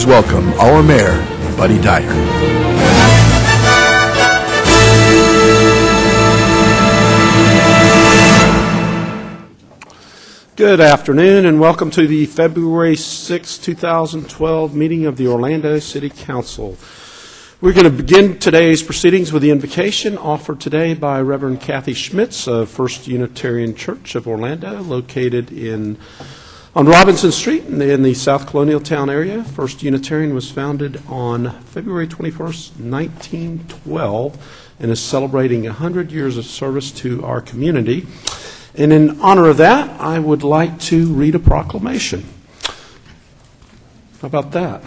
welcome our mayor, Buddy Dyer. Good afternoon and welcome to the February 6, 2012 meeting of the Orlando City Council. We're going to begin today's proceedings with the invocation offered today by Reverend Kathy Schmitz of First Unitarian Church of Orlando, located on Robinson Street in the South Colonial Town area. First Unitarian was founded on February 21st, 1912, and is celebrating 100 years of service to our community. And in honor of that, I would like to read a proclamation. How about that?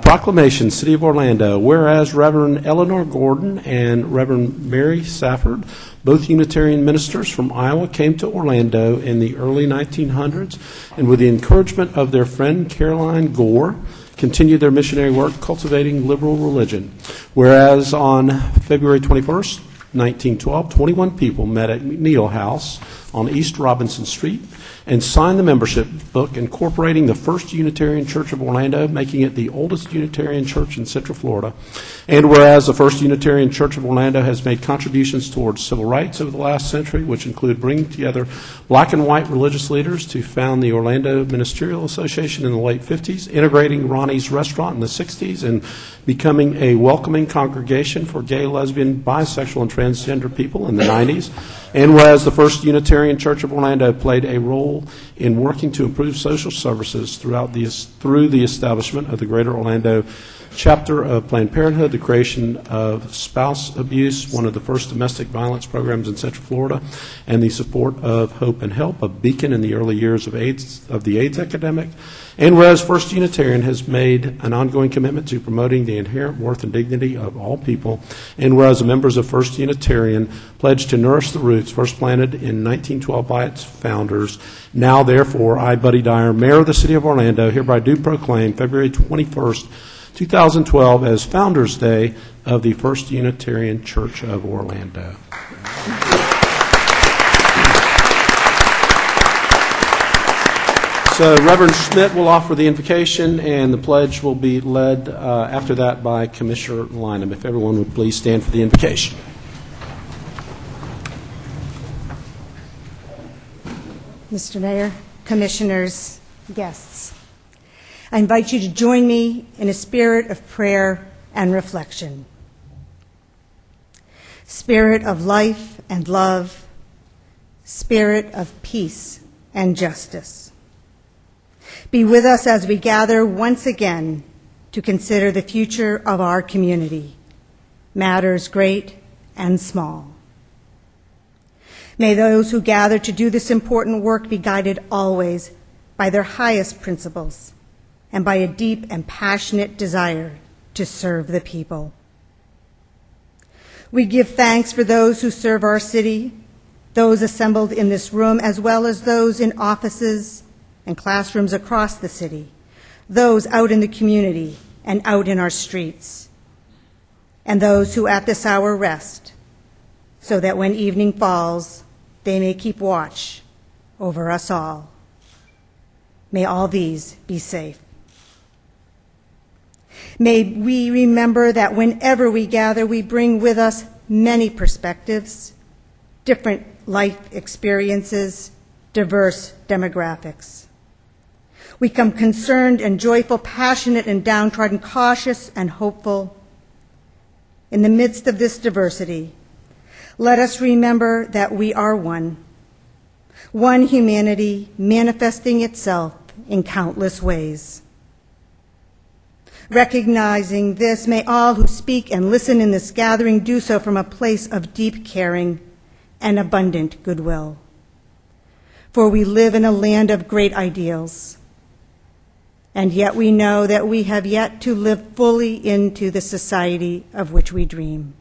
Proclamation, City of Orlando. Whereas Reverend Eleanor Gordon and Reverend Mary Safford, both Unitarian ministers from Iowa, came to Orlando in the early 1900s, and with the encouragement of their friend Caroline Gore, continued their missionary work cultivating liberal religion. Whereas on February 21st, 1912, 21 people met at McNeil House on East Robinson Street and signed the membership book incorporating the First Unitarian Church of Orlando, making it the oldest Unitarian church in Central Florida. And whereas the First Unitarian Church of Orlando has made contributions towards civil rights over the last century, which include bringing together black and white religious leaders to found the Orlando Ministerial Association in the late 50s, integrating Ronnie's Restaurant in the 60s, and becoming a welcoming congregation for gay, lesbian, bisexual, and transgender people in the 90s. And whereas the First Unitarian Church of Orlando played a role in working to improve social services through the establishment of the Greater Orlando chapter of Planned Parenthood, the creation of spouse abuse, one of the first domestic violence programs in Central Florida, and the support of Hope and Help, a beacon in the early years of the AIDS epidemic. And whereas First Unitarian has made an ongoing commitment to promoting the inherent worth and dignity of all people, and whereas the members of First Unitarian pledged to nourish the roots first planted in 1912 by its founders, now therefore I, Buddy Dyer, Mayor of the City of Orlando, hereby do proclaim February 21st, 2012 as Founders Day of the First Unitarian Church of Orlando. So Reverend Schmidt will offer the invocation, and the pledge will be led after that by Commissioner Lynham. If everyone would please stand for the invocation. Mr. Mayor, commissioners, guests, I invite you to join me in a spirit of prayer and reflection. Spirit of life and love, spirit of peace and justice. Be with us as we gather once again to consider the future of our community, matters great and small. May those who gather to do this important work be guided always by their highest principles and by a deep and passionate desire to serve the people. We give thanks for those who serve our city, those assembled in this room, as well as those in offices and classrooms across the city, those out in the community and out in our streets, and those who at this hour rest, so that when evening falls, they may keep watch over us all. May all these be safe. May we remember that whenever we gather, we bring with us many perspectives, different life experiences, diverse demographics. We come concerned and joyful, passionate and downtrodden, cautious and hopeful. In the midst of this diversity, let us remember that we are one humanity manifesting itself in countless ways. Recognizing this, may all who speak and listen in this gathering do so from a place of deep caring and abundant goodwill. For we live in a land of great ideals, and yet we know that we have yet to live fully into the society of which we dream.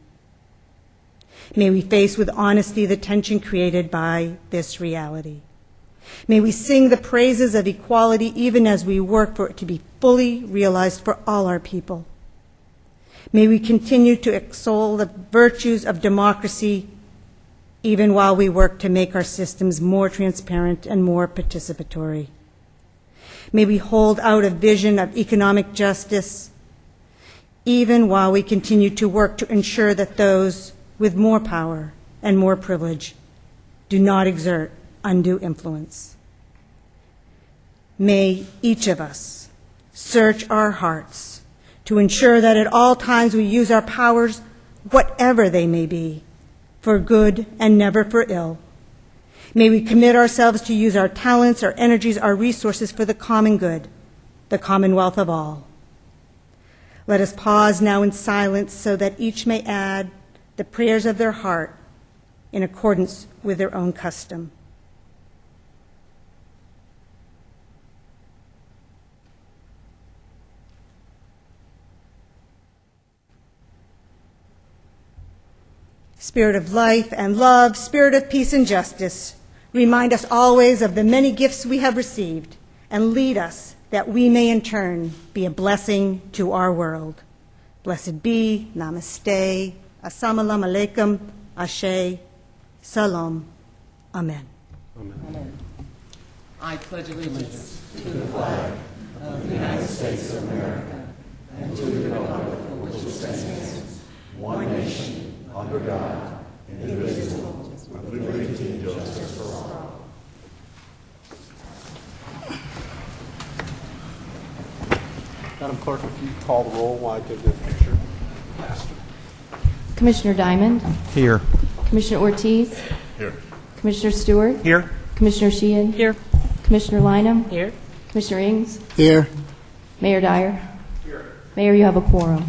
May we face with honesty the tension created by this reality. May we sing the praises of equality even as we work for it to be fully realized for all our people. May we continue to extol the virtues of democracy even while we work to make our systems more transparent and more participatory. May we hold out a vision of economic justice, even while we continue to work to ensure that those with more power and more privilege do not exert undue influence. May each of us search our hearts to ensure that at all times we use our powers, whatever they may be, for good and never for ill. May we commit ourselves to use our talents, our energies, our resources for the common good, the commonwealth of all. Let us pause now in silence so that each may add the prayers of their heart in accordance with their own custom. Spirit of life and love, Spirit of peace and justice, remind us always of the many gifts we have received and lead us that we may in turn be a blessing to our world. Blessed be, namaste, assalamu alaikum, ashe, salam, amen. Amen. I pledge allegiance to the flag of the United States of America and to the republic for which it stands, one nation, under God, indivisible, with liberty and justice for all. Madam Clerk, if you call the roll while I give the picture. Commissioner Diamond? Here. Commissioner Ortiz? Here. Commissioner Stewart? Here. Commissioner Sheehan? Here. Commissioner Lineham? Here. Commissioner Ings? Here. Mayor Dyer? Here. Mayor, you have a quorum.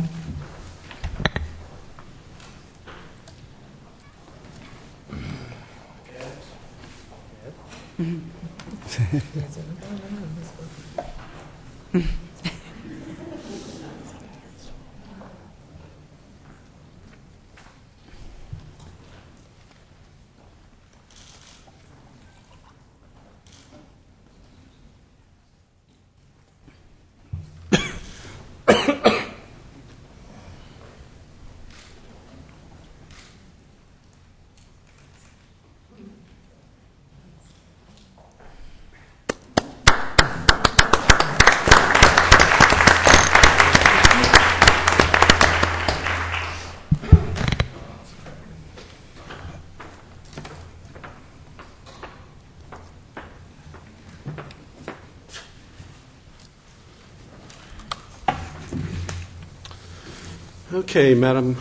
Okay, Madam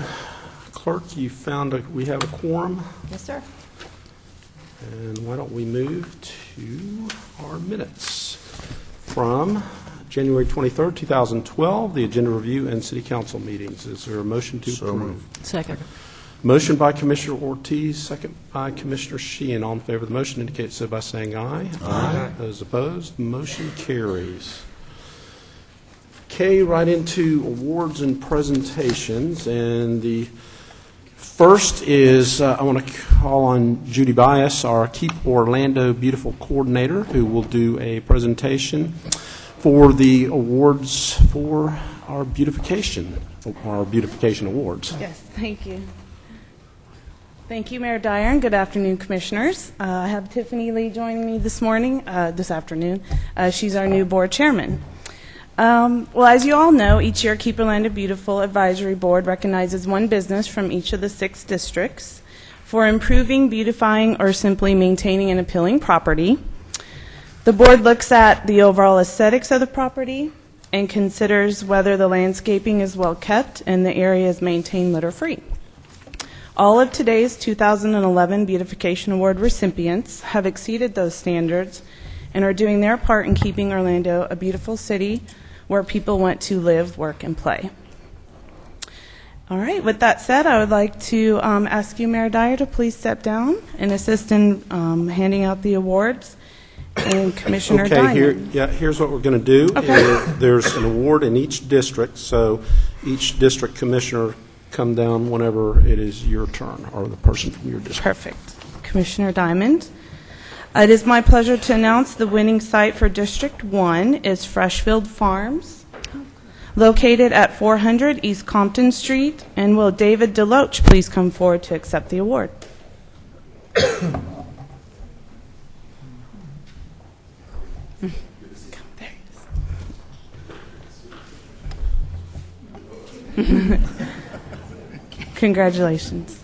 Clerk, you found we have a quorum, Yes, sir. and why don't we move to our minutes from January 23rd, 2012, the agenda review and city council meetings. Is there a motion to approve? Second. Motion by Commissioner Ortiz, second by Commissioner Sheehan. All in favor of the motion indicate so by saying aye. Aye. Those opposed, motion carries. Okay, right into awards and presentations, and the first is I want to call on Judy Bias, our Keep Orlando Beautiful coordinator, who will do a presentation for the awards for our beautification awards. Yes, thank you. Thank you, Mayor Dyer, and good afternoon, Commissioners. I have Tiffany Lee joining me this afternoon. She's our new board chairman. Well, as you all know, each year Keep Orlando Beautiful Advisory Board recognizes one business from each of the 6 districts for improving, beautifying, or simply maintaining an appealing property. The board looks at the overall aesthetics of the property and considers whether the landscaping is well kept and the area is maintained litter-free. All of today's 2011 Beautification Award recipients have exceeded those standards and are doing their part in keeping Orlando a beautiful city where people want to live, work, and play. All right, with that said, I would like to ask you, Mayor Dyer, to please step down and assist in handing out the awards. And Commissioner Diamond. Here's what we're going to do. Okay. There's an award in each district, so each district commissioner come down whenever it is your turn, or the person from your district. Perfect. Commissioner Diamond. It is my pleasure to announce the winning site for District 1 is Freshfield Farms, located at 400 East Compton Street. And will David Deloach please come forward to accept the award? There Congratulations.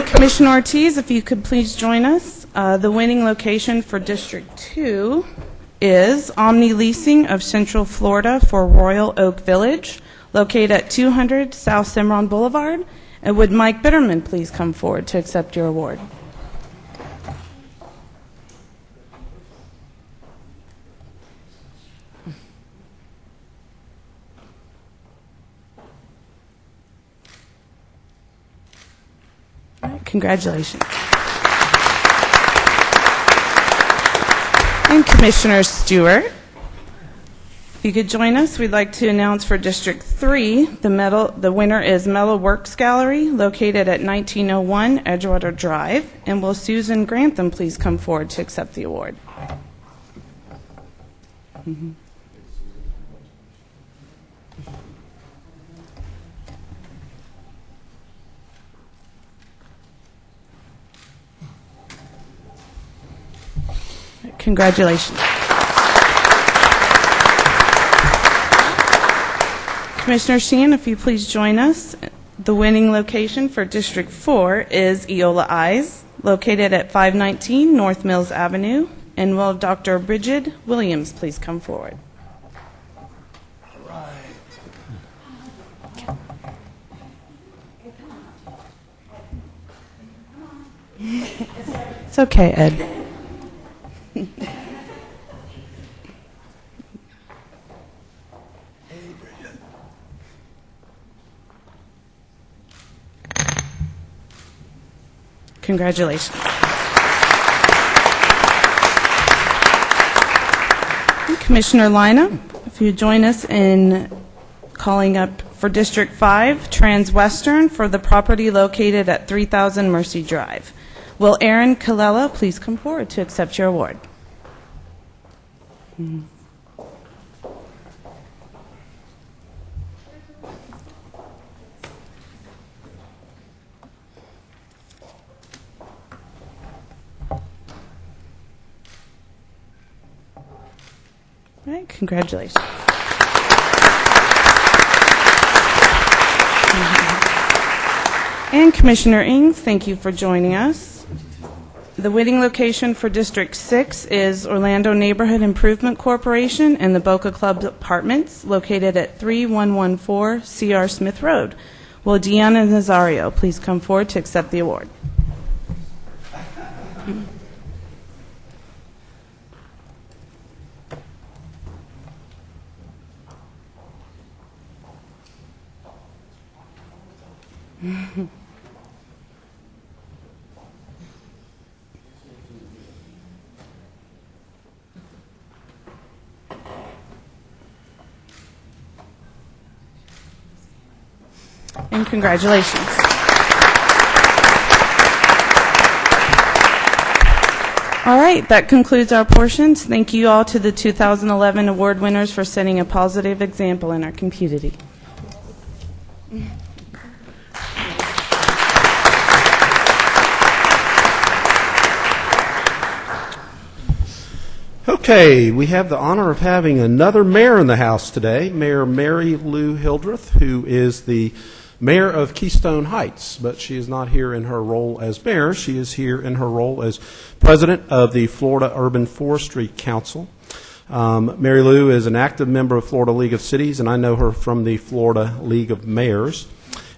Commissioner Ortiz, if you could please join us. The winning location for District 2 is Omni Leasing of Central Florida for Royal Oak Village, located at 200 South Cimarron Boulevard. And would Mike Bitterman please come forward to accept your award? All right, congratulations. And Commissioner Stewart, if you could join us, we'd like to announce for District 3, the winner is Mellow Works Gallery, located at 1901 Edgewater Drive. And will Susan Grantham please come forward to accept the award? Congratulations. Commissioner Sheehan, if you please join us. The winning location for District 4 is Eola Eyes, located at 519 North Mills Avenue. And will Dr. Bridget Williams please come forward? It's okay, Ed. Congratulations. Commissioner Lina, if you join us in calling up for District 5, Transwestern, for the property located at 3000 Mercy Drive. Will Aaron Kallela please come forward to accept your award? All right, congratulations. And Commissioner Ings, thank you for joining us. The winning location for District 6 is Orlando Neighborhood Improvement Corporation and the Boca Club Apartments, located at 3114 C.R. Smith Road. Will Deanna Nazario please come forward to accept the award? And congratulations. All right, that concludes our portions. Thank you all to the 2011 award winners for setting a positive example in our community. Okay, we have the honor of having another mayor in the house today, Mayor Mary Lou Hildreth, who is the mayor of Keystone Heights, but she is not here in her role as mayor. She is here in her role as president of the Florida Urban Forestry Council. Mary Lou is an active member of Florida League of Cities, and I know her from the Florida League of Mayors.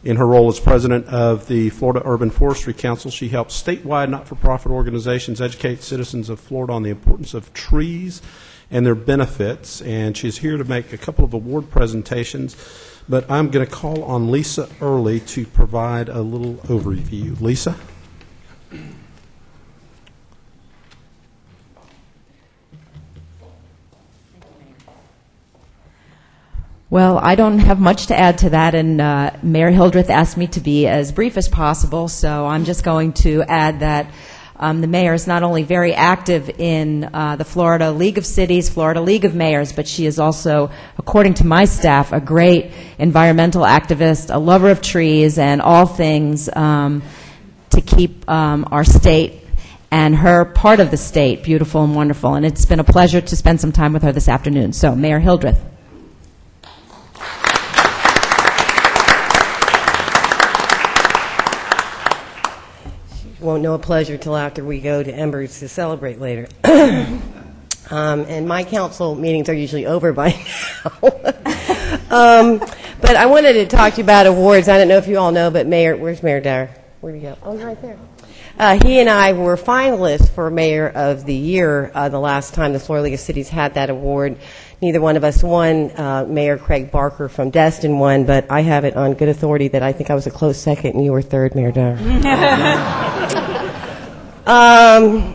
In her role as president of the Florida Urban Forestry Council, she helps statewide not-for-profit organizations educate citizens of Florida on the importance of trees and their benefits. And she's here to make a couple of award presentations, but I'm going to call on Lisa Early to provide a little overview. Lisa? Well, I don't have much to add to that, and Mayor Hildreth asked me to be as brief as possible, so I'm just going to add that The mayor is not only very active in the Florida League of Cities, Florida League of Mayors, but she is also, according to my staff, a great environmental activist, a lover of trees, and all things to keep our state and her part of the state beautiful and wonderful. And it's been a pleasure to spend some time with her this afternoon. So, Mayor Hildreth. Won't know a pleasure till after we go to Embers to celebrate later. And my council meetings are usually over by now. But I wanted to talk to you about awards. I don't know if you all know, but where's Mayor Dyer? Where'd he go? Oh, he's right there. He and I were finalists for Mayor of the Year the last time the Florida League of Cities had that award. Neither one of us won. Mayor Craig Barker from Destin won, but I have it on good authority that I think I was a close second and you were third, Mayor Dyer. I'm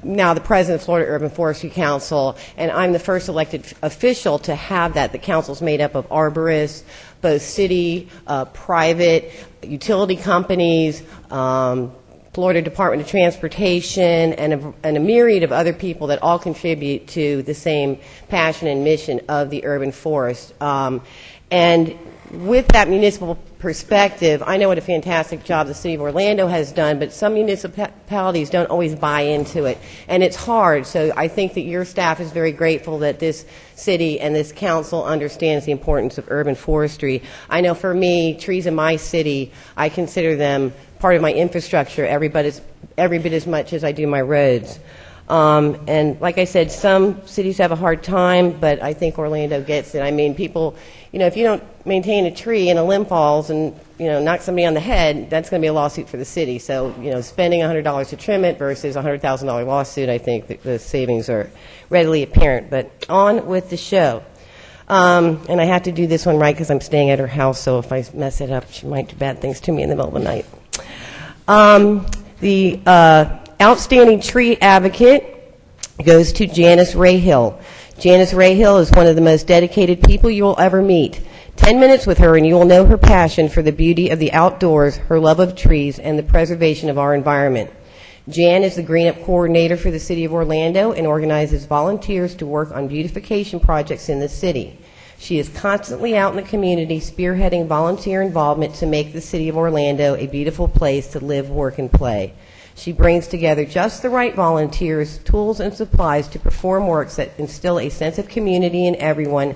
now the president of Florida Urban Forestry Council, and I'm the first elected official to have that. The council's made up of arborists, both city, private, utility companies, Florida Department of Transportation, and a myriad of other people that all contribute to the same passion and mission of the urban forest. And with that municipal perspective, I know what a fantastic job the City of Orlando has done, but some municipalities don't always buy into it, and it's hard. So I think that your staff is very grateful that this city and this council understands the importance of urban forestry. I know for me, trees in my city, I consider them part of my infrastructure every bit as much as I do my roads. And like I said, some cities have a hard time, but I think Orlando gets it. I mean, people, if you don't maintain a tree and a limb falls and, knock somebody on the head, that's going to be a lawsuit for the city. So, spending $100 to trim it versus a $100,000 lawsuit, I think the savings are readily apparent. But on with the show. And I have to do this one right because I'm staying at her house, so if I mess it up, she might do bad things to me in the middle of the night. The outstanding tree advocate goes to Janice Rayhill. Janice Rayhill is one of the most dedicated people you will ever meet. 10 minutes with her and you will know her passion for the beauty of the outdoors, her love of trees, and the preservation of our environment. Jan is the Green Up Coordinator for the City of Orlando and organizes volunteers to work on beautification projects in the city. She is constantly out in the community spearheading volunteer involvement to make the City of Orlando a beautiful place to live, work, and play. She brings together just the right volunteers, tools, and supplies to perform works that instill a sense of community in everyone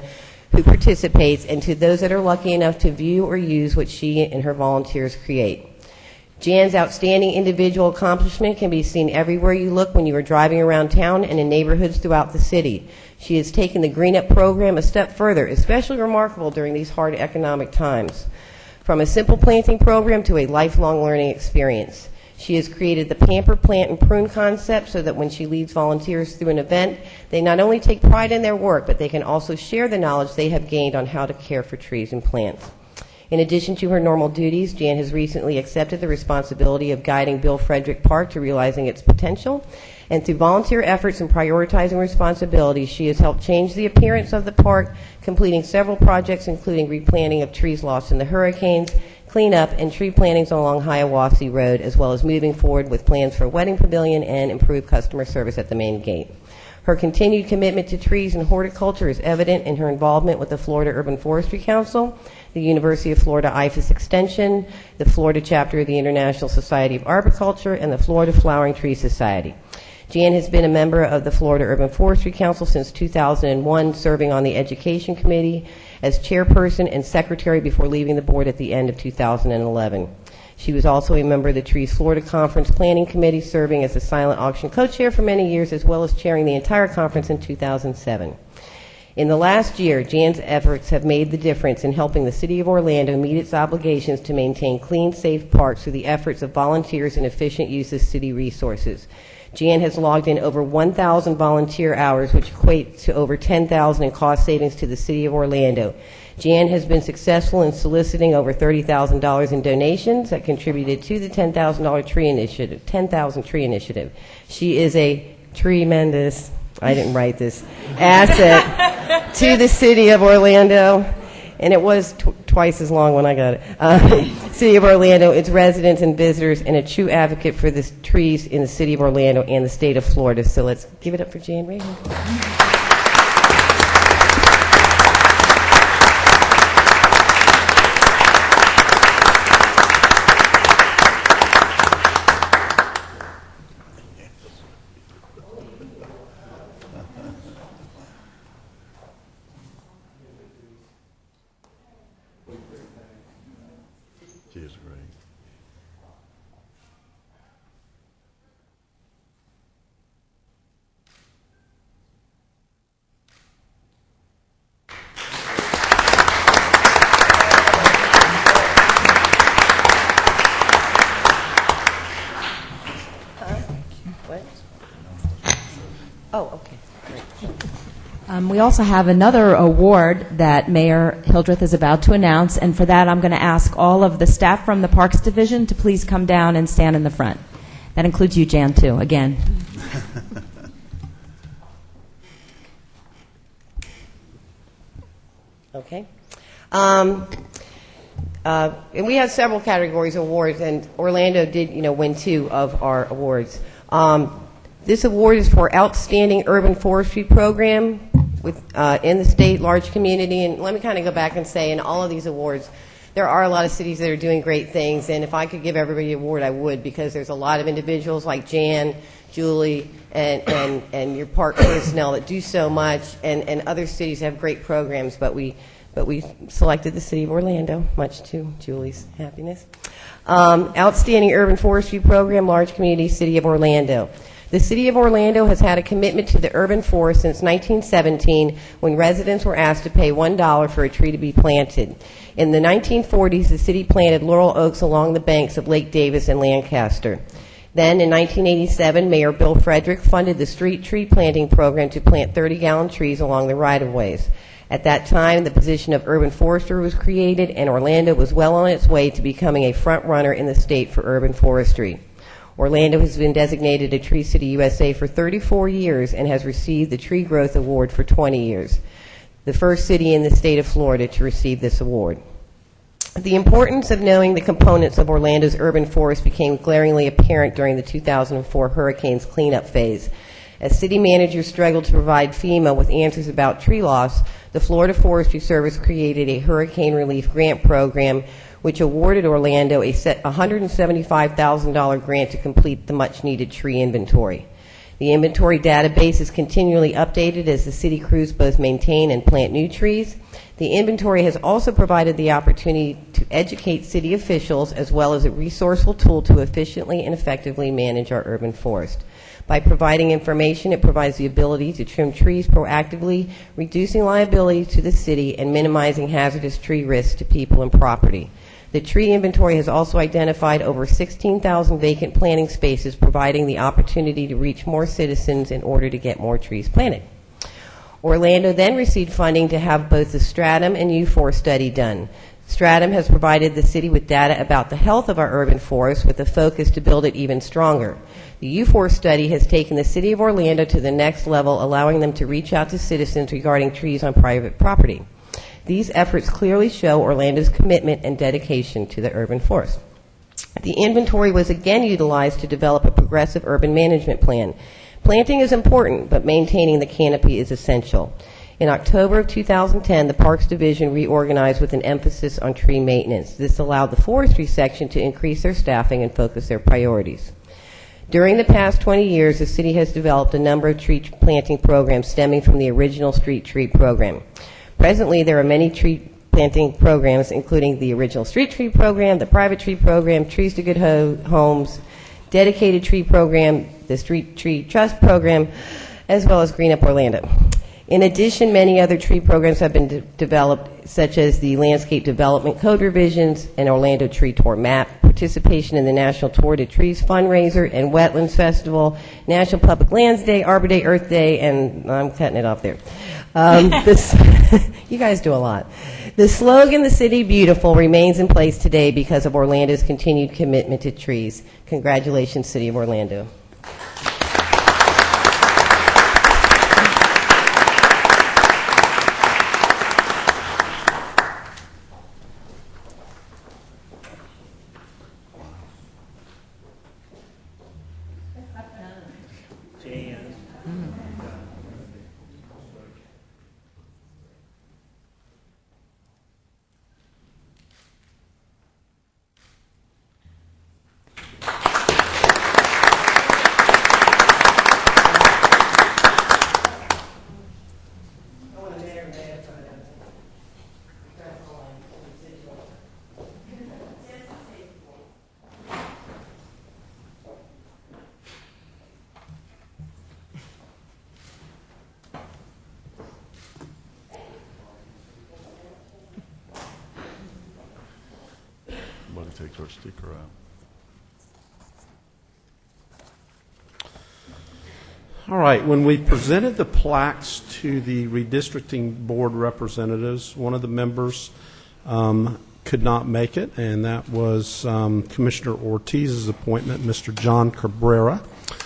who participates and to those that are lucky enough to view or use what she and her volunteers create. Jan's outstanding individual accomplishment can be seen everywhere you look when you are driving around town and in neighborhoods throughout the city. She has taken the Green Up program a step further, especially remarkable during these hard economic times. From a simple planting program to a lifelong learning experience. She has created the Pamper, Plant, and Prune concept so that when she leads volunteers through an event, they not only take pride in their work, but they can also share the knowledge they have gained on how to care for trees and plants. In addition to her normal duties, Jan has recently accepted the responsibility of guiding Bill Frederick Park to realizing its potential. And through volunteer efforts and prioritizing responsibilities, she has helped change the appearance of the park, completing several projects, including replanting of trees lost in the hurricanes, cleanup, and tree plantings along Hiawassee Road, as well as moving forward with plans for a wedding pavilion and improved customer service at the main gate. Her continued commitment to trees and horticulture is evident in her involvement with the Florida Urban Forestry Council, the University of Florida IFAS Extension, the Florida chapter of the International Society of Arboriculture, and the Florida Flowering Tree Society. Jan has been a member of the Florida Urban Forestry Council since 2001, serving on the Education Committee as chairperson and secretary before leaving the board at the end of 2011. She was also a member of the Trees Florida Conference Planning Committee, serving as the silent auction co-chair for many years, as well as chairing the entire conference in 2007. In the last year, Jan's efforts have made the difference in helping the City of Orlando meet its obligations to maintain clean, safe parks through the efforts of volunteers and efficient use of city resources. Jan has logged in over 1,000 volunteer hours, which equates to over $10,000 in cost savings to the City of Orlando. Jan has been successful in soliciting over $30,000 in donations that contributed to the $10,000 tree initiative, 10,000 tree initiative. She is a tremendous, I didn't write this, asset to the City of Orlando. and it was twice as long when I got it. City of Orlando, its residents and visitors, and a true advocate for the trees in the City of Orlando and the state of Florida. So let's give it up for Jan Rahal. She is great. What? Oh, okay. We also have another award that Mayor Hildreth is about to announce, and for that I'm going to ask all of the staff from the Parks Division to please come down and stand in the front. That includes you, Jan, too, again. Okay. And we have several categories of awards, and Orlando did, win 2 of our awards. This award is for Outstanding Urban Forestry Program in the state, large community. And let me kind of go back and say, in all of these awards, there are a lot of cities that are doing great things. And if I could give everybody an award, I would, because there's a lot of individuals like Jan, Julie, and your park personnel that do so much. And other cities have great programs, but we selected the City of Orlando, much to Julie's happiness. Outstanding Urban Forestry Program, large community, City of Orlando. The City of Orlando has had a commitment to the urban forest since 1917, when residents were asked to pay $1 for a tree to be planted. In the 1940s, the city planted laurel oaks along the banks of Lake Davis and Lancaster. Then, in 1987, Mayor Bill Frederick funded the street tree planting program to plant 30-gallon trees along the right-of-ways. At that time, the position of urban forester was created, and Orlando was well on its way to becoming a front runner in the state for urban forestry. Orlando has been designated a Tree City USA for 34 years and has received the Tree Growth Award for 20 years, the first city in the state of Florida to receive this award. The importance of knowing the components of Orlando's urban forest became glaringly apparent during the 2004 hurricanes cleanup phase. As city managers struggled to provide FEMA with answers about tree loss, the Florida Forestry Service created a hurricane relief grant program which awarded Orlando a $175,000 grant to complete the much-needed tree inventory. The inventory database is continually updated as the city crews both maintain and plant new trees. The inventory has also provided the opportunity to educate city officials as well as a resourceful tool to efficiently and effectively manage our urban forest. By providing information, it provides the ability to trim trees proactively, reducing liability to the city and minimizing hazardous tree risks to people and property. The tree inventory has also identified over 16,000 vacant planting spaces, providing the opportunity to reach more citizens in order to get more trees planted. Orlando then received funding to have both the Stratum and U4 study done. Stratum has provided the city with data about the health of our urban forest with a focus to build it even stronger. The U4 study has taken the City of Orlando to the next level, allowing them to reach out to citizens regarding trees on private property. These efforts clearly show Orlando's commitment and dedication to the urban forest. The inventory was again utilized to develop a progressive urban management plan. Planting is important, but maintaining the canopy is essential. In October of 2010, the Parks Division reorganized with an emphasis on tree maintenance. This allowed the forestry section to increase their staffing and focus their priorities. During the past 20 years, the city has developed a number of tree planting programs stemming from the original street tree program. Presently, there are many tree planting programs, including the original street tree program, the private tree program, Trees to Good Homes, dedicated tree program, the Street Tree Trust program, as well as Green Up Orlando. In addition, many other tree programs have been developed, such as the Landscape Development Code revisions and Orlando Tree Tour map, participation in the National Tour to Trees fundraiser and Wetlands Festival, National Public Lands Day, Arbor Day, Earth Day, and I'm cutting it off there. You guys do a lot. The slogan, "The City Beautiful," remains in place today because of Orlando's continued commitment to trees. Congratulations, City of Orlando. takes our sticker out. All right, when we presented the plaques to the redistricting board representatives, one of the members could not make it, and that was Commissioner Ortiz's appointment, Mr. John Cabrera.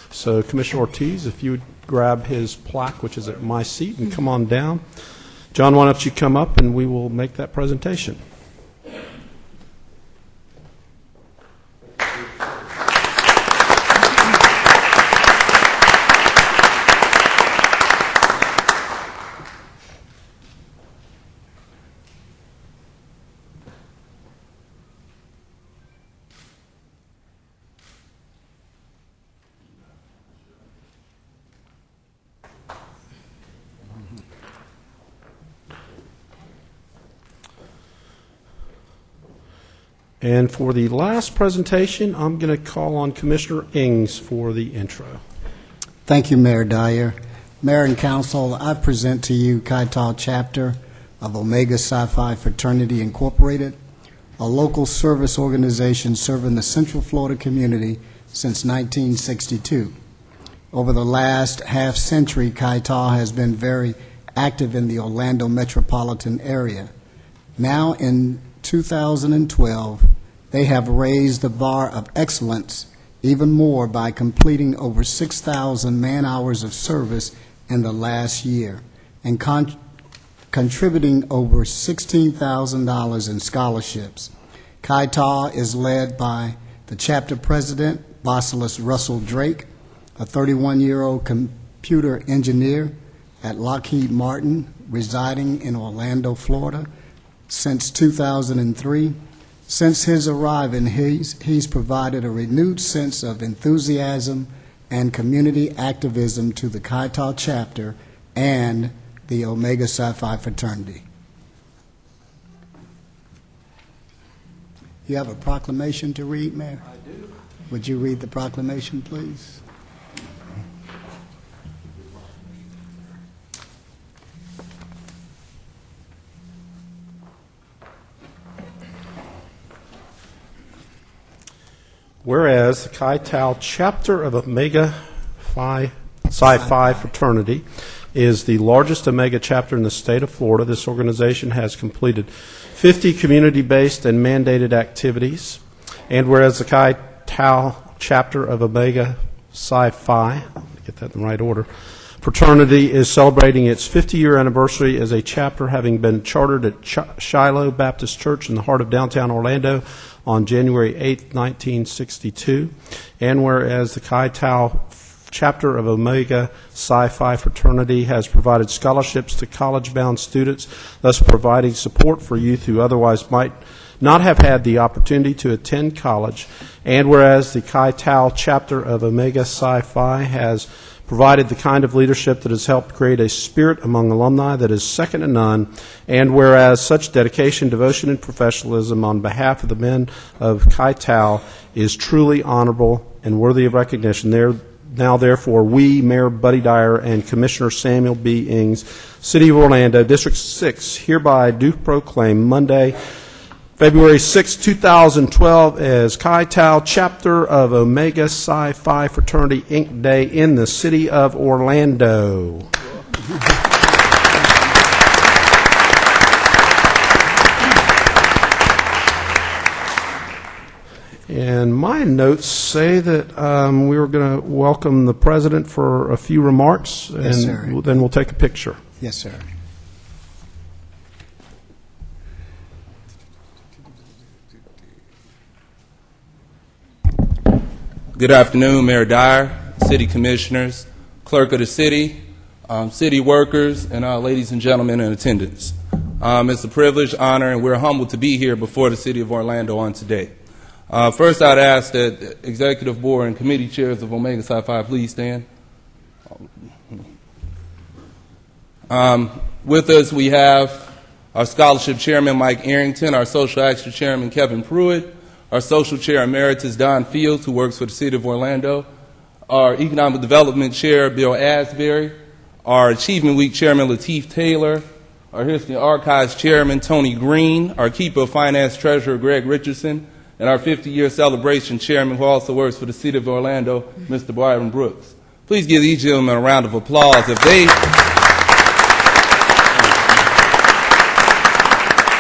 So, Commissioner Ortiz, if you would grab his plaque, which is at my seat, and come on down. John, why don't you come up and we will make that presentation. And for the last presentation, I'm going to call on Commissioner Ings for the intro. Thank you, Mayor Dyer. Mayor and Council, I present to you Counil chapter of Omega Psi Phi Fraternity Incorporated, a local service organization serving the Central Florida community since 1962. Over the last half century, Counil has been very active in the Orlando metropolitan area. Now in 2012, they have raised the bar of excellence even more by completing over 6,000 man-hours of service in the last year and contributing over $16,000 in scholarships. Counil is led by the chapter president, Basilis Russell Drake, a 31-year-old computer engineer at Lockheed Martin, residing in Orlando, Florida, since 2003. Since his arrival, he's provided a renewed sense of enthusiasm and community activism to the Counil chapter and the Omega Psi Phi fraternity. You have a proclamation to read, Mayor? I do. Would you read the proclamation, please? Whereas the Counil chapter of Omega Psi Phi fraternity is the largest Omega chapter in the state of Florida, this organization has completed 50 community-based and mandated activities. And whereas the Counil chapter of Omega Psi Phi, get that in the right order, fraternity is celebrating its 50-year anniversary as a chapter, having been chartered at Shiloh Baptist Church in the heart of downtown Orlando on January 8, 1962. And whereas the Counil chapter of Omega Psi Phi fraternity has provided scholarships to college-bound students, thus providing support for youth who otherwise might not have had the opportunity to attend college. And whereas the Counil chapter of Omega Psi Phi has provided the kind of leadership that has helped create a spirit among alumni that is second to none, and whereas such dedication, devotion, and professionalism on behalf of the men of Counil is truly honorable and worthy of recognition, now therefore we, Mayor Buddy Dyer and Commissioner Samuel B. Ings, City of Orlando, District 6, hereby do proclaim Monday, February 6, 2012, as Counil chapter of Omega Psi Phi Fraternity Inc. Day in the City of Orlando. And my notes say that we were going to welcome the president for a few remarks, Yes, sir. and then we'll take a picture. Yes, sir. Good afternoon, Mayor Dyer, City Commissioners, Clerk of the City, City workers, and ladies and gentlemen in attendance. It's a privilege, honor, and we're humbled to be here before the City of Orlando on today. First, I'd ask that the Executive Board and Committee Chairs of Omega Psi Phi please stand. With us, we have our Scholarship Chairman, Mike Arrington, our Social Action Chairman, Kevin Pruitt, our Social Chair Emeritus, Don Fields, who works for the City of Orlando, our Economic Development Chair, Bill Asbury, our Achievement Week Chairman, Lateef Taylor, our History and Archives Chairman, Tony Green, our Keeper of Finance Treasurer, Greg Richardson, and our 50-year celebration chairman, who also works for the City of Orlando, Mr. Byron Brooks. Please give these gentlemen a round of applause.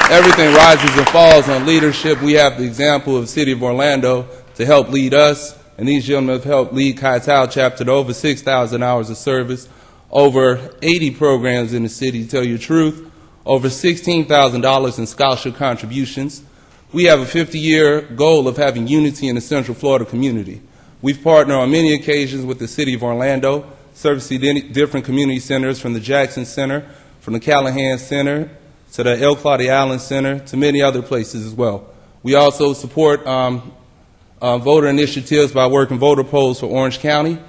Everything rises and falls on leadership. We have the example of the City of Orlando to help lead us, and these gentlemen have helped lead Counil chapter to over 6,000 hours of service, over 80 programs in the city, to tell you the truth, over $16,000 in scholarship contributions. We have a 50-year goal of having unity in the Central Florida community. We've partnered on many occasions with the City of Orlando, servicing different community centers, from the Jackson Center, from the Callahan Center, to the El Claudia Allen Center, to many other places as well. We also support voter initiatives by working voter polls for Orange County.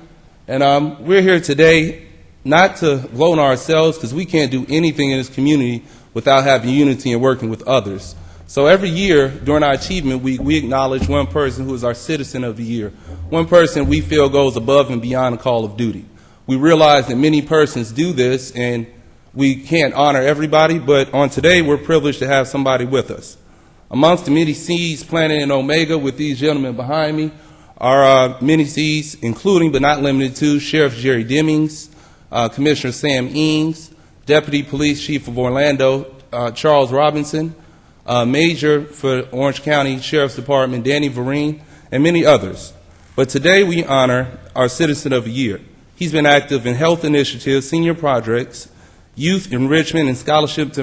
And we're here today not to vote on ourselves, because we can't do anything in this community without having unity and working with others. So every year during our Achievement Week, we acknowledge one person who is our Citizen of the Year, one person we feel goes above and beyond the call of duty. We realize that many persons do this, and we can't honor everybody, but on today we're privileged to have somebody with us. Amongst the many seeds planted in Omega with these gentlemen behind me are many seeds, including but not limited to Sheriff Jerry Demings, Commissioner Sam Eames, Deputy Police Chief of Orlando Charles Robinson, Major for Orange County Sheriff's Department Danny Vereen, and many others. But today we honor our Citizen of the Year. He's been active in health initiatives, senior projects, youth enrichment, and scholarship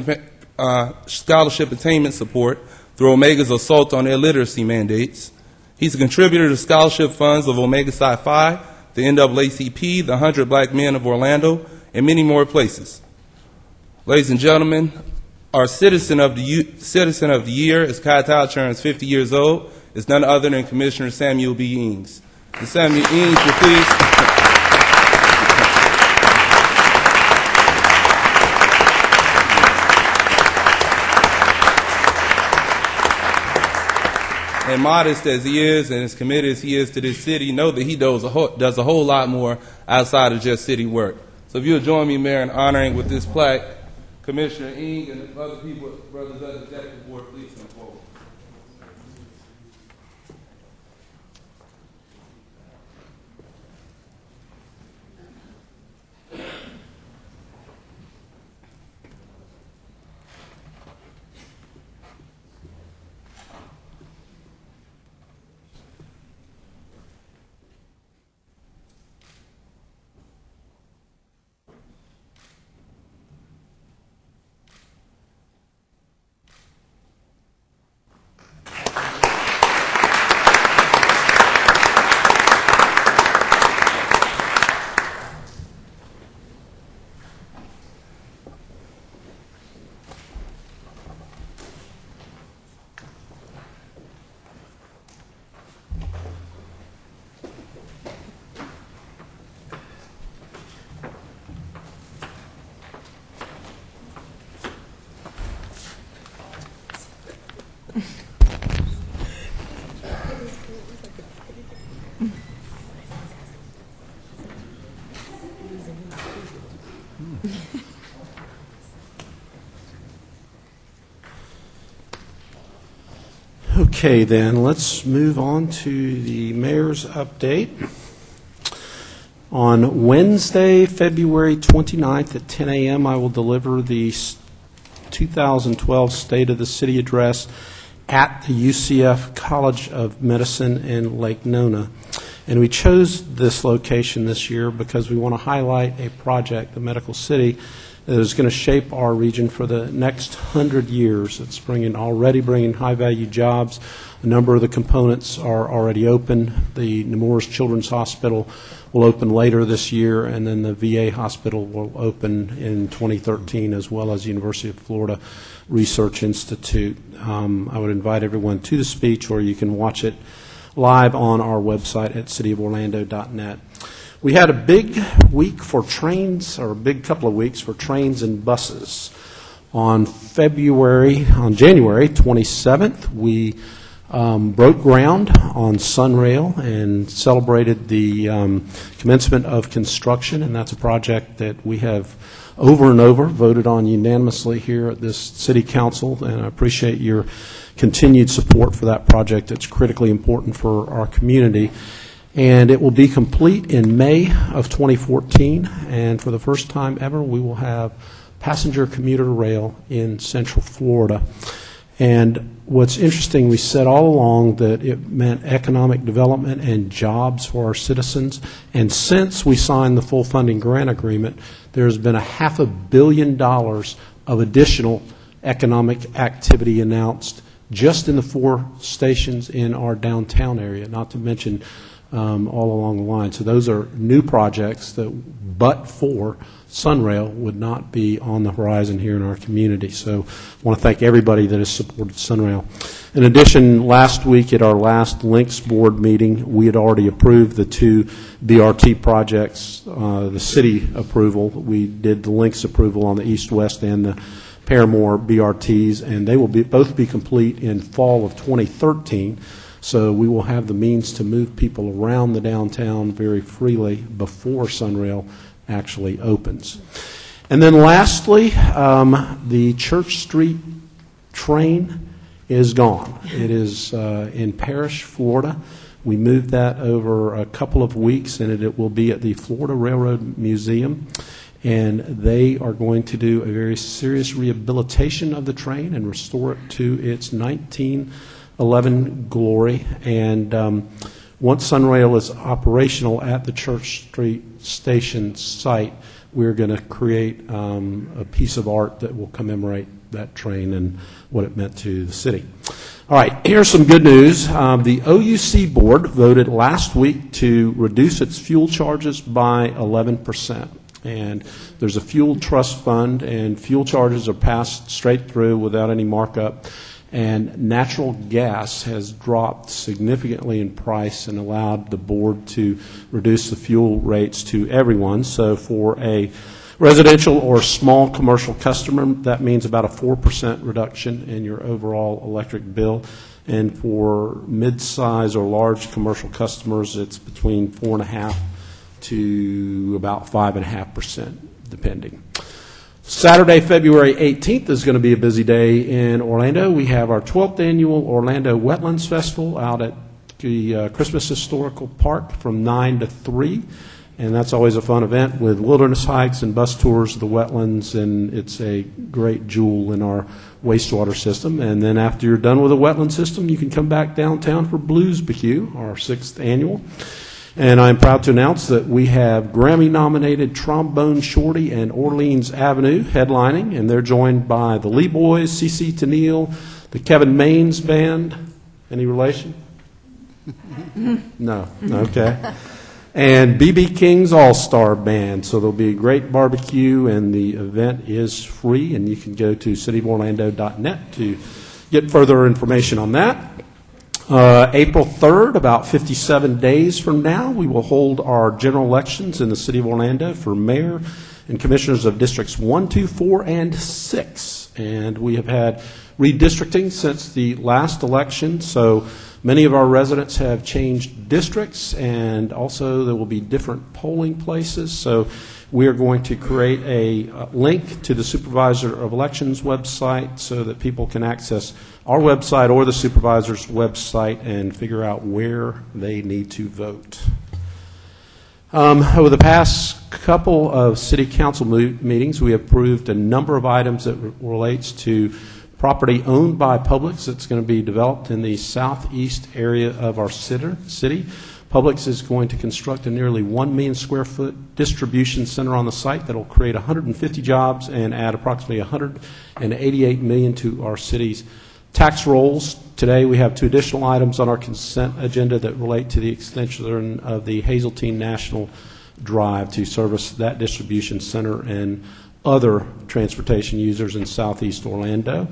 attainment support through Omega's assault on their literacy mandates. He's a contributor to scholarship funds of Omega Psi Phi, the NAACP, the 100 Black Men of Orlando, and many more places. Ladies and gentlemen, our Citizen of the Year, as Counil turns 50 years old, is none other than Commissioner Samuel B. Eames. And Samuel Eames, will please. And modest as he is, and as committed as he is to this city, know that he does a whole lot more outside of just city work. So if you'll join me, Mayor, in honoring with this plaque Commissioner Eames and other people, brothers of the Executive Board, please come forward. Okay, then, let's move on to the mayor's update. On Wednesday, February 29th at 10 a.m., I will deliver the 2012 State of the City Address at the UCF College of Medicine in Lake Nona. And we chose this location this year because we want to highlight a project, the Medical City, that is going to shape our region for the next 100 years. It's already bringing high-value jobs. A number of the components are already open. The Nemours Children's Hospital will open later this year, and then the VA hospital will open in 2013, as well as the University of Florida Research Institute. I would invite everyone to the speech, or you can watch it live on our website at cityoforlando.net. We had a big week for trains, or a big couple of weeks for trains and buses. On January 27th, we broke ground on Sunrail and celebrated the commencement of construction, and that's a project that we have over and over voted on unanimously here at this City Council, and I appreciate your continued support for that project. It's critically important for our community. And it will be complete in May of 2014, and for the first time ever, we will have passenger commuter rail in Central Florida. And what's interesting, we said all along that it meant economic development and jobs for our citizens, and since we signed the full funding grant agreement, there's been $500 million of additional economic activity announced just in the 4 stations in our downtown area, not to mention all along the line. So those are new projects that, but for Sunrail, would not be on the horizon here in our community. So I want to thank everybody that has supported Sunrail. In addition, last week at our last Links Board meeting, we had already approved the 2 BRT projects, the city approval. We did the Links approval on the east-west and the Paramore BRTs, and they will both be complete in fall of 2013. So we will have the means to move people around the downtown very freely before Sunrail actually opens. And then lastly, the Church Street train is gone. It is in Parrish, Florida. We moved that over a couple of weeks, and it will be at the Florida Railroad Museum. And they are going to do a very serious rehabilitation of the train and restore it to its 1911 glory. And once Sunrail is operational at the Church Street Station site, we're going to create a piece of art that will commemorate that train and what it meant to the city. All right, here's some good news. The OUC board voted last week to reduce its fuel charges by 11%. And there's a fuel trust fund, and fuel charges are passed straight through without any markup. And natural gas has dropped significantly in price and allowed the board to reduce the fuel rates to everyone. So for a residential or small commercial customer, that means about a 4% reduction in your overall electric bill. And for mid-size or large commercial customers, it's between 4.5% to about 5.5%, depending. Saturday, February 18th is going to be a busy day in Orlando. We have our 12th annual Orlando Wetlands Festival out at the Christmas Historical Park from 9 to 3. And that's always a fun event with wilderness hikes and bus tours of the wetlands, and it's a great jewel in our wastewater system. And then after you're done with the wetland system, you can come back downtown for Blues BQ, our 6th annual. And I'm proud to announce that we have Grammy-nominated Trombone Shorty and Orleans Avenue headlining, and they're joined by the Lee Boys, CeCe Tennille, the Kevin Maines Band. Any relation? No. Okay. And B.B. King's All-Star Band. So there'll be a great barbecue, and the event is free, and you can go to cityoforlando.net to get further information on that. April 3rd, about 57 days from now, we will hold our general elections in the City of Orlando for mayor and commissioners of Districts 1, 2, 4, and 6. And we have had redistricting since the last election, so many of our residents have changed districts, and also there will be different polling places. So we are going to create a link to the Supervisor of Elections website so that people can access our website or the supervisor's website and figure out where they need to vote. Over the past couple of city council meetings, we have approved a number of items that relates to property owned by Publix that's going to be developed in the southeast area of our city. Publix is going to construct a nearly 1 million square foot distribution center on the site that will create 150 jobs and add approximately $188 million to our city's tax rolls. Today we have 2 additional items on our consent agenda that relate to the extension of the Hazeltine National Drive to service that distribution center and other transportation users in southeast Orlando.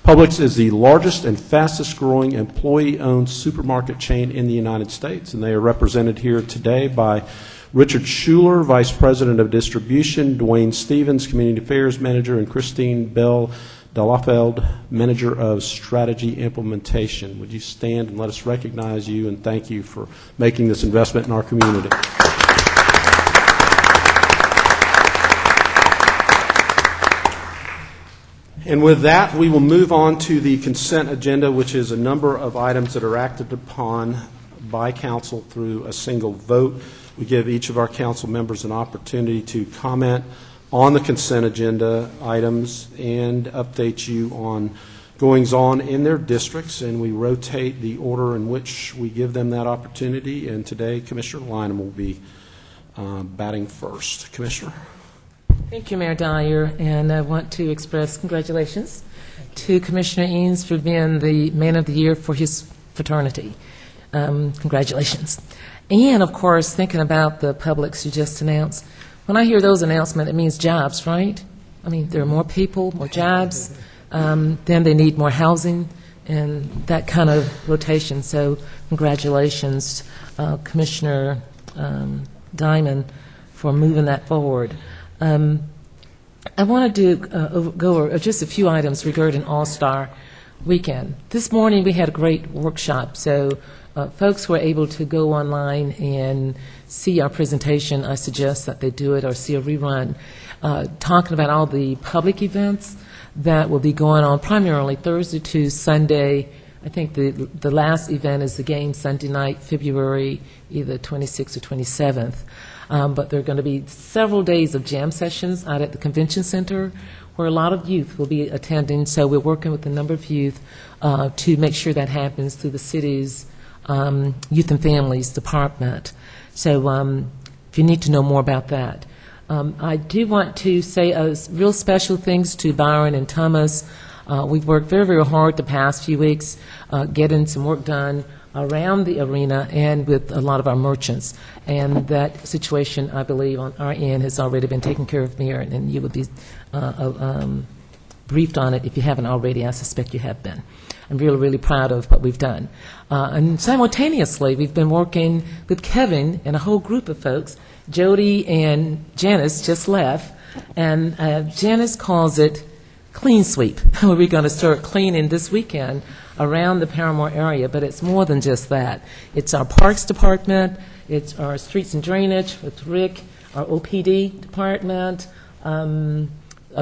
Publix is the largest and fastest growing employee-owned supermarket chain in the United States, and they are represented here today by Richard Schuler, Vice President of Distribution, Dwayne Stevens, Community Affairs Manager, and Christine Bell Delafeld, Manager of Strategy Implementation. Would you stand and let us recognize you and thank you for making this investment in our community. And with that, we will move on to the consent agenda, which is a number of items that are acted upon by council through a single vote. We give each of our council members an opportunity to comment on the consent agenda items and update you on goings-on in their districts, and we rotate the order in which we give them that opportunity. And today, Commissioner Lynham will be batting first. Commissioner. Thank you, Mayor Dyer, and I want to express congratulations to Commissioner Eanes for being the Man of the Year for his fraternity. Congratulations. And, of course, thinking about the Publix you just announced, when I hear those announcements, it means jobs, right? I mean, there are more people, more jobs, then they need more housing, and that kind of rotation. So congratulations, Commissioner Diamond, for moving that forward. I wanted to go over just a few items regarding All-Star Weekend. This morning we had a great workshop, so folks were able to go online and see our presentation. I suggest that they do it or see a rerun, talking about all the public events that will be going on primarily Thursday to Sunday. I think the last event is the game Sunday night, February either 26th or 27th. But there are going to be several days of jam sessions out at the convention center where a lot of youth will be attending. So we're working with a number of youth to make sure that happens through the city's Youth and Families Department. So if you need to know more about that. I do want to say real special things to Byron and Thomas. We've worked very, very hard the past few weeks getting some work done around the arena and with a lot of our merchants. And that situation, I believe, on our end has already been taken care of, Mayor, and you would be briefed on it if you haven't already. I suspect you have been. I'm really, really proud of what we've done. And simultaneously, we've been working with Kevin and a whole group of folks. Jody and Janice just left, and Janice calls it Clean Sweep. We're going to start cleaning this weekend around the Paramore area, but it's more than just that. It's our Parks Department, it's our Streets and Drainage with Rick, our OPD Department,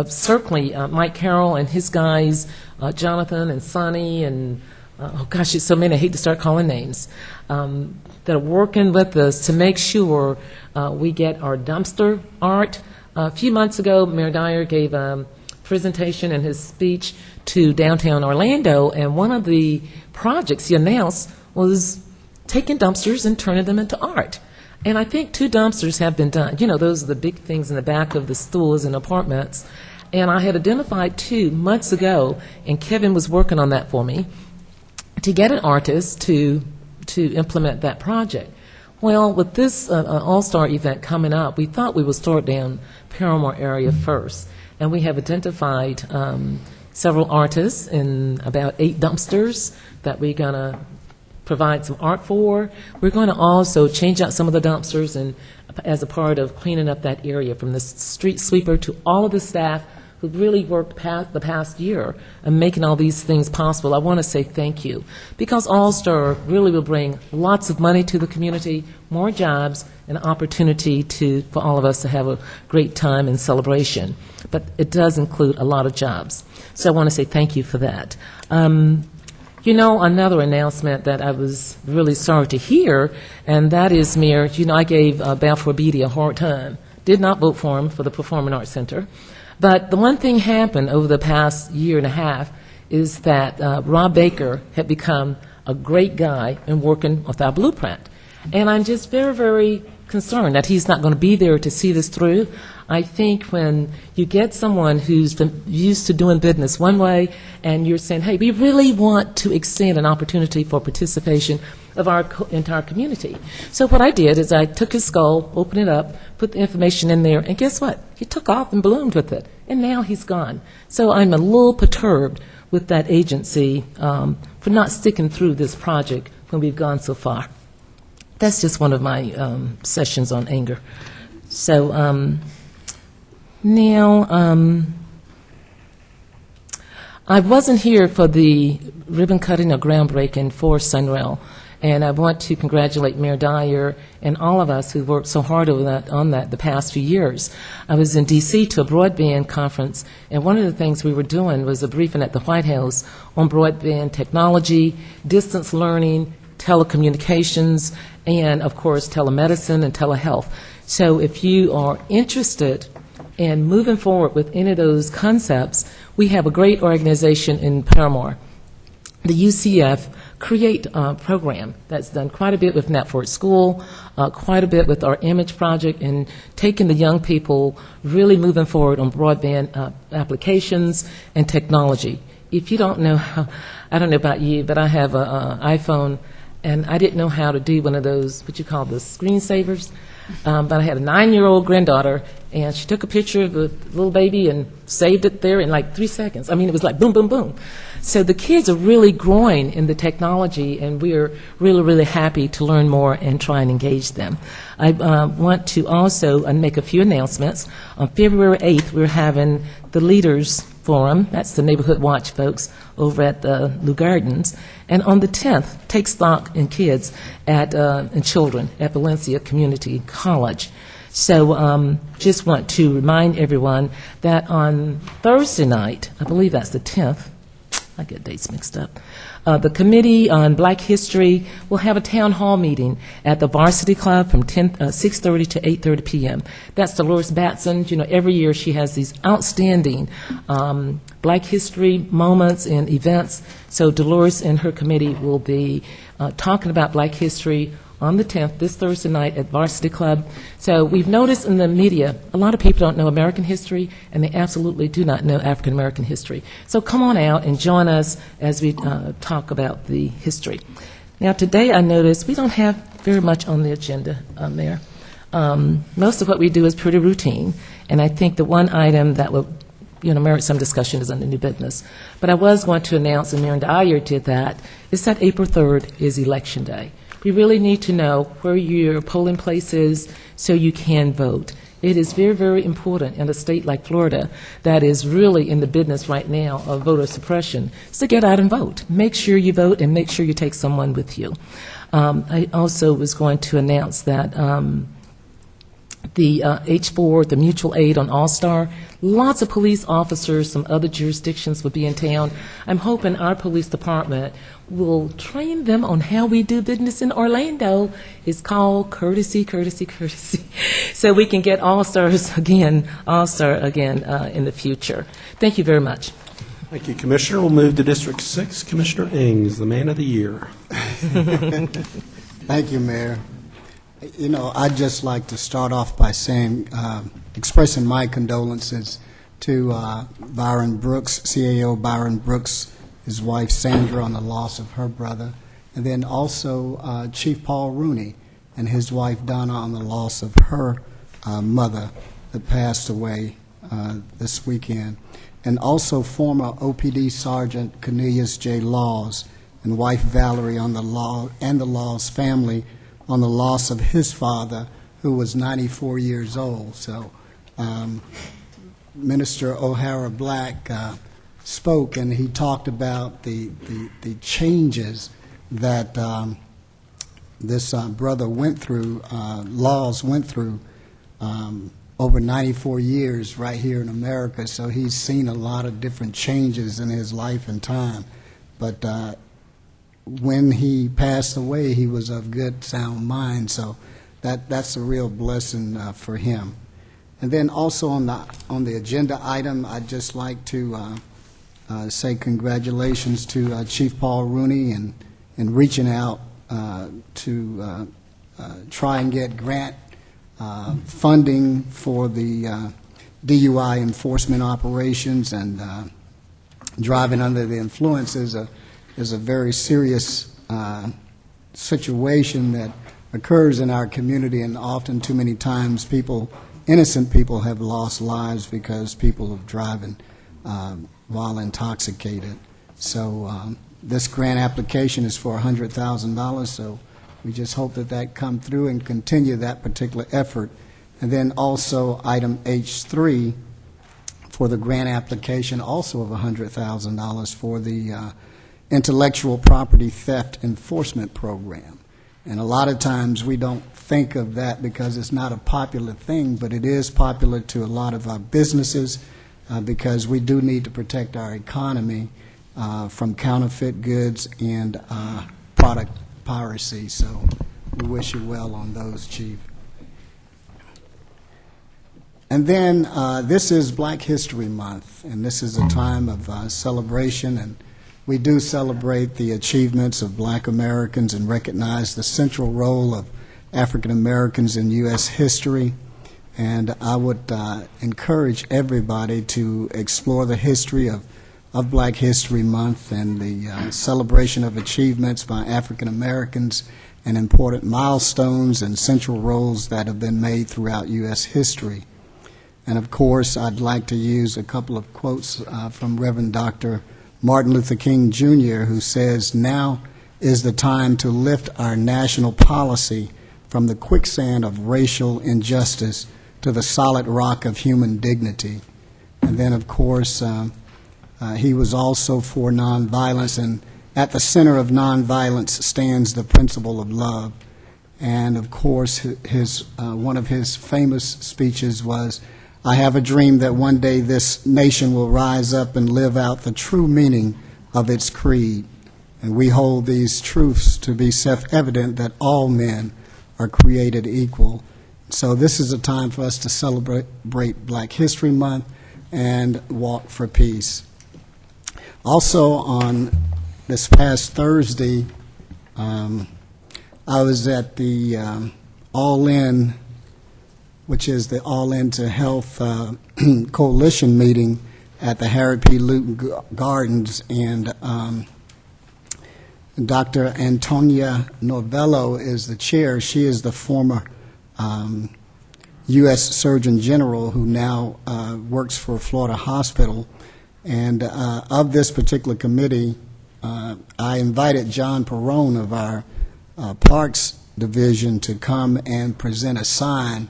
certainly Mike Carroll and his guys, Jonathan and Sonny, and oh gosh, it's so many, I hate to start calling names, that are working with us to make sure we get our dumpster art. A few months ago, Mayor Dyer gave a presentation in his speech to downtown Orlando, and one of the projects he announced was taking dumpsters and turning them into art. And I think 2 dumpsters have been done. You know, those are the big things in the back of the stores and apartments. And I had identified 2 months ago, and Kevin was working on that for me, to get an artist to implement that project. Well, with this All-Star event coming up, we thought we would start down Paramore area first. And we have identified several artists in about 8 dumpsters that we're going to provide some art for. We're going to also change out some of the dumpsters and as a part of cleaning up that area, from the street sweeper to all of the staff who really worked the past year and making all these things possible. I want to say thank you, because All-Star really will bring lots of money to the community, more jobs, and opportunity for all of us to have a great time and celebration. But it does include a lot of jobs. So I want to say thank you for that. You know, another announcement that I was really sorry to hear, and that is, Mayor, you know, I gave Balfour Beatty a hard time. Did not vote for him for the Performing Arts Center. But the one thing happened over the past year and a half is that Rob Baker had become a great guy in working with our blueprint. And I'm just very, very concerned that he's not going to be there to see this through. I think when you get someone who's been used to doing business one way and you're saying, hey, we really want to extend an opportunity for participation of our entire community. So what I did is I took his skull, opened it up, put the information in there, and guess what? He took off and bloomed with it, and now he's gone. So I'm a little perturbed with that agency for not sticking through this project when we've gone so far. That's just one of my sessions on anger. So now, I wasn't here for the ribbon cutting or groundbreaking for Sunrail, And I want to congratulate Mayor Dyer and all of us who worked so hard on that the past few years. I was in D.C. to a broadband conference, and one of the things we were doing was a briefing at the White House on broadband technology, distance learning, telecommunications, and, of course, telemedicine and telehealth. So if you are interested in moving forward with any of those concepts, we have a great organization in Paramore, the UCF Create program that's done quite a bit with Network School, quite a bit with our Image project, and taking the young people really moving forward on broadband applications and technology. If you don't know how, I don't know about you, but I have an iPhone, and I didn't know how to do one of those, what you call the screensavers. But I had a 9-year-old granddaughter, and she took a picture of a little baby and saved it there in like 3 seconds. I mean, it was like boom, boom, boom. So the kids are really growing in the technology, and we are really, really happy to learn more and try and engage them. I want to also make a few announcements. On February 8th, we're having the Leaders Forum. That's the Neighborhood Watch folks over at the Lou Gardens. And on the 10th, take stock in kids and children at Valencia Community College. So just want to remind everyone that on Thursday night, I believe that's the 10th, I get dates mixed up, the Committee on Black History will have a town hall meeting at the Varsity Club from 6:30 to 8:30 p.m. That's Dolores Batson. You know, every year she has these outstanding Black History moments and events. So Dolores and her committee will be talking about Black History on the 10th, this Thursday night at Varsity Club. So we've noticed in the media, a lot of people don't know American history, and they absolutely do not know African American history. So come on out and join us as we talk about the history. Now today I noticed we don't have very much on the agenda, Mayor. Most of what we do is pretty routine, and I think the one item that will merit some discussion is under new business. But I was going to announce, and Mayor Dyer did that, is that April 3rd is Election Day. We really need to know where your polling place is so you can vote. It is very, very important in a state like Florida that is really in the business right now of voter suppression, so get out and vote. Make sure you vote and make sure you take someone with you. I also was going to announce that the H4, the mutual aid on All-Star, lots of police officers from other jurisdictions will be in town. I'm hoping our police department will train them on how we do business in Orlando. It's called courtesy, courtesy, courtesy. So we can get All-Star again in the future. Thank you very much. Thank you, Commissioner. We'll move to District 6. Commissioner Ings, the man of the year. Thank you, Mayor. You know, I'd just like to start off by saying, expressing my condolences to Byron Brooks, CAO Byron Brooks, his wife Sandra, on the loss of her brother, and then also Chief Paul Rooney and his wife Donna on the loss of her mother that passed away this weekend, and also former OPD Sergeant Cornelius J. Laws and wife Valerie on the Laws family on the loss of his father, who was 94 years old. So Minister O'Hara Black spoke, and he talked about the changes that this brother went through, Laws went through over 94 years right here in America. So he's seen a lot of different changes in his life and time. But when he passed away, he was of good, sound mind, so that's a real blessing for him. And then also on the agenda item, I'd just like to say congratulations to Chief Paul Rooney in reaching out to try and get grant funding for the DUI enforcement operations, and driving under the influence is a very serious situation that occurs in our community, and often too many times innocent people have lost lives because people are driving while intoxicated. So this grant application is for $100,000, so we just hope that come through and continue that particular effort. And then also item H3 for the grant application, also of $100,000 for the intellectual property theft enforcement program. And a lot of times we don't think of that because it's not a popular thing, but it is popular to a lot of our businesses because we do need to protect our economy from counterfeit goods and product piracy. So we wish you well on those, Chief. And then this is Black History Month, and this is a time of celebration, and we do celebrate the achievements of Black Americans and recognize the central role of African Americans in U.S. history. And I would encourage everybody to explore the history of Black History Month and the celebration of achievements by African Americans and important milestones and central roles that have been made throughout U.S. history. And of course, I'd like to use a couple of quotes from Reverend Dr. Martin Luther King Jr., who says, "Now is the time to lift our national policy from the quicksand of racial injustice to the solid rock of human dignity." And then, of course, he was also for nonviolence, and at the center of nonviolence stands the principle of love. And of course, one of his famous speeches was, "I have a dream that one day this nation will rise up and live out the true meaning of its creed." And we hold these truths to be self-evident that all men are created equal. So this is a time for us to celebrate Black History Month and walk for peace. Also on this past Thursday, I was at the All In, which is the All Into Health Coalition meeting at the Harry P. Luton Gardens, and Dr. Antonia Novello is the chair. She is the former U.S. Surgeon General who now works for Florida Hospital. And of this particular committee, I invited John Perrone of our Parks Division to come and present a sign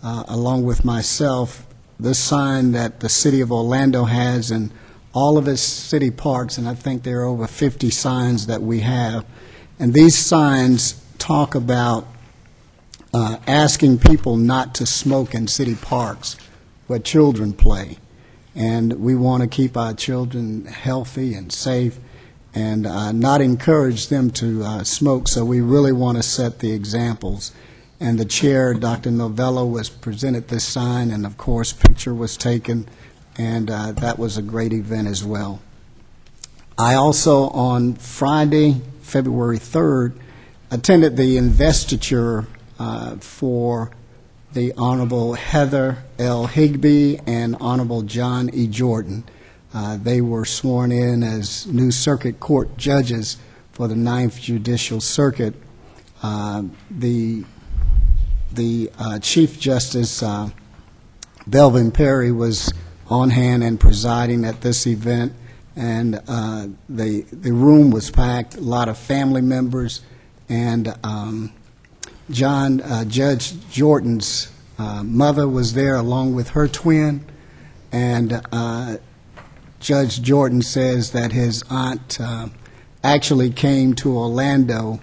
along with myself, this sign that the city of Orlando has in all of its city parks, and I think there are over 50 signs that we have. And these signs talk about asking people not to smoke in city parks where children play. And we want to keep our children healthy and safe and not encourage them to smoke, so we really want to set the examples. And the chair, Dr. Novello, was presented this sign, and of course, picture was taken, and that was a great event as well. I also, on Friday, February 3rd, attended the investiture for the Honorable Heather L. Higbee and Honorable John E. Jordan. They were sworn in as new circuit court judges for the 9th Judicial Circuit. The Chief Justice, Belvin Perry, was on hand and presiding at this event, and the room was packed, a lot of family members, and Judge Jordan's mother was there along with her twin, and Judge Jordan says that his aunt actually came to Orlando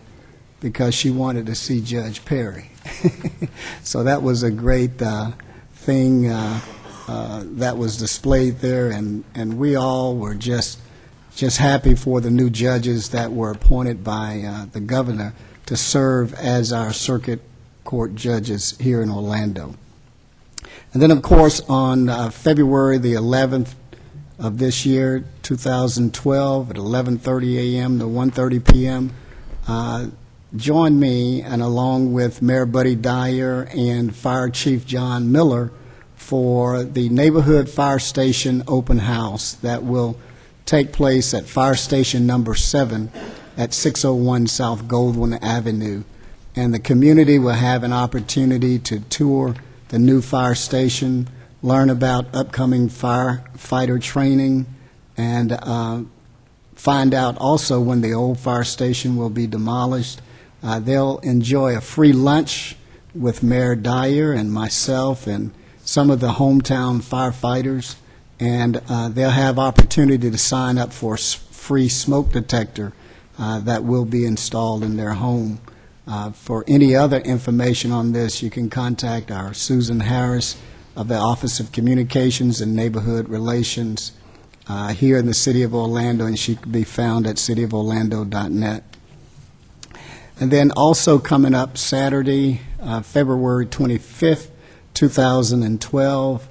because she wanted to see Judge Perry. So that was a great thing that was displayed there, and we all were just happy for the new judges that were appointed by the governor to serve as our circuit court judges here in Orlando. And then, of course, on February the 11th of this year, 2012, at 11:30 a.m. to 1:30 p.m., join me, and along with Mayor Buddy Dyer and Fire Chief John Miller, for the Neighborhood Fire Station Open House that will take place at Fire Station number 7 at 601 South Goldwyn Avenue. And the community will have an opportunity to tour the new fire station, learn about upcoming firefighter training, and find out also when the old fire station will be demolished. They'll enjoy a free lunch with Mayor Dyer and myself and some of the hometown firefighters, and they'll have opportunity to sign up for free smoke detector that will be installed in their home. For any other information on this, you can contact our Susan Harris of the Office of Communications and Neighborhood Relations here in the City of Orlando, and she can be found at cityoforlando.net. And then also coming up Saturday, February 25th, 2012,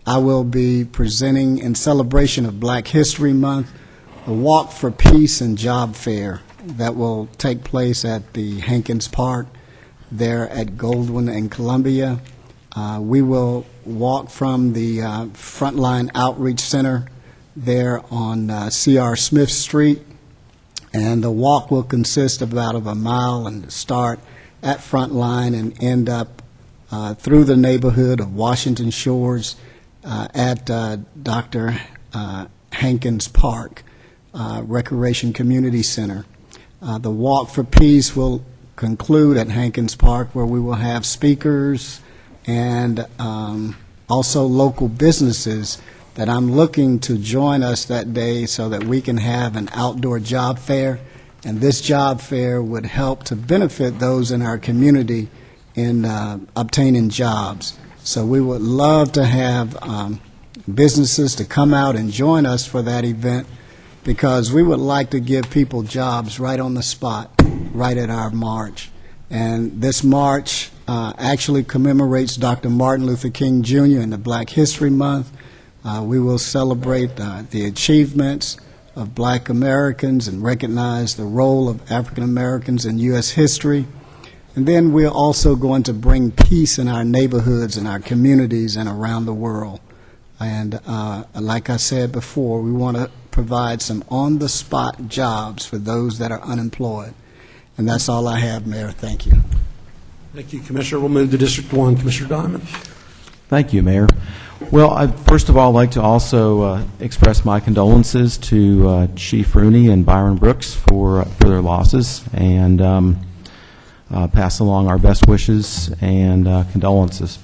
I will be presenting in celebration of Black History Month a Walk for Peace and Job Fair that will take place at the Hankins Park there at Goldwyn and Columbia. We will walk from the Frontline Outreach Center there on C.R. Smith Street, and the walk will consist of about a mile and start at Frontline and end up through the neighborhood of Washington Shores at Dr. Hankins Park Recreation Community Center. The Walk for Peace will conclude at Hankins Park, where we will have speakers and also local businesses that I'm looking to join us that day so that we can have an outdoor job fair. And this job fair would help to benefit those in our community in obtaining jobs. So we would love to have businesses to come out and join us for that event, because we would like to give people jobs right on the spot, right at our march. And this march actually commemorates Dr. Martin Luther King Jr. and the Black History Month. We will celebrate the achievements of Black Americans and recognize the role of African Americans in U.S. history. And then we're also going to bring peace in our neighborhoods and our communities and around the world. And like I said before, we want to provide some on-the-spot jobs for those that are unemployed. And that's all I have, Mayor. Thank you. Thank you, Commissioner. We'll move to District 1. Commissioner Diamond. Thank you, Mayor. Well, I'd first of all like to also express my condolences to Chief Rooney and Byron Brooks for their losses, and pass along our best wishes and condolences.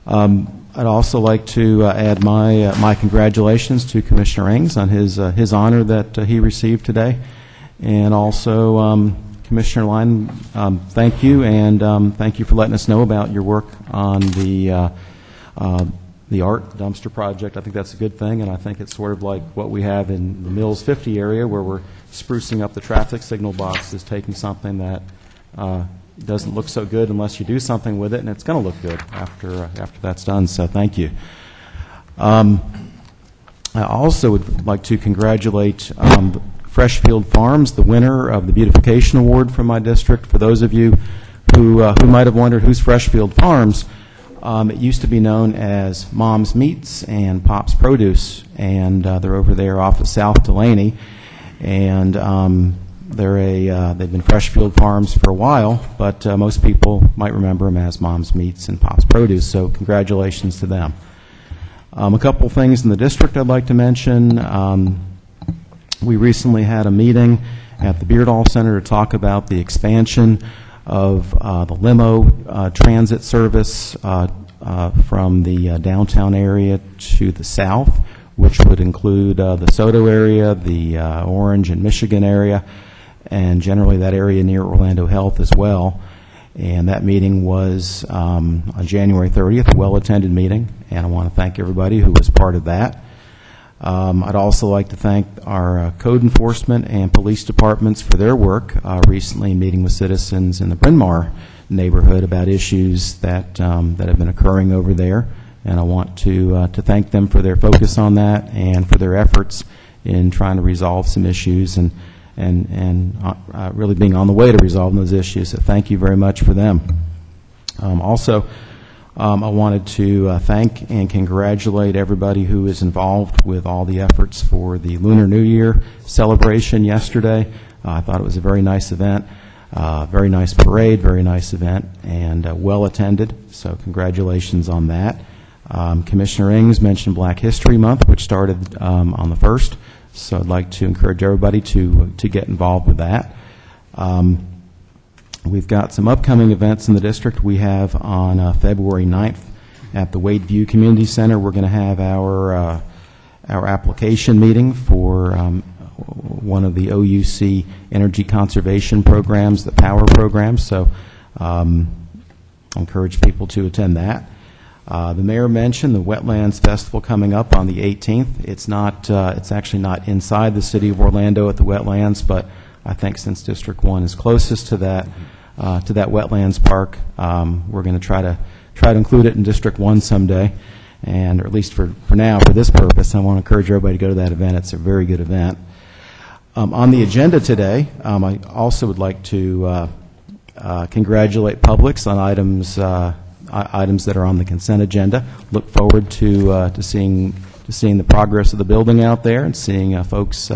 I'd also like to add my congratulations to Commissioner Ings on his honor that he received today, and also Commissioner Line, thank you, and thank you for letting us know about your work on the art dumpster project. I think that's a good thing, and I think it's sort of like what we have in the Mills 50 area, where we're sprucing up the traffic signal boxes, taking something that doesn't look so good unless you do something with it, and it's going to look good after that's done. So thank you. I also would like to congratulate Freshfield Farms, the winner of the Beautification Award from my district. For those of you who might have wondered who's Freshfield Farms, it used to be known as Mom's Meats and Pop's Produce, and they're over there off of South Delaney, and they've been Freshfield Farms for a while, but most people might remember them as Mom's Meats and Pop's Produce, so congratulations to them. A couple things in the district I'd like to mention. We recently had a meeting at the Beardall Center to talk about the expansion of the limo transit service from the downtown area to the south, which would include the Soto area, the Orange and Michigan area, and generally that area near Orlando Health as well. And that meeting was on January 30th, a well-attended meeting, and I want to thank everybody who was part of that. I'd also like to thank our code enforcement and police departments for their work recently meeting with citizens in the Bryn Mawr neighborhood about issues that have been occurring over there, and I want to thank them for their focus on that and for their efforts in trying to resolve some issues and really being on the way to resolving those issues. So thank you very much for them. Also, I wanted to thank and congratulate everybody who is involved with all the efforts for the Lunar New Year celebration yesterday. I thought it was a very nice event, very nice parade, very nice event, and well attended, so congratulations on that. Commissioner Ings mentioned Black History Month, which started on the 1st, so I'd like to encourage everybody to get involved with that. We've got some upcoming events in the district. We have on February 9th at the Wadeview Community Center, we're going to have our application meeting for one of the OUC energy conservation programs, the power program. So I encourage people to attend that. The mayor mentioned the Wetlands Festival coming up on the 18th. It's not. It's actually not inside the city of Orlando at the wetlands, but I think since District 1 is closest to that wetlands park, we're going to try to include it in District 1 someday, and or at least for now, for this purpose, I want to encourage everybody to go to that event. It's a very good event. On the agenda today, I also would like to congratulate Publix on items that are on the consent agenda. Look forward to seeing the progress of the building out there and seeing folks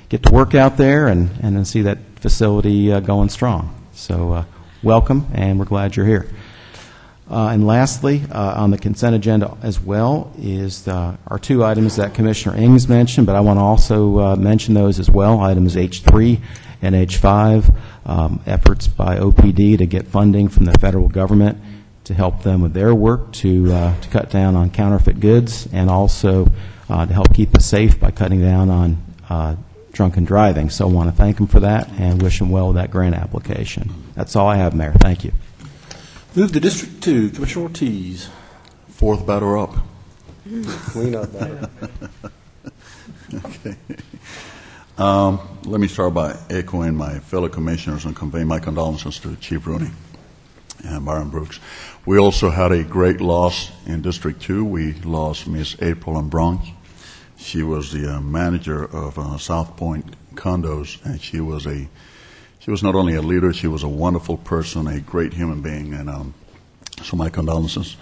get to work out there and then see that facility going strong. So welcome, and we're glad you're here. And lastly, on the consent agenda as well is our two items that Commissioner Ings mentioned, but I want to also mention those as well, items H3 and H5, efforts by OPD to get funding from the federal government to help them with their work to cut down on counterfeit goods, and also to help keep us safe by cutting down on drunken driving. So I want to thank them for that and wish them well with that grant application. That's all I have, Mayor. Thank you. Move to District 2. Commissioner Ortiz. Fourth batter up. Clean up batter. Okay. Let me start by echoing my fellow commissioners and convey my condolences to Chief Rooney and Byron Brooks. We also had a great loss in District 2. We lost Miss April Bronx. She was the manager of South Point Condos, and she was not only a leader, she was a wonderful person, a great human being, and so my condolences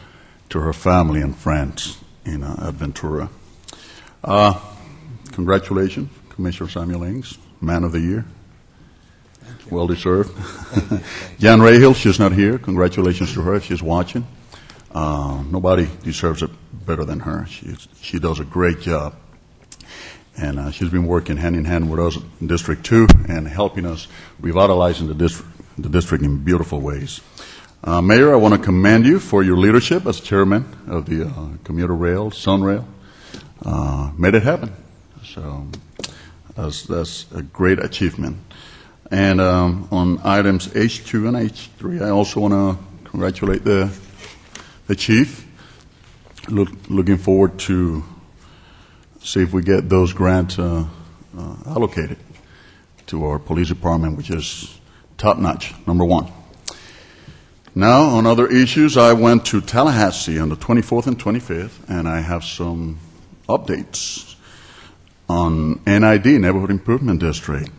to her family and friends at Ventura. Congratulations, Commissioner Samuel Ings, Man of the Year. Well deserved. Jan Rahill, she's not here. Congratulations to her if she's watching. Nobody deserves it better than her. She does a great job. And she's been working hand in hand with us in District 2 and helping us revitalizing the district in beautiful ways. Mayor, I want to commend you for your leadership as chairman of the commuter rail, Sunrail. Made it happen. So that's a great achievement. And on items H2 and H3, I also want to congratulate the chief. Looking forward to see if we get those grants allocated to our police department, which is top-notch, number one. Now, on other issues, I went to Tallahassee on the 24th and 25th, and I have some updates on NID, Neighborhood Improvement District.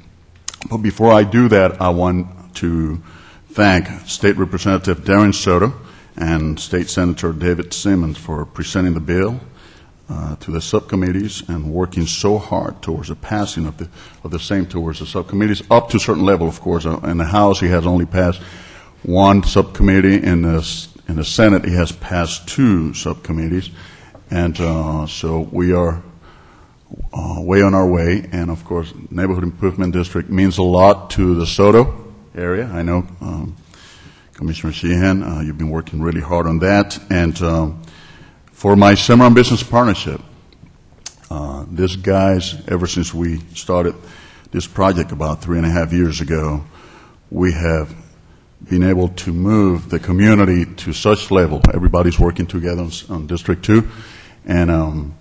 But before I do that, I want to thank State Representative Darren Soto and State Senator David Simmons for presenting the bill to the subcommittees and working so hard towards the passing of the same towards the subcommittees up to a certain level. Of course, in the House he has only passed one subcommittee. In the Senate he has passed two subcommittees, and so we are way on our way. And of course, Neighborhood Improvement District means a lot to the Soto area. I know Commissioner Sheehan, you've been working really hard on that, and for my Cimarron Business Partnership, these guys, ever since we started this project about 3.5 years ago, we have been able to move the community to such level. Everybody's working together on District 2, and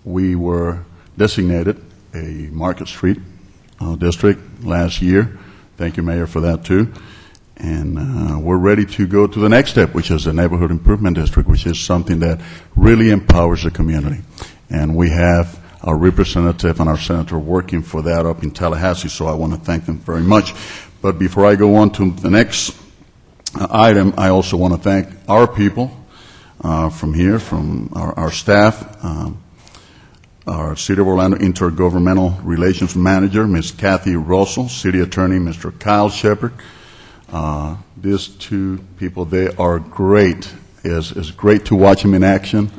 we were designated a Market Street district last year. Thank you, Mayor, for that too. And we're ready to go to the next step, which is the Neighborhood Improvement District, which is something that really empowers the community. And we have our representative and our senator working for that up in Tallahassee, so I want to thank them very much. But before I go on to the next item, I also want to thank our people from here, from our staff, our City of Orlando Intergovernmental Relations Manager, Ms. Kathy Russell, City Attorney, Mr. Kyle Shepard. These two people, they are great. It's great to watch them in action.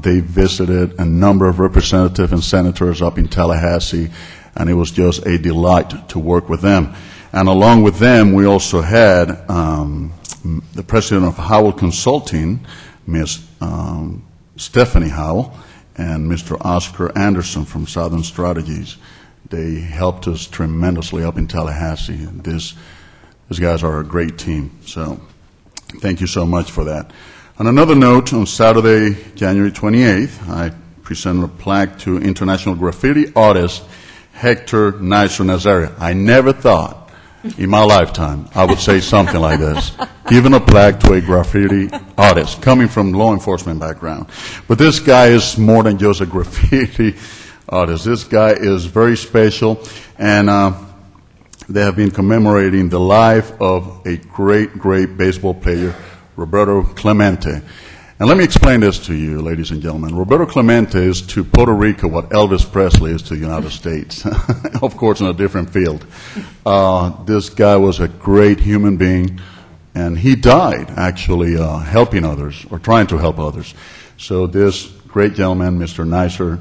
They visited a number of representatives and senators up in Tallahassee, and it was just a delight to work with them. And along with them, we also had the president of Howell Consulting, Ms. Stephanie Howell, and Mr. Oscar Anderson from Southern Strategies. They helped us tremendously up in Tallahassee. These guys are a great team. So thank you so much for that. On another note, on Saturday, January 28th, I presented a plaque to international graffiti artist Hector Nicer Nazario. I never thought in my lifetime I would say something like this, giving a plaque to a graffiti artist coming from law enforcement background. But this guy is more than just a graffiti artist. This guy is very special, and they have been commemorating the life of a great, great baseball player, Roberto Clemente. And let me explain this to you, ladies and gentlemen. Roberto Clemente is to Puerto Rico what Elvis Presley is to the United States. Of course, in a different field. This guy was a great human being, and he died actually helping others, or trying to help others. So this great gentleman, Mr. Nicer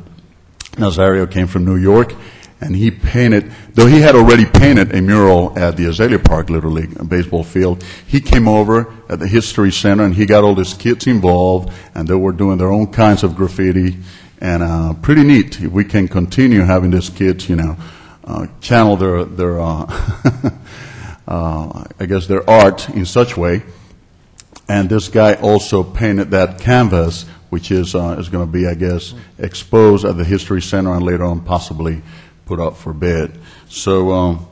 Nazario, came from New York, and he painted, though he had already painted a mural at the Azalea Park Little League baseball field, he came over at the History Center, and he got all these kids involved, and they were doing their own kinds of graffiti, and pretty neat. If we can continue having these kids, channel their I guess their art in such way. And this guy also painted that canvas, which is going to be, I guess, exposed at the History Center and later on possibly put up for bid. So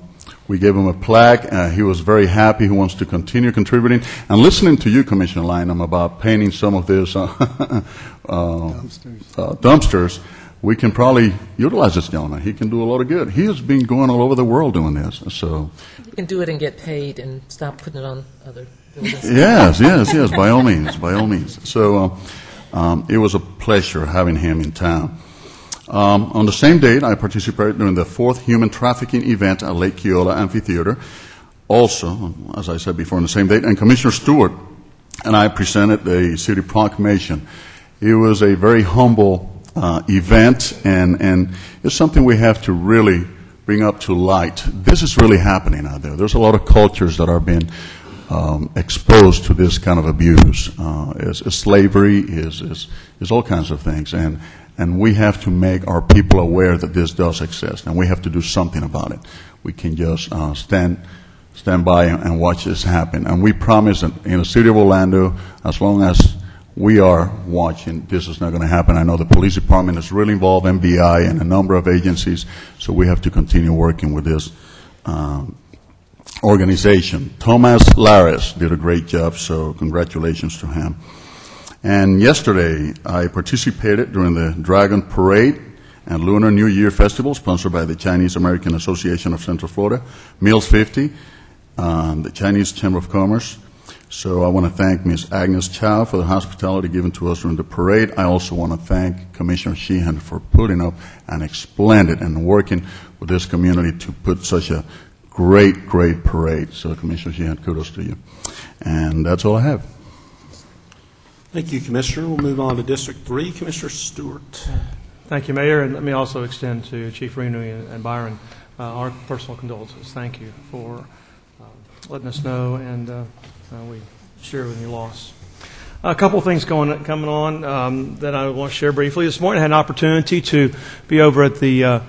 we gave him a plaque. He was very happy. He wants to continue contributing. And listening to you, Commissioner Lynham, about painting some of these dumpsters, we can probably utilize this gentleman. He can do a lot of good. He has been going all over the world doing this. So You can do it and get paid and stop putting it on other buildings. yes, by all means. So it was a pleasure having him in town. On the same date, I participated during the 4th human trafficking event at Lake Keola Amphitheater. Also, as I said before, on the same date, and Commissioner Stewart and I presented the city proclamation. It was a very humble event, and it's something we have to really bring up to light. This is really happening out there. There's a lot of cultures that are being exposed to this kind of abuse. It's slavery, is all kinds of things, and we have to make our people aware that this does exist, and we have to do something about it. We can just stand by and watch this happen. And we promise that in the city of Orlando, as long as we are watching, this is not going to happen. I know the police department is really involved, MBI, and a number of agencies, so we have to continue working with this organization. Thomas Laris did a great job, so congratulations to him. And yesterday, I participated during the Dragon Parade and Lunar New Year Festival, sponsored by the Chinese American Association of Central Florida, Mills 50, the Chinese Chamber of Commerce. So I want to thank Ms. Agnes Chow for the hospitality given to us during the parade. I also want to thank Commissioner Sheehan for putting up an splendid and working with this community to put such a great parade. So Commissioner Sheehan, kudos to you. And that's all I have. Thank you, Commissioner. We'll move on to District 3. Commissioner Stewart. Thank you, Mayor, and let me also extend to Chief Renui and Byron our personal condolences. Thank you for letting us know, and we share with your loss. A couple of things coming on that I want to share briefly. This morning I had an opportunity to be over at the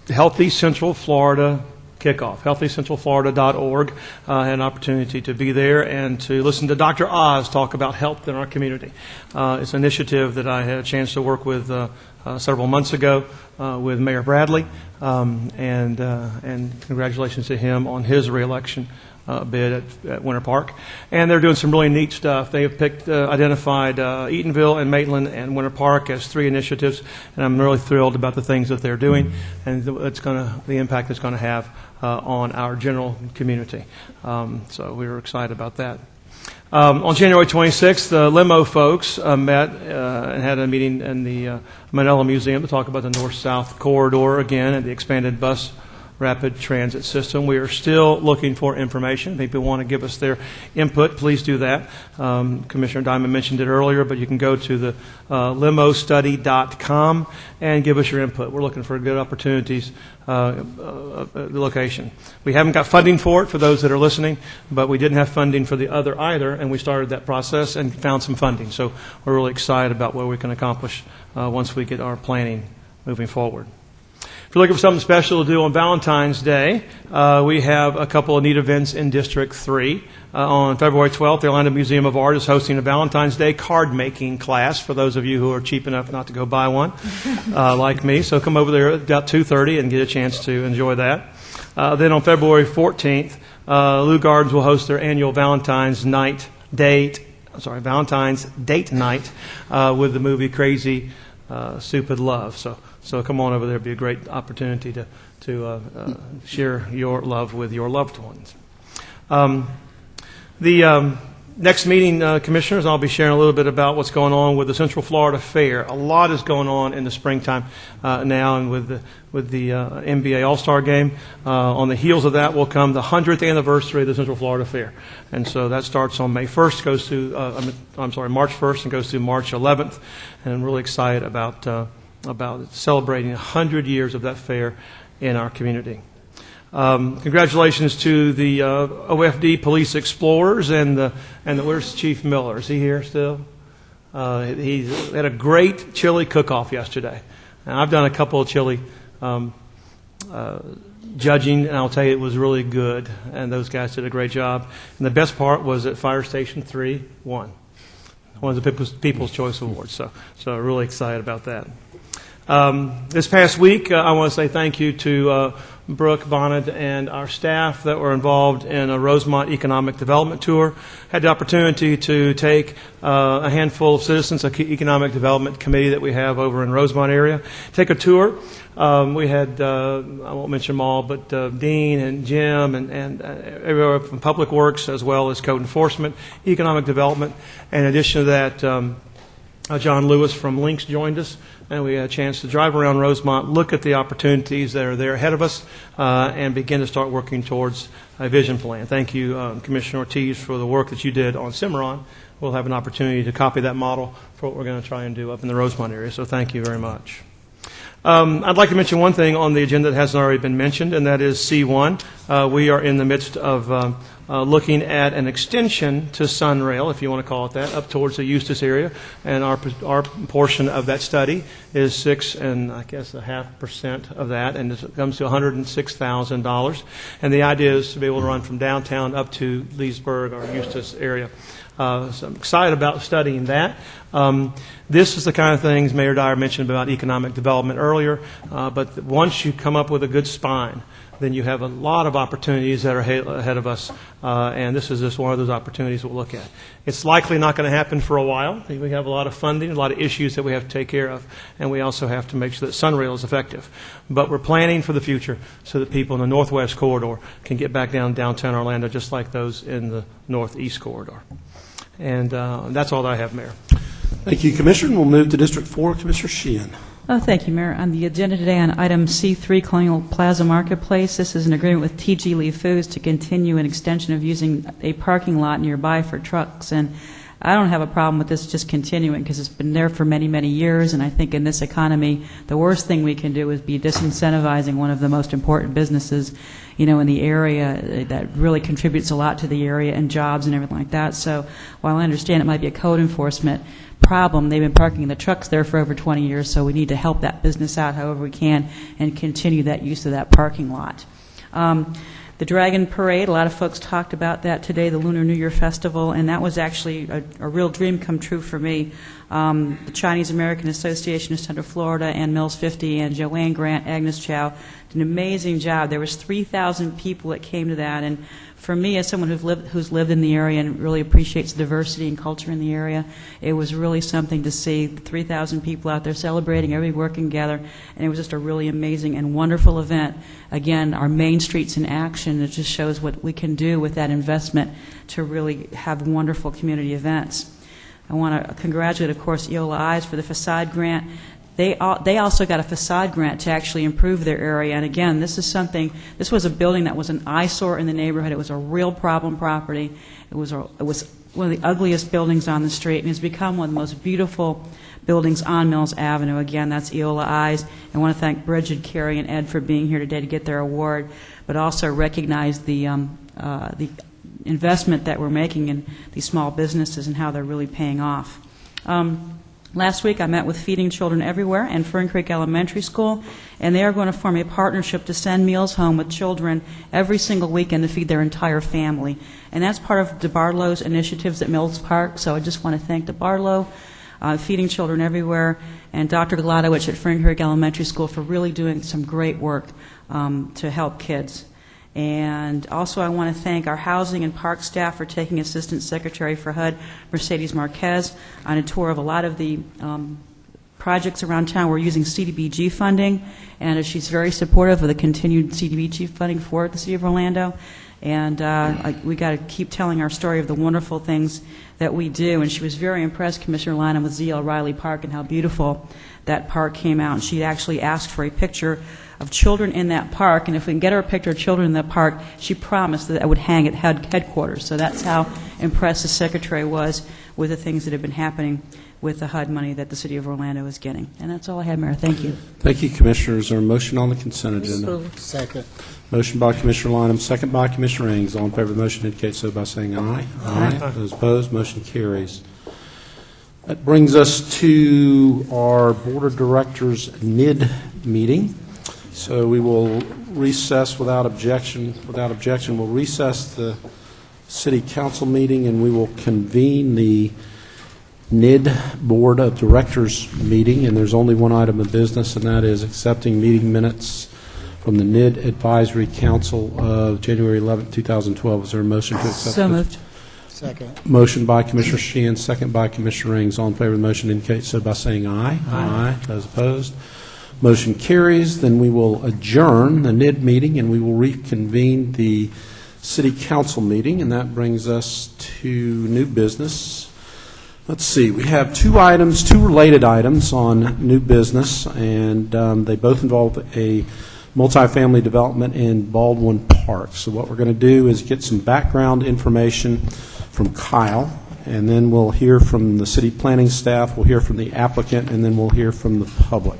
Healthy Central Florida kickoff, healthycentralflorida.org. I had an opportunity to be there and to listen to Dr. Oz talk about health in our community. It's an initiative that I had a chance to work with several months ago with Mayor Bradley, and congratulations to him on his reelection bid at Winter Park. And they're doing some really neat stuff. They have identified Eatonville and Maitland and Winter Park as 3 initiatives, and I'm really thrilled about the things that they're doing and the impact it's going to have on our general community. So we were excited about that. On January 26th, the limo folks met and had a meeting in the Manila Museum to talk about the north-south corridor again and the expanded bus rapid transit system. We are still looking for information. If people want to give us their input, please do that. Commissioner Diamond mentioned it earlier, but you can go to the limostudy.com and give us your input. We're looking for good opportunities, the location. We haven't got funding for it, for those that are listening, but we didn't have funding for the other either, and we started that process and found some funding. So we're really excited about what we can accomplish once we get our planning moving forward. If you're looking for something special to do on Valentine's Day, we have a couple of neat events in District 3. On February 12th, the Orlando Museum of Art is hosting a Valentine's Day card-making class for those of you who are cheap enough not to go buy one, like me. So come over there at about 2:30 and get a chance to enjoy that. Then on February 14th, Lou Gardens will host their annual Valentine's date night with the movie Crazy Stupid Love. So come on over there. It'd be a great opportunity to share your love with your loved ones. The next meeting, Commissioners, I'll be sharing a little bit about what's going on with the Central Florida Fair. A lot is going on in the springtime now, and with the NBA All-Star Game. On the heels of that will come the 100th anniversary of the Central Florida Fair. And so that starts on May 1st, goes to, March 1st, and goes through March 11th. And I'm really excited about celebrating 100 years of that fair in our community. Congratulations to the OFD Police Explorers and where's Chief Miller? Is he here still? He had a great chili cook-off yesterday. And I've done a couple of chili judging, and I'll tell you it was really good. And those guys did a great job. And the best part was that Fire Station 3 won one of the People's Choice Awards. So really excited about that. This past week, I want to say thank you to Brooke Bonnet and our staff that were involved in a Rosemont Economic Development Tour. Had the opportunity to take a handful of citizens, an Economic Development Committee that we have over in Rosemont area, take a tour. We had, I won't mention them all, but Dean and Jim and everywhere from Public Works as well as Code Enforcement, Economic Development. In addition to that, John Lewis from Links joined us, and we had a chance to drive around Rosemont, look at the opportunities that are there ahead of us, and begin to start working towards a vision plan. Thank you, Commissioner Ortiz, for the work that you did on Cimarron. We'll have an opportunity to copy that model for what we're going to try and do up in the Rosemont area, so thank you very much. I'd like to mention one thing on the agenda that hasn't already been mentioned, and that is C1. We are in the midst of looking at an extension to Sunrail, if you want to call it that, up towards the Eustis area, and our portion of that study is 6.5% of that, and it comes to $106,000. And the idea is to be able to run from downtown up to Leesburg or Eustis area. So I'm excited about studying that. This is the kind of things Mayor Dyer mentioned about economic development earlier, but once you come up with a good spine, then you have a lot of opportunities that are ahead of us, and this is just one of those opportunities we'll look at. It's likely not going to happen for a while. We have a lot of funding, a lot of issues that we have to take care of, and we also have to make sure that Sunrail is effective. But we're planning for the future so that people in the Northwest Corridor can get back downtown Orlando just like those in the Northeast Corridor. And that's all that I have, Mayor. Thank you, Commissioner. We'll move to District 4. Commissioner Sheehan. Oh, thank you, Mayor. On the agenda today on item C3, Colonial Plaza Marketplace, this is an agreement with T.G. Lee Foods to continue an extension of using a parking lot nearby for trucks. And I don't have a problem with this just continuing because it's been there for many, many years. And I think in this economy, the worst thing we can do is be disincentivizing one of the most important businesses, in the area that really contributes a lot to the area and jobs and everything like that. So while I understand it might be a code enforcement problem, they've been parking the trucks there for over 20 years, so we need to help that business out however we can and continue that use of that parking lot. The Dragon Parade, a lot of folks talked about that today, the Lunar New Year Festival, and that was actually a real dream come true for me. The Chinese American Association of Central Florida and Mills 50 and Joanne Grant, Agnes Chow did an amazing job. There was 3,000 people that came to that, and for me, as someone who's lived in the area and really appreciates the diversity and culture in the area, it was really something to see 3,000 people out there celebrating, everybody working together, and it was just a really amazing and wonderful event. Again, our main streets in action, it just shows what we can do with that investment to really have wonderful community events. I want to congratulate, of course, Eola Eyes for the facade grant. They also got a facade grant to actually improve their area. And again, this was a building that was an eyesore in the neighborhood. It was a real problem property. It was one of the ugliest buildings on the street, and it's become one of the most beautiful buildings on Mills Avenue. Again, that's Eola Eyes. I want to thank Bridget, Carrie, and Ed for being here today to get their award, but also recognize the investment that we're making in these small businesses and how they're really paying off. Last week, I met with Feeding Children Everywhere and Fern Creek Elementary School, and they are going to form a partnership to send meals home with children every single weekend to feed their entire family. And that's part of DeBarlow's initiatives at Mills Park, so I just want to thank DeBarlow, Feeding Children Everywhere, and Dr. Gladowich at Fern Creek Elementary School for really doing some great work to help kids. And also I want to thank our housing and park staff for taking Assistant Secretary for HUD, Mercedes Marquez, on a tour of a lot of the projects around town. We're using CDBG funding, and she's very supportive of the continued CDBG funding for the City of Orlando. And we got to keep telling our story of the wonderful things that we do. And she was very impressed, Commissioner Lynham, with Z.L. Riley Park and how beautiful that park came out. And she actually asked for a picture of children in that park, and if we can get her a picture of children in that park, she promised that it would hang at headquarters. So that's how impressed the Secretary was with the things that have been happening with the HUD money that the City of Orlando is getting. And that's all I had, Mayor. Thank you. Thank you, Commissioners. Is there a motion on the consent agenda? Second. Motion by Commissioner Lynham, second by Commissioner Ings. All in favor of the motion indicate so by saying aye. Aye. Those opposed, motion carries. That brings us to our Board of Directors NID meeting. So we will recess without objection. Without objection, we'll recess the City Council meeting, and we will convene the NID Board of Directors meeting. And there's only one item of business, and that is accepting meeting minutes from the NID Advisory Council of January 11, 2012. Is there a motion to accept? So moved. Second. Motion by Commissioner Sheehan, second by Commissioner Ings. All in favor of the motion indicate so by saying aye. Aye. Those opposed, motion carries. Then we will adjourn the NID meeting, and we will reconvene the City Council meeting, and that brings us to new business. Let's see, we have two related items on new business, and they both involve a multifamily development in Baldwin Park. So what we're going to do is get some background information from Kyle, and then we'll hear from the city planning staff, we'll hear from the applicant, and then we'll hear from the public.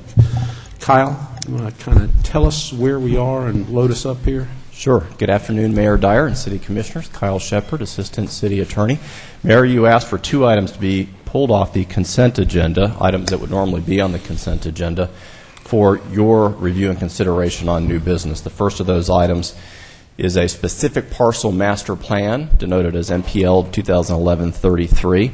Kyle, you want to kind of tell us where we are and load us up here? Sure. Good afternoon, Mayor Dyer and City Commissioners. Kyle Shepard, Assistant City Attorney. Mayor, you asked for two items to be pulled off the consent agenda, items that would normally be on the consent agenda, for your review and consideration on new business. The first of those items is a specific parcel master plan, denoted as MPL 2011-33.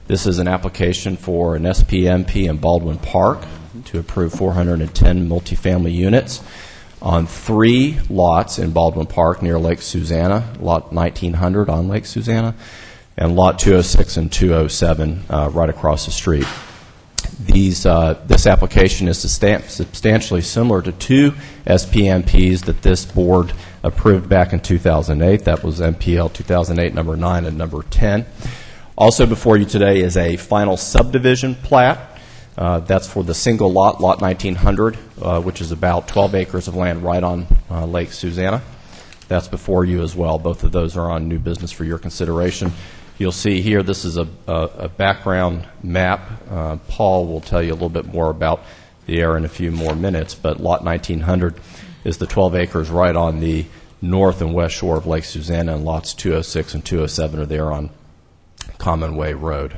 This is an application for an SPMP in Baldwin Park to approve 410 multifamily units on 3 lots in Baldwin Park near Lake Susanna, lot 1900 on Lake Susanna, and lot 206 and 207 right across the street. This application is substantially similar to 2 SPMPs that this board approved back in 2008. That was MPL 2008 number 9 and number 10. Also before you today is a final subdivision plat. That's for the single lot, lot 1900, which is about 12 acres of land right on Lake Susanna. That's before you as well. Both of those are on new business for your consideration. You'll see here this is a background map. Paul will tell you a little bit more about the area in a few more minutes, but lot 1900 is the 12 acres right on the north and west shore of Lake Susanna, and lots 206 and 207 are there on Commonway Road.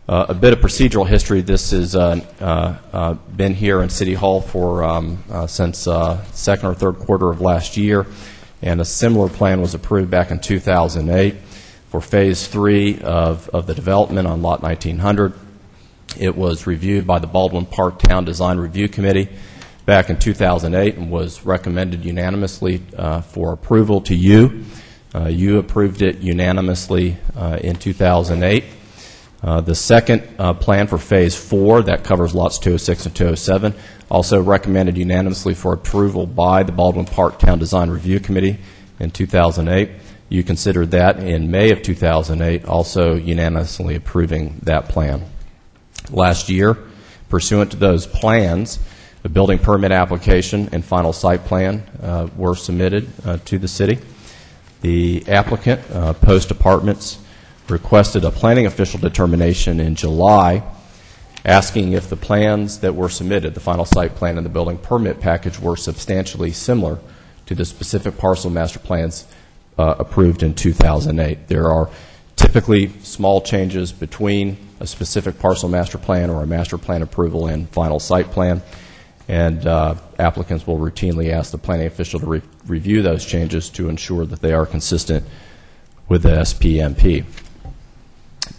A bit of procedural history. This has been here in City Hall for since second or third quarter of last year, and a similar plan was approved back in 2008 for Phase 3 of the development on Lot 1900. It was reviewed by the Baldwin Park Town Design Review Committee back in 2008 and was recommended unanimously for approval to you. You approved it unanimously in 2008. The second plan for Phase 4, that covers lots 206 and 207, also recommended unanimously for approval by the Baldwin Park Town Design Review Committee in 2008. You considered that in May of 2008, also unanimously approving that plan. Last year, Pursuant to those plans, the building permit application and final site plan were submitted to the city. The applicant, Post Apartments, requested a planning official determination in July, asking if the plans that were submitted, the final site plan and the building permit package, were substantially similar to the specific parcel master plans approved in 2008. There are typically small changes between a specific parcel master plan or a master plan approval and final site plan, and applicants will routinely ask the planning official to review those changes to ensure that they are consistent with the SPMP.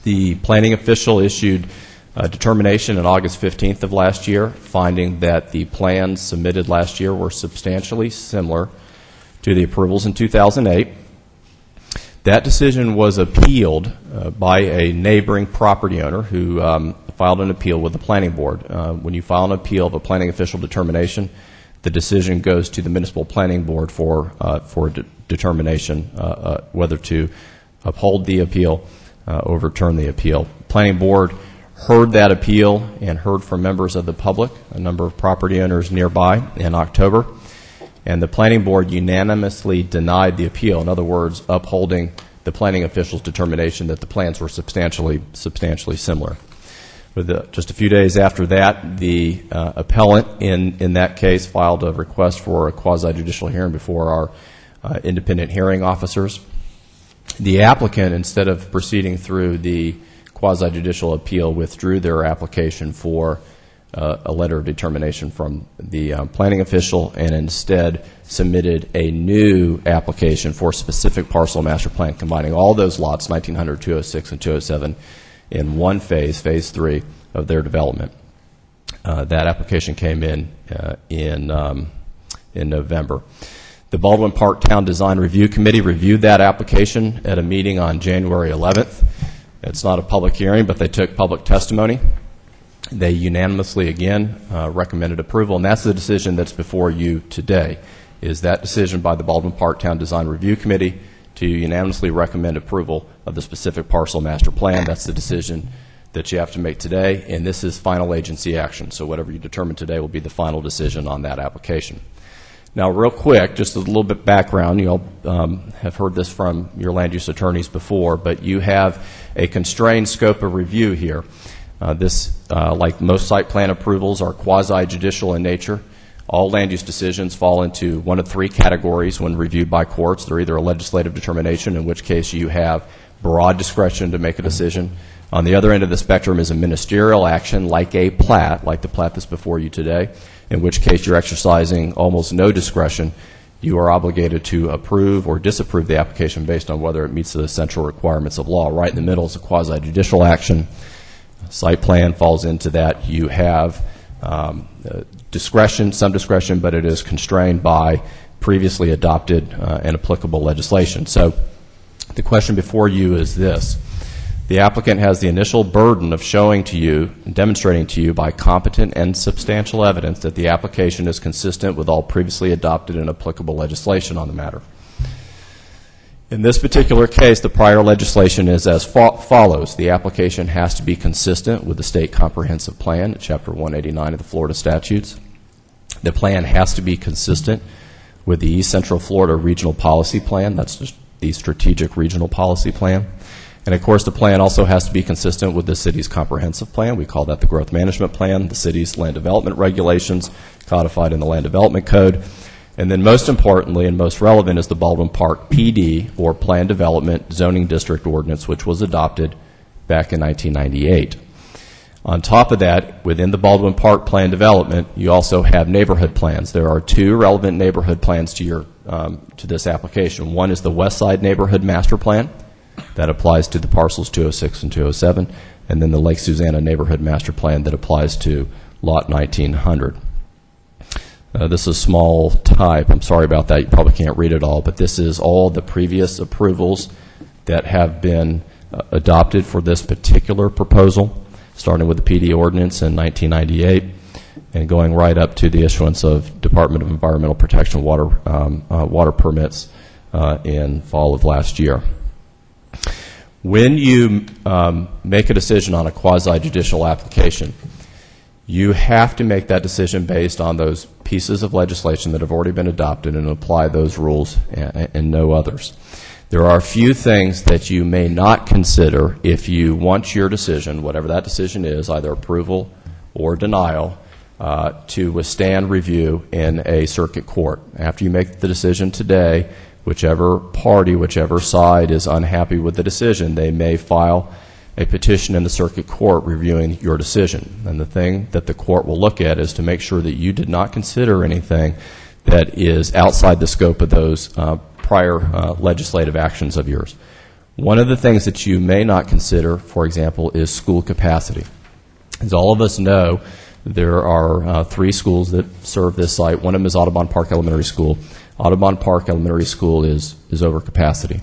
The planning official issued a determination on August 15th of last year, finding that the plans submitted last year were substantially similar to the approvals in 2008. That decision was appealed by a neighboring property owner who filed an appeal with the planning board. When you file an appeal of a planning official determination, the decision goes to the municipal planning board for determination whether to uphold the appeal, overturn the appeal. Planning board heard that appeal and heard from members of the public, a number of property owners nearby, in October, and the planning board unanimously denied the appeal. In other words, upholding the planning official's determination that the plans were substantially similar. Just a few days after that, the appellant in that case filed a request for a quasi-judicial hearing before our independent hearing officers. The applicant, instead of proceeding through the quasi-judicial appeal, withdrew their application for a letter of determination from the planning official and instead submitted a new application for a specific parcel master plan combining all those lots, 1900, 206, and 207, in one phase, phase 3 of their development. That application came in November. The Baldwin Park Town Design Review Committee reviewed that application at a meeting on January 11th. It's not a public hearing, but they took public testimony. They unanimously, again, recommended approval, and that's the decision that's before you today, is that decision by the Baldwin Park Town Design Review Committee to unanimously recommend approval of the specific parcel master plan. That's the decision that you have to make today, and this is final agency action, so whatever you determine today will be the final decision on that application. Now, real quick, just a little bit background. You all have heard this from your land use attorneys before, but you have a constrained scope of review here. Like most site plan approvals, are quasi-judicial in nature. All land use decisions fall into one of three categories when reviewed by courts. They're either a legislative determination, in which case you have broad discretion to make a decision. On the other end of the spectrum is a ministerial action, like a plat, like the plat that's before you today, in which case you're exercising almost no discretion. You are obligated to approve or disapprove the application based on whether it meets the essential requirements of law. Right in the middle is a quasi-judicial action. Site plan falls into that. You have discretion, some discretion, but it is constrained by previously adopted and applicable legislation. So the question before you is this. The applicant has the initial burden of showing to you and demonstrating to you by competent and substantial evidence that the application is consistent with all previously adopted and applicable legislation on the matter. In this particular case, the prior legislation is as follows. The application has to be consistent with the State Comprehensive Plan, Chapter 189 of the Florida Statutes. The plan has to be consistent with the East Central Florida Regional Policy Plan. That's just the Strategic Regional Policy Plan. And, of course, the plan also has to be consistent with the city's comprehensive plan. We call that the Growth Management Plan, the city's land development regulations codified in the Land Development Code. And then most importantly and most relevant is the Baldwin Park PD, or Plan Development Zoning District Ordinance, which was adopted back in 1998. On top of that, within the Baldwin Park Plan Development, you also have neighborhood plans. There are two relevant neighborhood plans to this application. One is the West Side Neighborhood Master Plan. That applies to the parcels 206 and 207, and then the Lake Susanna Neighborhood Master Plan that applies to Lot 1900. This is small type. I'm sorry about that. You probably can't read it all, but this is all the previous approvals that have been adopted for this particular proposal, starting with the PD ordinance in 1998 and going right up to the issuance of Department of Environmental Protection water permits in fall of last year. When you make a decision on a quasi-judicial application, you have to make that decision based on those pieces of legislation that have already been adopted and apply those rules and no others. There are a few things that you may not consider if you want your decision, whatever that decision is, either approval or denial, to withstand review in a circuit court. After you make the decision today, whichever party, whichever side is unhappy with the decision, they may file a petition in the circuit court reviewing your decision. And the thing that the court will look at is to make sure that you did not consider anything that is outside the scope of those prior legislative actions of yours. One of the things that you may not consider, for example, is school capacity. As all of us know, there are 3 schools that serve this site. One of them is Audubon Park Elementary School. Audubon Park Elementary School is over capacity.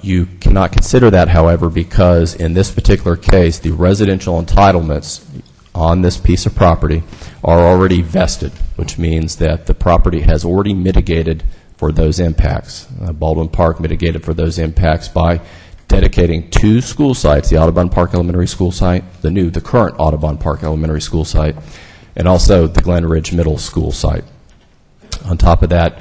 You cannot consider that, however, because in this particular case, the residential entitlements on this piece of property are already vested, which means that the property has already mitigated for those impacts. Baldwin Park mitigated for those impacts by dedicating 2 school sites, the Audubon Park Elementary School site, the current Audubon Park Elementary School site, and also the Glen Ridge Middle School site. On top of that,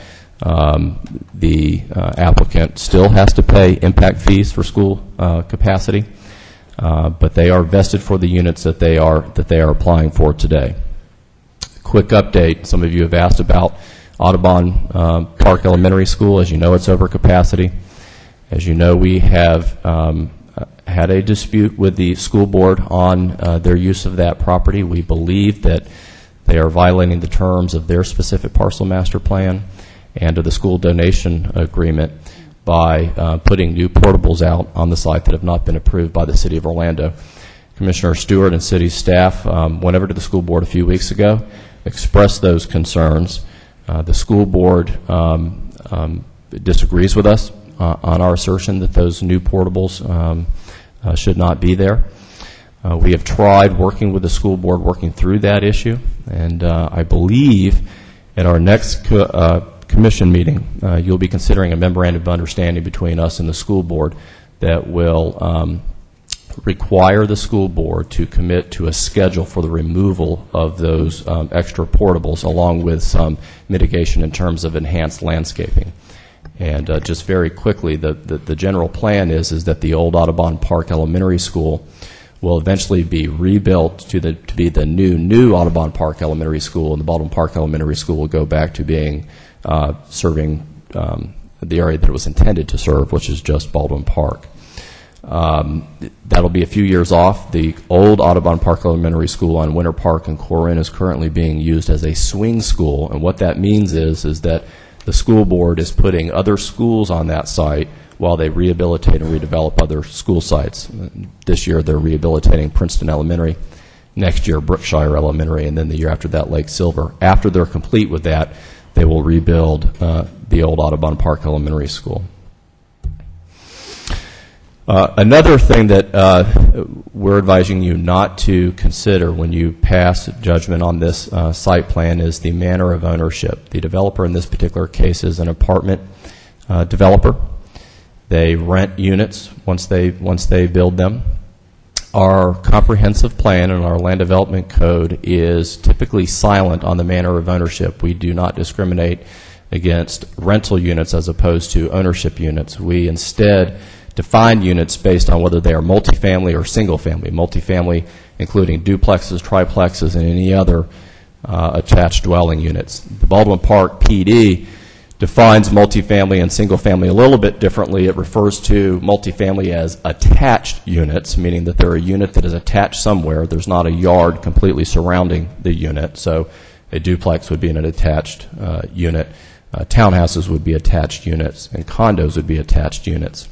the applicant still has to pay impact fees for school capacity, but they are vested for the units that they are applying for today. Quick update: some of you have asked about Audubon Park Elementary School. As you know, it's over capacity. As you know, we have had a dispute with the school board on their use of that property. We believe that they are violating the terms of their specific parcel master plan and of the school donation agreement by putting new portables out on the site that have not been approved by the City of Orlando. Commissioner Stewart and city staff went over to the school board a few weeks ago, expressed those concerns. The school board disagrees with us on our assertion that those new portables should not be there. We have tried working with the school board, working through that issue, and I believe at our next commission meeting, you'll be considering a memorandum of understanding between us and the school board that will require the school board to commit to a schedule for the removal of those extra portables, along with some mitigation in terms of enhanced landscaping. And just very quickly, the general plan is that the old Audubon Park Elementary School will eventually be rebuilt to be the new Audubon Park Elementary School, and the Baldwin Park Elementary School will go back to being serving the area that it was intended to serve, which is just Baldwin Park. That'll be a few years off. The old Audubon Park Elementary School on Winter Park and Corinne is currently being used as a swing school, and what that means is that the school board is putting other schools on that site while they rehabilitate and redevelop other school sites. This year they're rehabilitating Princeton Elementary, next year Brookshire Elementary, and then the year after that Lake Silver. After they're complete with that, they will rebuild the old Audubon Park Elementary School. Another thing that we're advising you not to consider when you pass judgment on this site plan is the manner of ownership. The developer in this particular case is an apartment developer. They rent units once they build them. Our comprehensive plan and our land development code is typically silent on the manner of ownership. We do not discriminate against rental units as opposed to ownership units. We instead define units based on whether they are multifamily or single family. Multifamily including duplexes, triplexes, and any other attached dwelling units. The Baldwin Park PD defines multifamily and single family a little bit differently. It refers to multifamily as attached units, meaning that they're a unit that is attached somewhere. There's not a yard completely surrounding the unit. So a duplex would be an attached unit. Townhouses would be attached units, and condos would be attached units.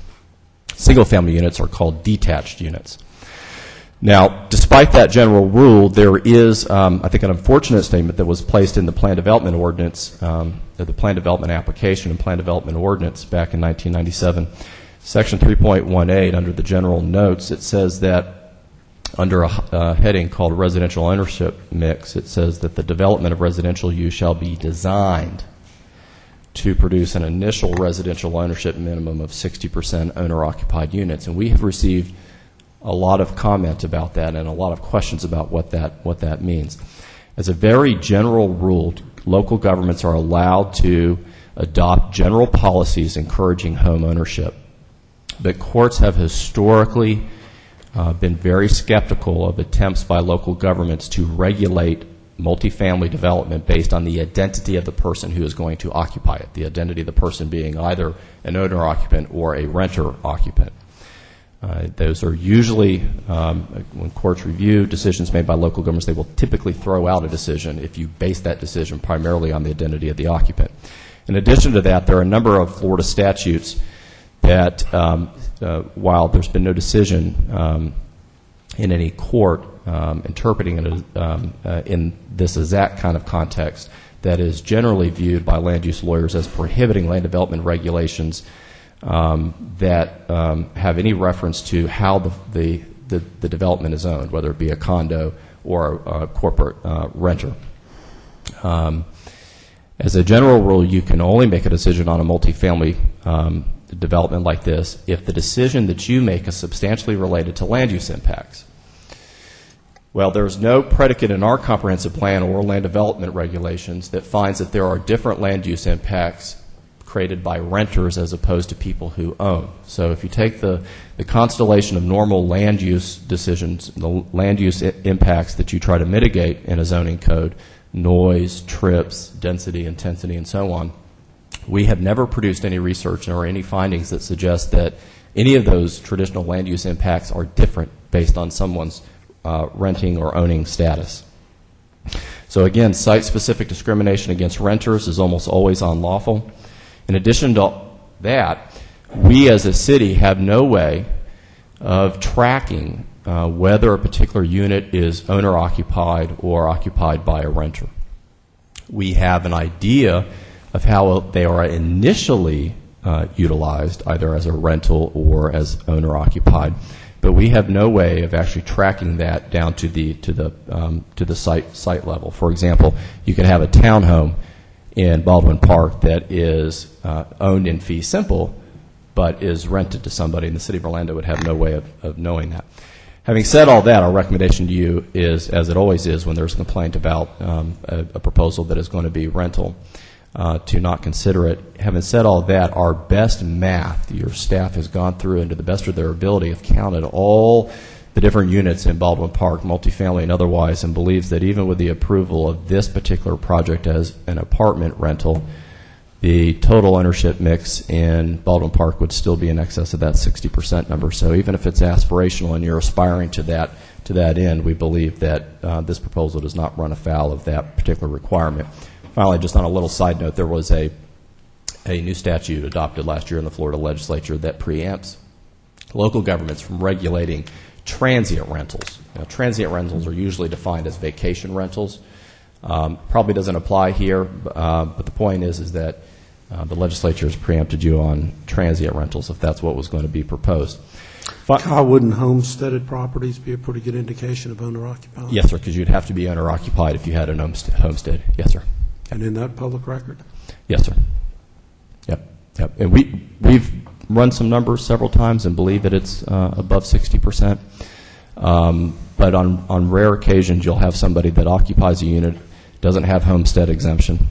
Single-family units are called detached units. Now, despite that general rule, there is, I think, an unfortunate statement that was placed in the Plan Development Ordinance, the Plan Development Application and Plan Development Ordinance back in 1997. Section 3.18, under the general notes, it says that under a heading called Residential Ownership Mix, it says that the development of residential use shall be designed to produce an initial residential ownership minimum of 60% owner-occupied units. And we have received a lot of comment about that and a lot of questions about what that means. As a very general rule, local governments are allowed to adopt general policies encouraging home ownership. But courts have historically been very skeptical of attempts by local governments to regulate multifamily development based on the identity of the person who is going to occupy it, the identity of the person being either an owner-occupant or a renter-occupant. Those are usually, when courts review decisions made by local governments, they will typically throw out a decision if you base that decision primarily on the identity of the occupant. In addition to that, there are a number of Florida statutes that, while there's been no decision in any court interpreting it in this exact kind of context, that is generally viewed by land use lawyers as prohibiting land development regulations that have any reference to how the development is owned, whether it be a condo or a corporate renter. As a general rule, you can only make a decision on a multifamily development like this if the decision that you make is substantially related to land use impacts. Well, there's no predicate in our comprehensive plan or land development regulations that finds that there are different land use impacts created by renters as opposed to people who own. So if you take the constellation of normal land use decisions, the land use impacts that you try to mitigate in a zoning code, noise, trips, density, intensity, and so on, we have never produced any research or any findings that suggest that any of those traditional land use impacts are different based on someone's renting or owning status. So again, site-specific discrimination against renters is almost always unlawful. In addition to that, we as a city have no way of tracking whether a particular unit is owner-occupied or occupied by a renter. We have an idea of how they are initially utilized, either as a rental or as owner-occupied, but we have no way of actually tracking that down to the site level. For example, you can have a townhome in Baldwin Park that is owned in fee simple, but is rented to somebody, and the City of Orlando would have no way of knowing that. Having said all that, our recommendation to you is, as it always is when there's a complaint about a proposal that is going to be rental, to not consider it. Having said all that, our best math, your staff has gone through and to the best of their ability have counted all the different units in Baldwin Park, multifamily and otherwise, and believes that even with the approval of this particular project as an apartment rental, the total ownership mix in Baldwin Park would still be in excess of that 60% number. So even if it's aspirational and you're aspiring to that end, we believe that this proposal does not run afoul of that particular requirement. Finally, just on a little side note, there was a new statute adopted last year in the Florida legislature that preempts local governments from regulating transient rentals. Now, transient rentals are usually defined as vacation rentals. Probably doesn't apply here, but the point is that the legislature has preempted you on transient rentals if that's what was going to be proposed. Wouldn't homesteaded properties be a pretty good indication of owner-occupied? Yes, sir, because you'd have to be owner-occupied if you had an homestead. Yes, sir. And in that public record? Yes, sir. Yep. And we've run some numbers several times and believe that it's above 60%. But on rare occasions, you'll have somebody that occupies a unit, doesn't have homestead exemption.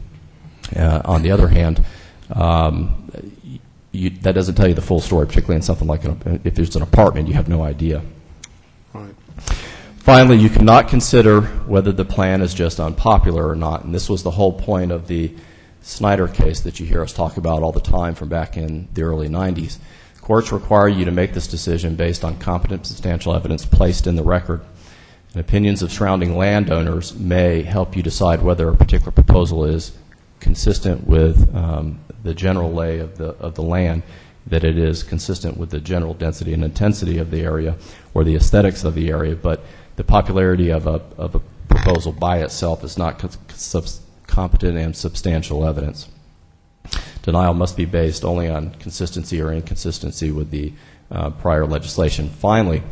On the other hand, that doesn't tell you the full story, particularly in something like if it's an apartment, you have no idea. Right. Finally, you cannot consider whether the plan is just unpopular or not, and this was the whole point of the Snyder case that you hear us talk about all the time from back in the early 90s. Courts require you to make this decision based on competent, substantial evidence placed in the record. And opinions of surrounding landowners may help you decide whether a particular proposal is consistent with the general lay of the land, that it is consistent with the general density and intensity of the area or the aesthetics of the area, but the popularity of a proposal by itself is not competent and substantial evidence. Denial must be based only on consistency or inconsistency with the prior legislation. Finally,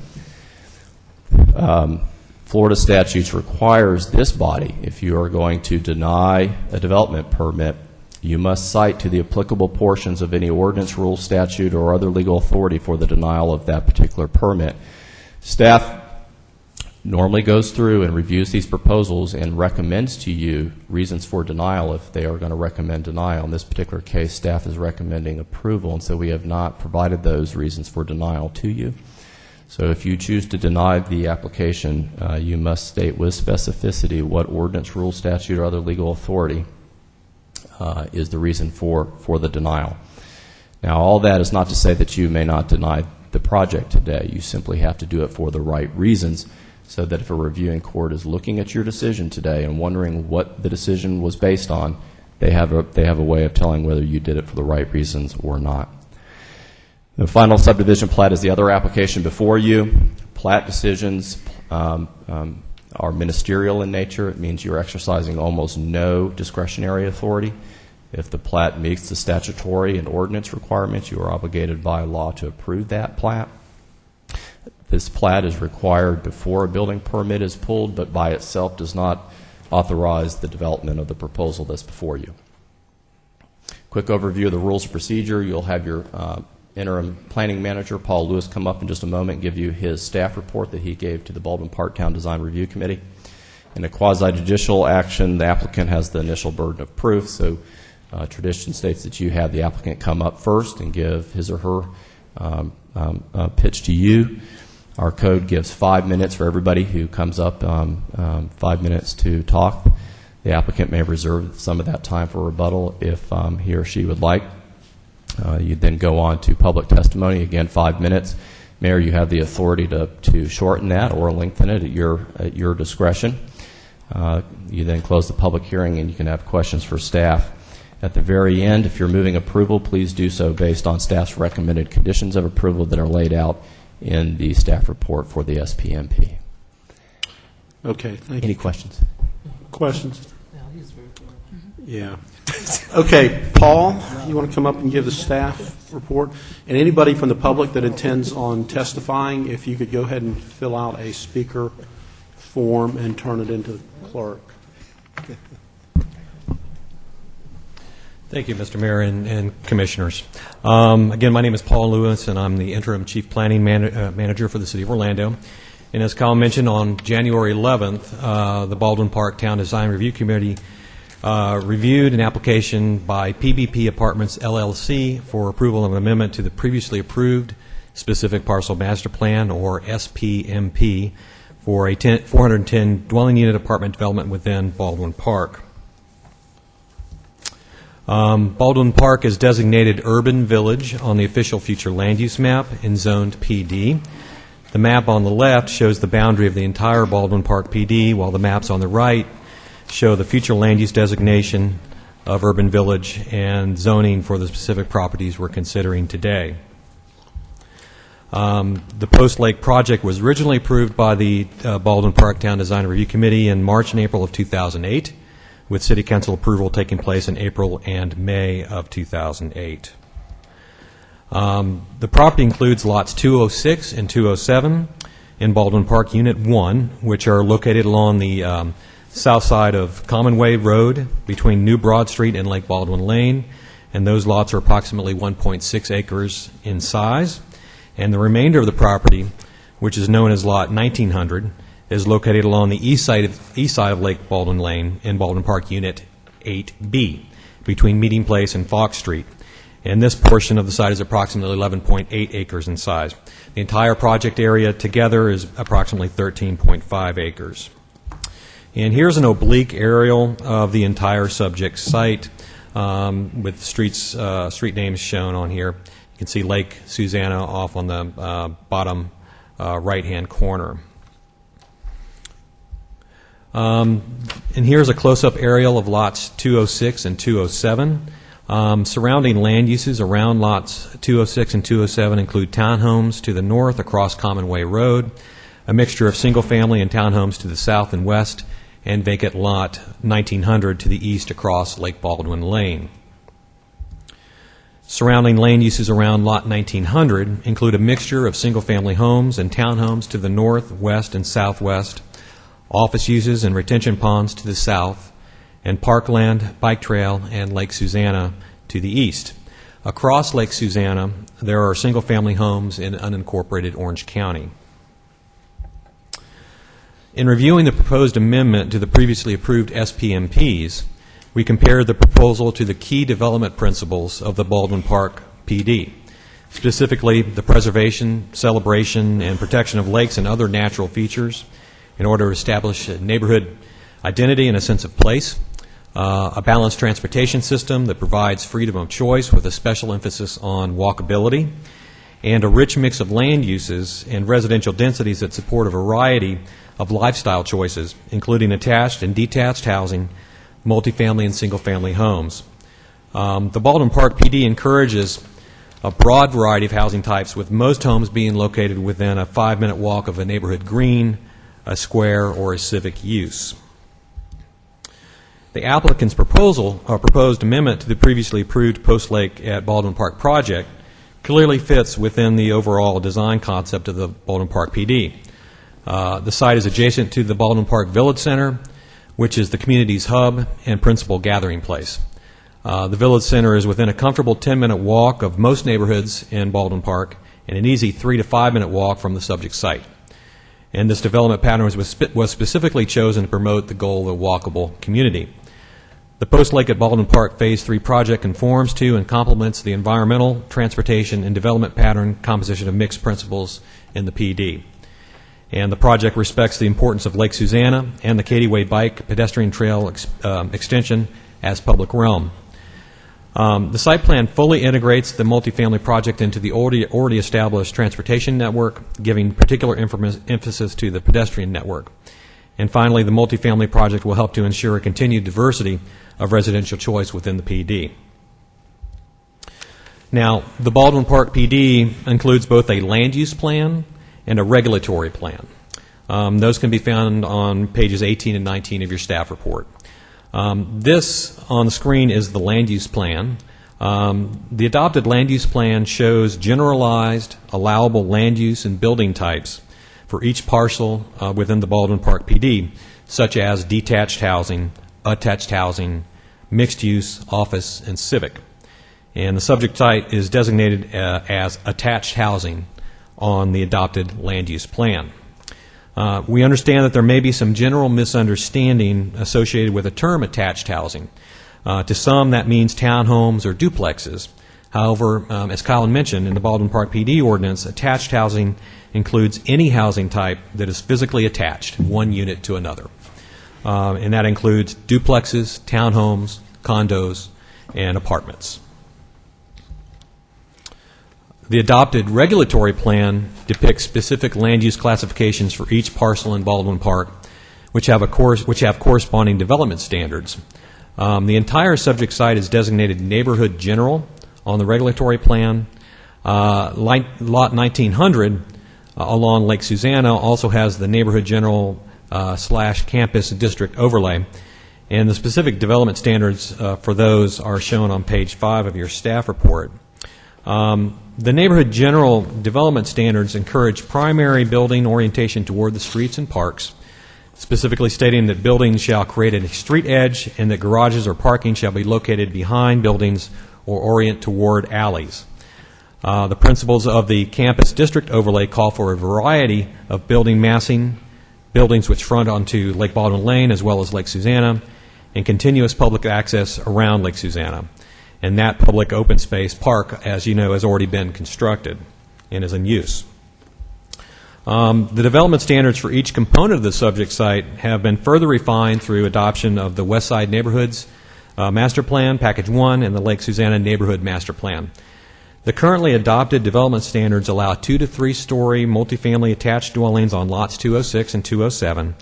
Florida statutes requires this body, if you are going to deny a development permit, you must cite to the applicable portions of any ordinance, rule, statute, or other legal authority for the denial of that particular permit. Staff normally goes through and reviews these proposals and recommends to you reasons for denial if they are going to recommend denial. In this particular case, staff is recommending approval, and so we have not provided those reasons for denial to you. So if you choose to deny the application, you must state with specificity what ordinance, rule, statute, or other legal authority is the reason for the denial. Now, all that is not to say that you may not deny the project today. You simply have to do it for the right reasons, so that if a reviewing court is looking at your decision today and wondering what the decision was based on, they have a way of telling whether you did it for the right reasons or not. The final subdivision plat is the other application before you. Plat decisions are ministerial in nature. It means you're exercising almost no discretionary authority. If the plat meets the statutory and ordinance requirements, you are obligated by law to approve that plat. This plat is required before a building permit is pulled, but by itself does not authorize the development of the proposal that's before you. Quick overview of the rules of procedure. You'll have your interim planning manager, Paul Lewis, come up in just a moment and give you his staff report that he gave to the Baldwin Park Town Design Review Committee. In a quasi-judicial action, the applicant has the initial burden of proof, so tradition states that you have the applicant come up first and give his or her pitch to you. Our code gives 5 minutes for everybody who comes up, 5 minutes to talk. The applicant may reserve some of that time for rebuttal if he or she would like. You then go on to public testimony, again 5 minutes. Mayor, you have the authority to shorten that or lengthen it at your discretion. You then close the public hearing and you can have questions for staff. At the very end, if you're moving approval, please do so based on staff's recommended conditions of approval that are laid out in the staff report for the SPMP. Okay, thank you. Any questions? Questions? Yeah. Okay, Paul, you want to come up and give the staff report? And anybody from the public that intends on testifying, if you could go ahead and fill out a speaker form and turn it into the clerk. Thank you, Mr. Mayor and Commissioners. Again, my name is Paul Lewis, and I'm the Interim Chief Planning Manager for the City of Orlando. And as Kyle mentioned, on January 11th, the Baldwin Park Town Design Review Committee reviewed an application by PBP Apartments, LLC, for approval of an amendment to the previously approved Specific Parcel Master Plan, or SPMP, for a 410 dwelling unit apartment development within Baldwin Park. Baldwin Park is designated urban village on the official future land use map and zoned PD. The map on the left shows the boundary of the entire Baldwin Park PD, while the maps on the right show the future land use designation of urban village and zoning for the specific properties we're considering today. The Post Lake project was originally approved by the Baldwin Park Town Design Review Committee in March and April of 2008. With City Council approval taking place in April and May of 2008. The property includes lots 206 and 207 in Baldwin Park Unit 1, which are located along the south side of Commonweigh Road between New Broad Street and Lake Baldwin Lane, and those lots are approximately 1.6 acres in size. And the remainder of the property, which is known as Lot 1900, is located along the east side of Lake Baldwin Lane in Baldwin Park Unit 8B, between Meeting Place and Fox Street. And this portion of the site is approximately 11.8 acres in size. The entire project area together is approximately 13.5 acres. And here's an oblique aerial of the entire subject site with street names shown on here. You can see Lake Susanna off on the bottom right-hand corner. And here's a close-up aerial of lots 206 and 207. Surrounding land uses around lots 206 and 207 include townhomes to the north across Commonweigh Road, a mixture of single-family and townhomes to the south and west, and vacant lot 1900 to the east across Lake Baldwin Lane. Surrounding land uses around lot 1900 include a mixture of single-family homes and townhomes to the north, west, and southwest, office uses and retention ponds to the south, and parkland, bike trail, and Lake Susanna to the east. Across Lake Susanna, there are single-family homes in unincorporated Orange County. In reviewing the proposed amendment to the previously approved SPMPs, we compared the proposal to the key development principles of the Baldwin Park PD, specifically the preservation, celebration, and protection of lakes and other natural features in order to establish a neighborhood identity and a sense of place, a balanced transportation system that provides freedom of choice with a special emphasis on walkability, and a rich mix of land uses and residential densities that support a variety of lifestyle choices, including attached and detached housing, multifamily and single-family homes. The Baldwin Park PD encourages a broad variety of housing types, with most homes being located within a 5-minute walk of a neighborhood green, a square, or a civic use. The applicant's proposed amendment to the previously approved Post Lake at Baldwin Park project clearly fits within the overall design concept of the Baldwin Park PD. The site is adjacent to the Baldwin Park Village Center, which is the community's hub and principal gathering place. The Village Center is within a comfortable 10-minute walk of most neighborhoods in Baldwin Park and an easy 3 to 5-minute walk from the subject site. And this development pattern was specifically chosen to promote the goal of a walkable community. The Post Lake at Baldwin Park Phase 3 project conforms to and complements the environmental, transportation, and development pattern composition of mixed principles in the PD. And the project respects the importance of Lake Susanna and the Katy Way Bike Pedestrian Trail extension as public realm. The site plan fully integrates the multifamily project into the already established transportation network, giving particular emphasis to the pedestrian network. And finally, the multifamily project will help to ensure a continued diversity of residential choice within the PD. Now, the Baldwin Park PD includes both a land use plan and a regulatory plan. Those can be found on pages 18 and 19 of your staff report. This on the screen is the land use plan. The adopted land use plan shows generalized allowable land use and building types for each parcel within the Baldwin Park PD, such as detached housing, attached housing, mixed use, office, and civic. And the subject site is designated as attached housing on the adopted land use plan. We understand that there may be some general misunderstanding associated with the term attached housing. To some, that means townhomes or duplexes. However, as Colin mentioned, in the Baldwin Park PD ordinance, attached housing includes any housing type that is physically attached, one unit to another. And that includes duplexes, townhomes, condos, and apartments. The adopted regulatory plan depicts specific land use classifications for each parcel in Baldwin Park, which have corresponding development standards. The entire subject site is designated neighborhood general on the regulatory plan. Lot 1900 along Lake Susanna also has the neighborhood general / campus district overlay, and the specific development standards for those are shown on page 5 of your staff report. The neighborhood general development standards encourage primary building orientation toward the streets and parks, specifically stating that buildings shall create a street edge and that garages or parking shall be located behind buildings or orient toward alleys. The principles of the campus district overlay call for a variety of building massing, buildings which front onto Lake Baldwin Lane as well as Lake Susanna, and continuous public access around Lake Susanna. And that public open space park, as you know, has already been constructed and is in use. The development standards for each component of the subject site have been further refined through adoption of the West Side Neighborhoods Master Plan, Package 1, and the Lake Susanna Neighborhood Master Plan. The currently adopted development standards allow 2 to 3 story multifamily attached dwellings on lots 206 and 207,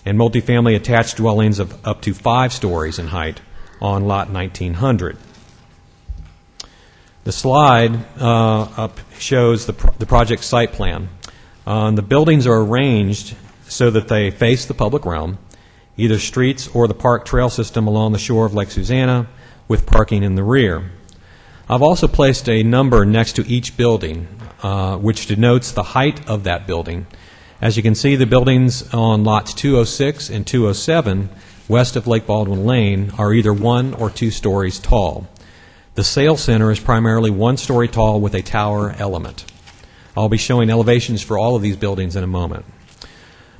and multifamily attached dwellings of up to 5 stories in height on lot 1900. The slide up shows the project site plan. The buildings are arranged so that they face the public realm, either streets or the park trail system along the shore of Lake Susanna, with parking in the rear. I've also placed a number next to each building, which denotes the height of that building. As you can see, the buildings on lots 206 and 207, west of Lake Baldwin Lane, are either 1 or 2 stories tall. The sales center is primarily 1 story tall with a tower element. I'll be showing elevations for all of these buildings in a moment.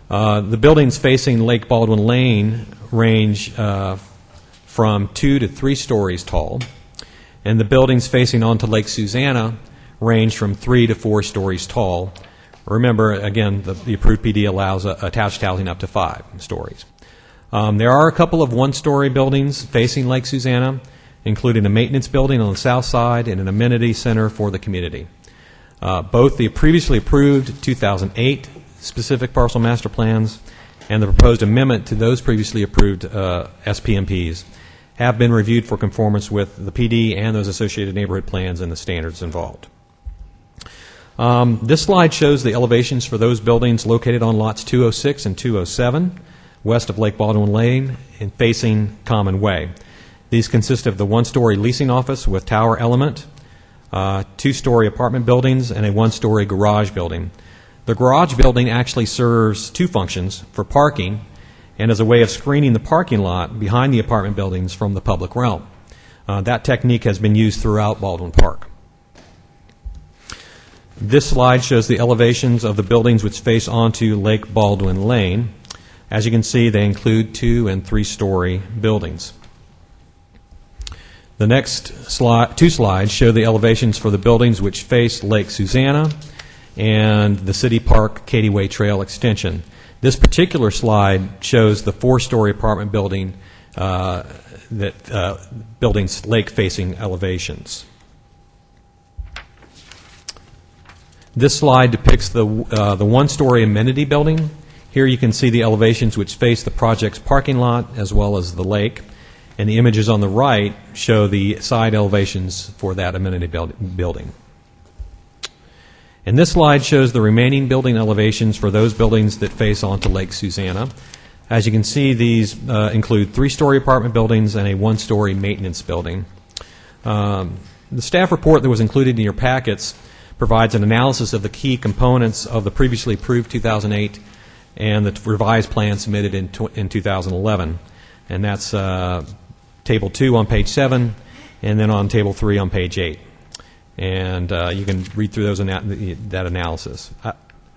The buildings facing Lake Baldwin Lane range from 2 to 3 stories tall, and the buildings facing onto Lake Susanna range from 3 to 4 stories tall. Remember, again, the approved PD allows attached housing up to 5 stories. There are a couple of one-story buildings facing Lake Susanna, including a maintenance building on the south side and an amenity center for the community. Both the previously approved 2008 specific parcel master plans and the proposed amendment to those previously approved SPMPs have been reviewed for conformance with the PD and those associated neighborhood plans and the standards involved. This slide shows the elevations for those buildings located on lots 206 and 207, west of Lake Baldwin Lane and facing Common Way. These consist of the one-story leasing office with tower element, 2-story apartment buildings, and a 1-story garage building. The garage building actually serves 2 functions: for parking and as a way of screening the parking lot behind the apartment buildings from the public realm. That technique has been used throughout Baldwin Park. This slide shows the elevations of the buildings which face onto Lake Baldwin Lane. As you can see, they include 2- and 3-story buildings. The next 2 slides show the elevations for the buildings which face Lake Susanna and the City Park Katy Way Trail extension. This particular slide shows the 4-story apartment building building's lake-facing elevations. This slide depicts the 1-story amenity building. Here you can see the elevations which face the project's parking lot as well as the lake. And the images on the right show the side elevations for that amenity building. And this slide shows the remaining building elevations for those buildings that face onto Lake Susanna. As you can see, these include 3-story apartment buildings and a 1-story maintenance building. The staff report that was included in your packets provides an analysis of the key components of the previously approved 2008 and the revised plan submitted in 2011. And that's Table 2 on page 7, and then on Table 3 on page 8. And you can read through those that analysis.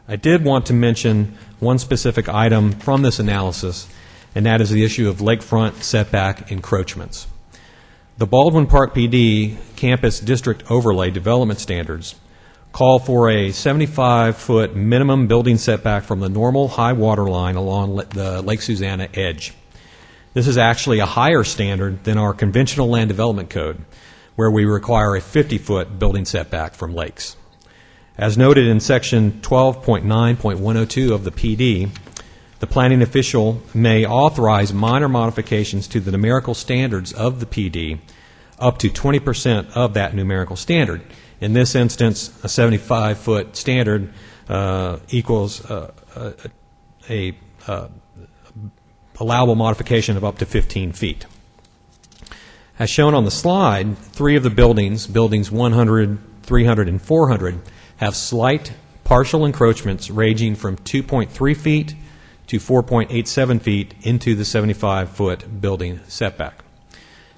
I did want to mention one specific item from this analysis, and that is the issue of lakefront setback encroachments. The Baldwin Park PD Campus District Overlay Development Standards call for a 75-foot minimum building setback from the normal high water line along the Lake Susanna edge. This is actually a higher standard than our conventional land development code, where we require a 50-foot building setback from lakes. As noted in Section 12.9.102 of the PD, the planning official may authorize minor modifications to the numerical standards of the PD up to 20% of that numerical standard. In this instance, a 75-foot standard equals a allowable modification of up to 15 feet. As shown on the slide, 3 of the buildings, buildings 100, 300, and 400, have slight partial encroachments ranging from 2.3 feet to 4.87 feet into the 75-foot building setback.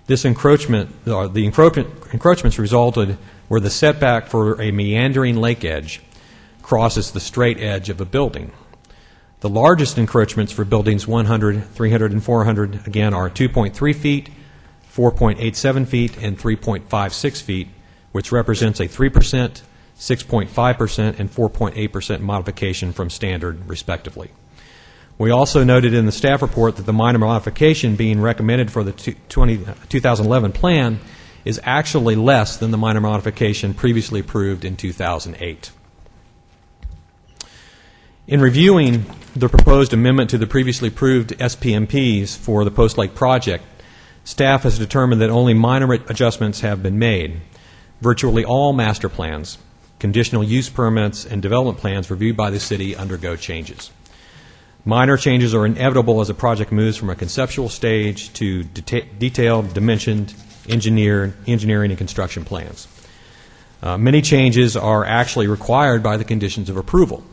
This encroachment, or the encroachments resulted where the setback for a meandering lake edge crosses the straight edge of a building. The largest encroachments for buildings 100, 300, and 400, again, are 2.3 feet, 4.87 feet, and 3.56 feet, which represents a 3%, 6.5%, and 4.8% modification from standard, respectively. We also noted in the staff report that the minor modification being recommended for the 2011 plan is actually less than the minor modification previously approved in 2008. In reviewing the proposed amendment to the previously approved SPMPs for the Post Lake project, staff has determined that only minor adjustments have been made. Virtually all master plans, conditional use permits, and development plans reviewed by the city undergo changes. Minor changes are inevitable as a project moves from a conceptual stage to detailed, dimensioned, engineering and construction plans. Many changes are actually required by the conditions of approval.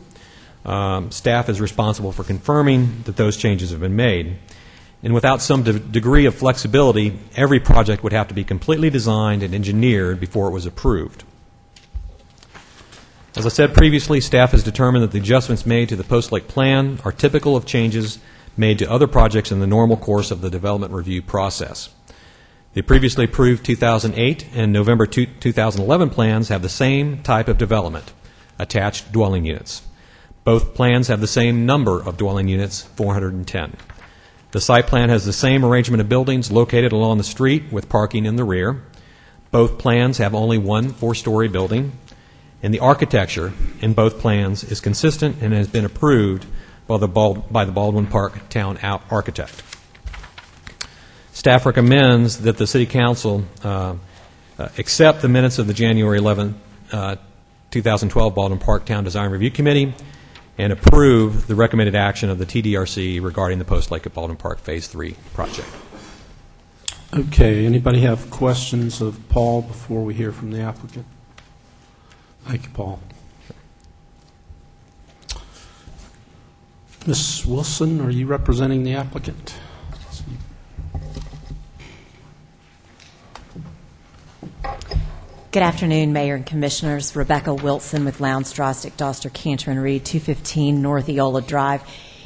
Staff is responsible for confirming that those changes have been made. And without some degree of flexibility, every project would have to be completely designed and engineered before it was approved. As I said previously, staff has determined that the adjustments made to the Post Lake plan are typical of changes made to other projects in the normal course of the development review process. The previously approved 2008 and November 2011 plans have the same type of development, attached dwelling units. Both plans have the same number of dwelling units, 410. The site plan has the same arrangement of buildings located along the street with parking in the rear. Both plans have only one 4-story building, and the architecture in both plans is consistent and has been approved by the Baldwin Park Town Architect. Staff recommends that the City Council accept the minutes of the January 11, 2012 Baldwin Park Town Design Review Committee and approve the recommended action of the TDRC regarding the Post Lake at Baldwin Park Phase 3 project. Okay, anybody have questions of Paul before we hear from the applicant? Thank you, Paul. Ms. Wilson, are you representing the applicant? Good afternoon, Mayor and Commissioners. Rebecca Wilson with Lowndes, Drostick, Doster, Cantor, and Reed, 215 North Eola Drive,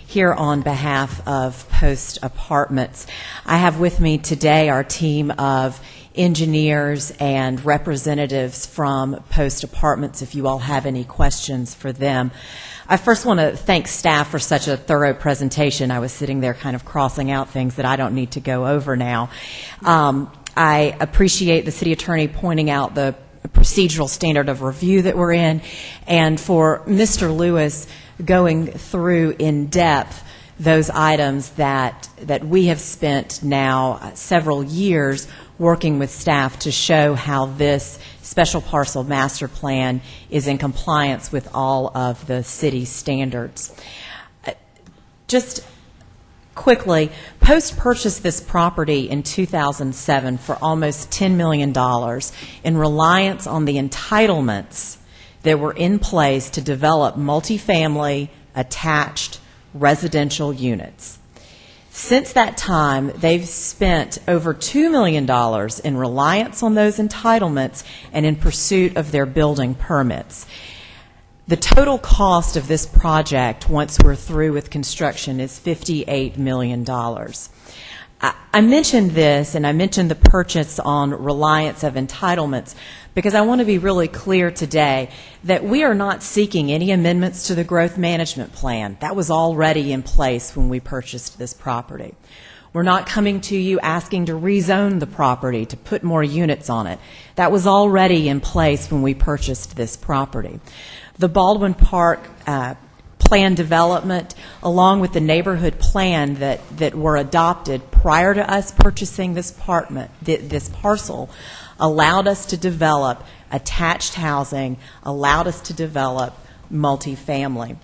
here on behalf of Post Apartments. I have with me today our team of engineers and representatives from Post Apartments, if you all have any questions for them. I first want to thank staff for such a thorough presentation. I was sitting there kind of crossing out things that I don't need to go over now. I appreciate the city attorney pointing out the procedural standard of review that we're in, and for Mr. Lewis going through in depth those items that we have spent now several years working with staff to show how this special parcel master plan is in compliance with all of the city standards. Just quickly, Post purchased this property in 2007 for almost $10 million in reliance on the entitlements that were in place to develop multifamily attached residential units. Since that time, they've spent over $2 million in reliance on those entitlements and in pursuit of their building permits. The total cost of this project, once we're through with construction, is $58 million. I mentioned this, and I mentioned the purchase on reliance of entitlements, because I want to be really clear today that we are not seeking any amendments to the growth management plan. That was already in place when we purchased this property. We're not coming to you asking to rezone the property to put more units on it. That was already in place when we purchased this property. The Baldwin Park plan development, along with the neighborhood plan that were adopted prior to us purchasing this parcel, allowed us to develop attached housing, allowed us to develop multifamily.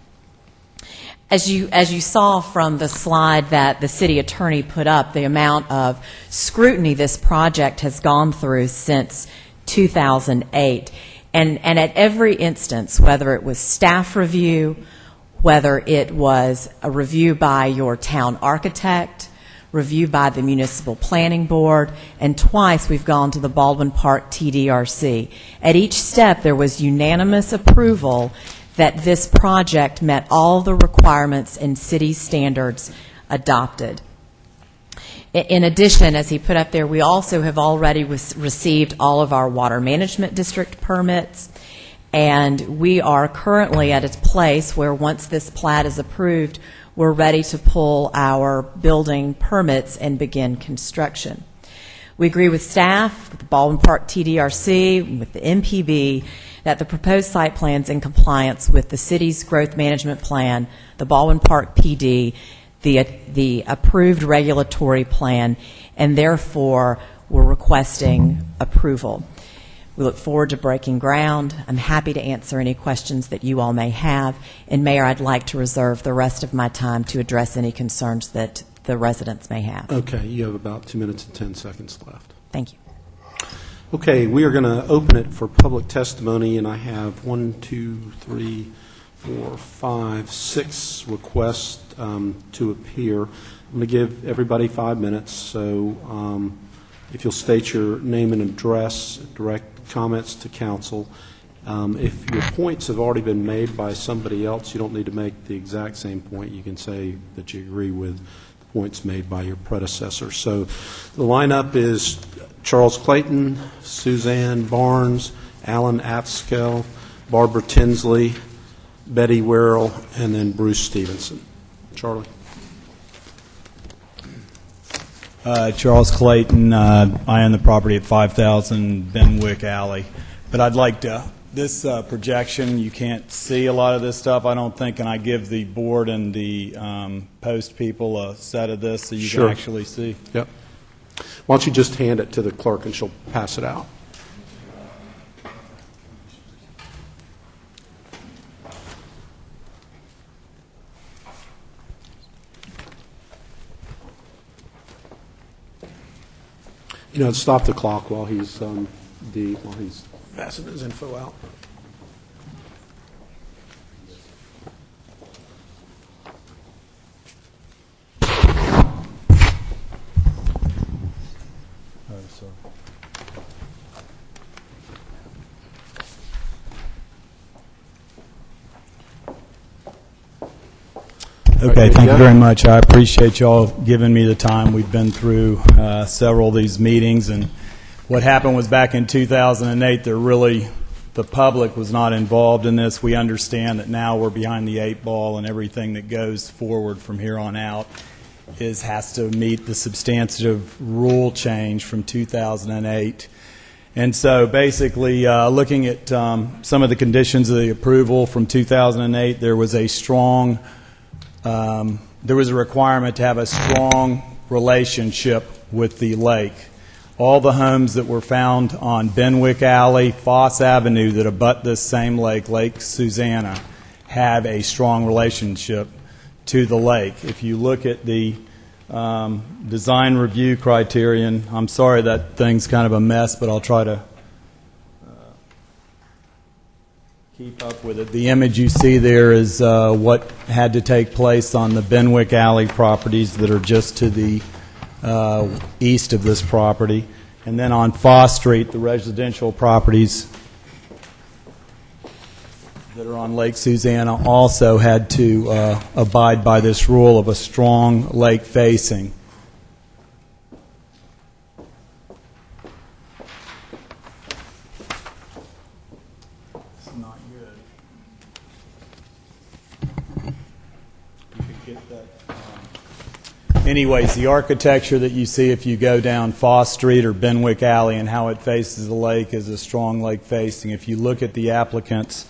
As you saw from the slide that the city attorney put up, the amount of scrutiny this project has gone through since 2008. And at every instance, whether it was staff review, whether it was a review by your town architect, review by the municipal planning board, and twice we've gone to the Baldwin Park TDRC. At each step, there was unanimous approval that this project met all the requirements and city standards adopted. In addition, as he put up there, we also have already received all of our water management district permits, and we are currently at a place where once this plat is approved, we're ready to pull our building permits and begin construction. We agree with staff, with the Baldwin Park TDRC, with the MPB, that the proposed site plan is in compliance with the city's growth management plan, the Baldwin Park PD, the approved regulatory plan, and therefore we're requesting approval. We look forward to breaking ground. I'm happy to answer any questions that you all may have. And Mayor, I'd like to reserve the rest of my time to address any concerns that the residents may have. Okay, you have about 2 minutes and 10 seconds left. Thank you. Okay, we are going to open it for public testimony, and I have 6 requests to appear. I'm going to give everybody 5 minutes, so if you'll state your name and address, direct comments to council, If your points have already been made by somebody else, you don't need to make the exact same point. You can say that you agree with the points made by your predecessor. So the lineup is Charles Clayton, Suzanne Barnes, Alan Apskel, Barbara Tinsley, Betty Werrell, and then Bruce Stevenson. Charlie. Charles Clayton. I own the property at 5,000 Benwick Alley. But I'd like to, this projection, you can't see a lot of this stuff, I don't think, and I give the board and the post people a set of this so you Sure. can actually see. Yep. Why don't you just hand it to the clerk and she'll pass it out. You know, stop the clock while he's passing his info out. Okay, thank you very much. I appreciate y'all giving me the time. We've been through several of these meetings, and what happened was back in 2008, the public was not involved in this. We understand that now we're behind the 8 ball, and everything that goes forward from here on out has to meet the substantive rule change from 2008. And so basically, looking at some of the conditions of the approval from 2008, there was a requirement to have a strong relationship with the lake. All the homes that were found on Benwick Alley, Foss Avenue that abut this same lake, Lake Susanna, have a strong relationship to the lake. If you look at the design review criterion, I'm sorry that thing's kind of a mess, but I'll try to keep up with it. The image you see there is what had to take place on the Benwick Alley properties that are just to the east of this property. And then on Foss Street, the residential properties that are on Lake Susanna also had to abide by this rule of a strong lake facing. It's not good. You could get that. Anyways, the architecture that you see if you go down Foss Street or Benwick Alley and how it faces the lake is a strong lake facing. If you look at the applicant's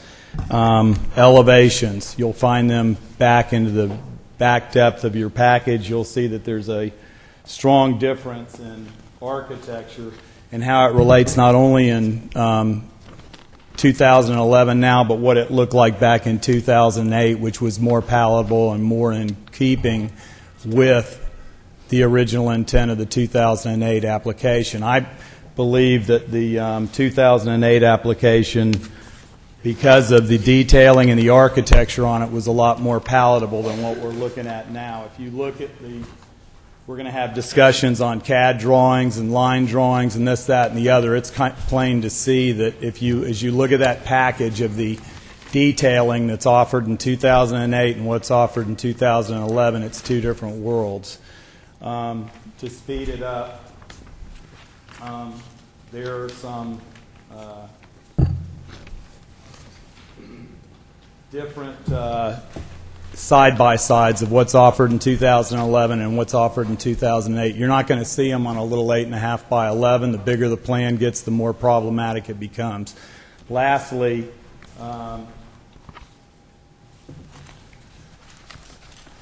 elevations, you'll find them back into the back depth of your package. You'll see that there's a strong difference in architecture and how it relates not only in 2011 now, but what it looked like back in 2008, which was more palatable and more in keeping with the original intent of the 2008 application. I believe that the 2008 application, because of the detailing and the architecture on it, was a lot more palatable than what we're looking at now. If you look at we're going to have discussions on CAD drawings and line drawings and this, that, and the other. It's plain to see that as you look at that package of the detailing that's offered in 2008 and what's offered in 2011, it's two different worlds. To speed it up, there are some different side-by-sides of what's offered in 2011 and what's offered in 2008. You're not going to see them on a little 8.5 by 11. The bigger the plan gets, the more problematic it becomes. Lastly,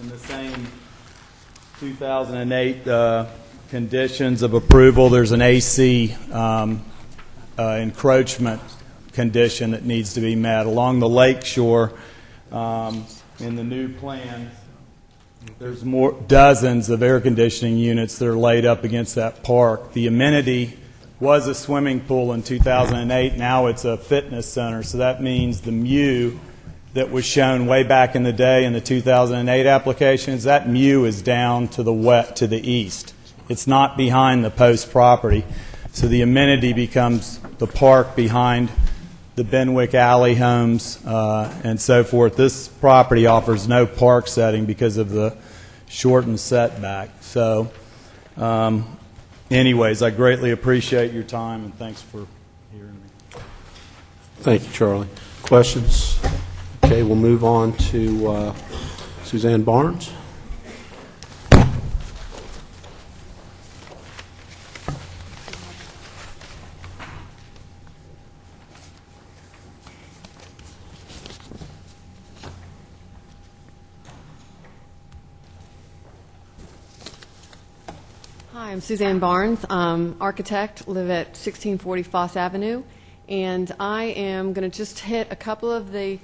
in the same 2008 conditions of approval, there's an AC encroachment condition that needs to be met. Along the lake shore, in the new plan, there's dozens of air conditioning units that are laid up against that park. The amenity was a swimming pool in 2008. Now it's a fitness center. So that means the MU that was shown way back in the day in the 2008 applications, that MU is down to the east. It's not behind the post property. So the amenity becomes the park behind the Benwick Alley homes and so forth. This property offers no park setting because of the shortened setback. So anyways, I greatly appreciate your time, and thanks for hearing me. Thank you, Charlie. Questions? Okay, we'll move on to Suzanne Barnes. Hi, I'm Suzanne Barnes, architect, live at 1640 Foss Avenue, and I am going to just hit a couple of the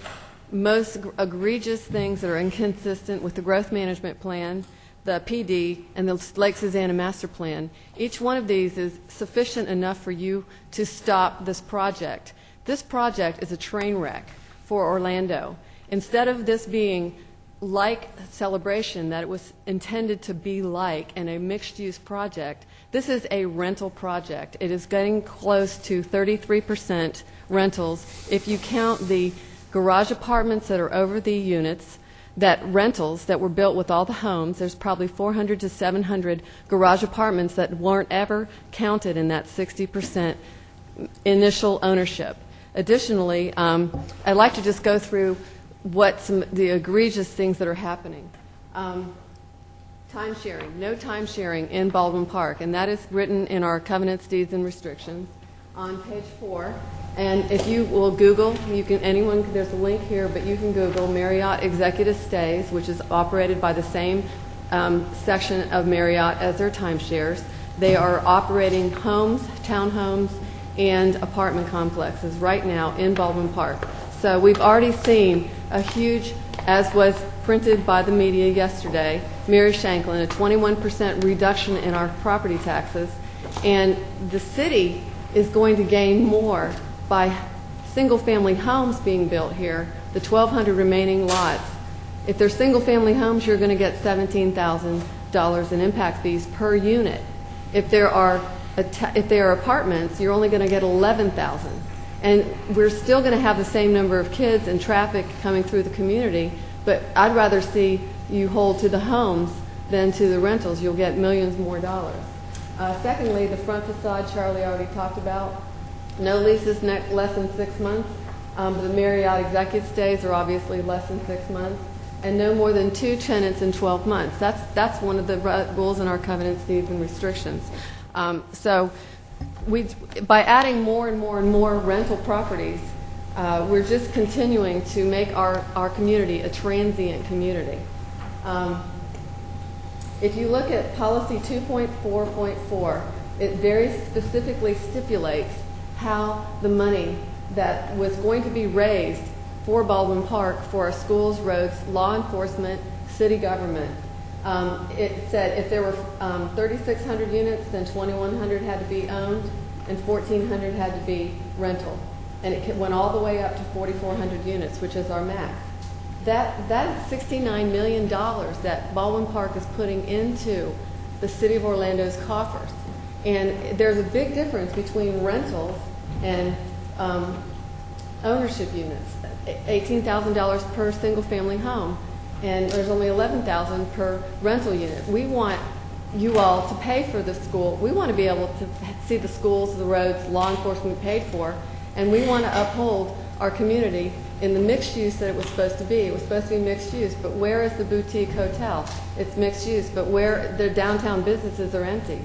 most egregious things that are inconsistent with the growth management plan, the PD, and the Lake Susanna master plan. Each one of these is sufficient enough for you to stop this project. This project is a train wreck for Orlando. Instead of this being like Celebration, that it was intended to be like, and a mixed-use project, this is a rental project. It is getting close to 33% rentals. If you count the garage apartments that are over the units, that rentals that were built with all the homes, there's probably 400 to 700 garage apartments that weren't ever counted in that 60% initial ownership. Additionally, I'd like to just go through what the egregious things that are happening. Time sharing, no time sharing in Baldwin Park, and that is written in our covenants, deeds, and restrictions on page 4. And if you will Google, you can, anyone, there's a link here, but you can Google Marriott Executive Stays, which is operated by the same section of Marriott as their timeshares. They are operating homes, townhomes, and apartment complexes right now in Baldwin Park. So we've already seen a huge, as was printed by the media yesterday, Mary Shanklin, a 21% reduction in our property taxes. And the city is going to gain more by single-family homes being built here, the 1,200 remaining lots. If they're single-family homes, you're going to get $17,000 in impact fees per unit. If they are apartments, you're only going to get $11,000. And we're still going to have the same number of kids and traffic coming through the community, but I'd rather see you hold to the homes than to the rentals. You'll get millions more dollars. Secondly, the front facade, Charlie already talked about. No leases less than 6 months. The Marriott Executive Stays are obviously less than 6 months. And no more than 2 tenants in 12 months. That's one of the rules in our covenants, deeds, and restrictions. So by adding more and more and more rental properties, we're just continuing to make our community a transient community. If you look at policy 2.4.4, it very specifically stipulates how the money that was going to be raised for Baldwin Park for our schools, roads, law enforcement, city government. It said if there were 3,600 units, then 2,100 had to be owned and 1,400 had to be rental. And it went all the way up to 4,400 units, which is our max. That is $69 million that Baldwin Park is putting into the city of Orlando's coffers. And there's a big difference between rentals and ownership units. $18,000 per single-family home, and there's only $11,000 per rental unit. We want you all to pay for the school. We want to be able to see the schools, the roads, law enforcement paid for, and we want to uphold our community in the mixed use that it was supposed to be. It was supposed to be mixed use, but where is the boutique hotel? It's mixed use, but where the downtown businesses are empty.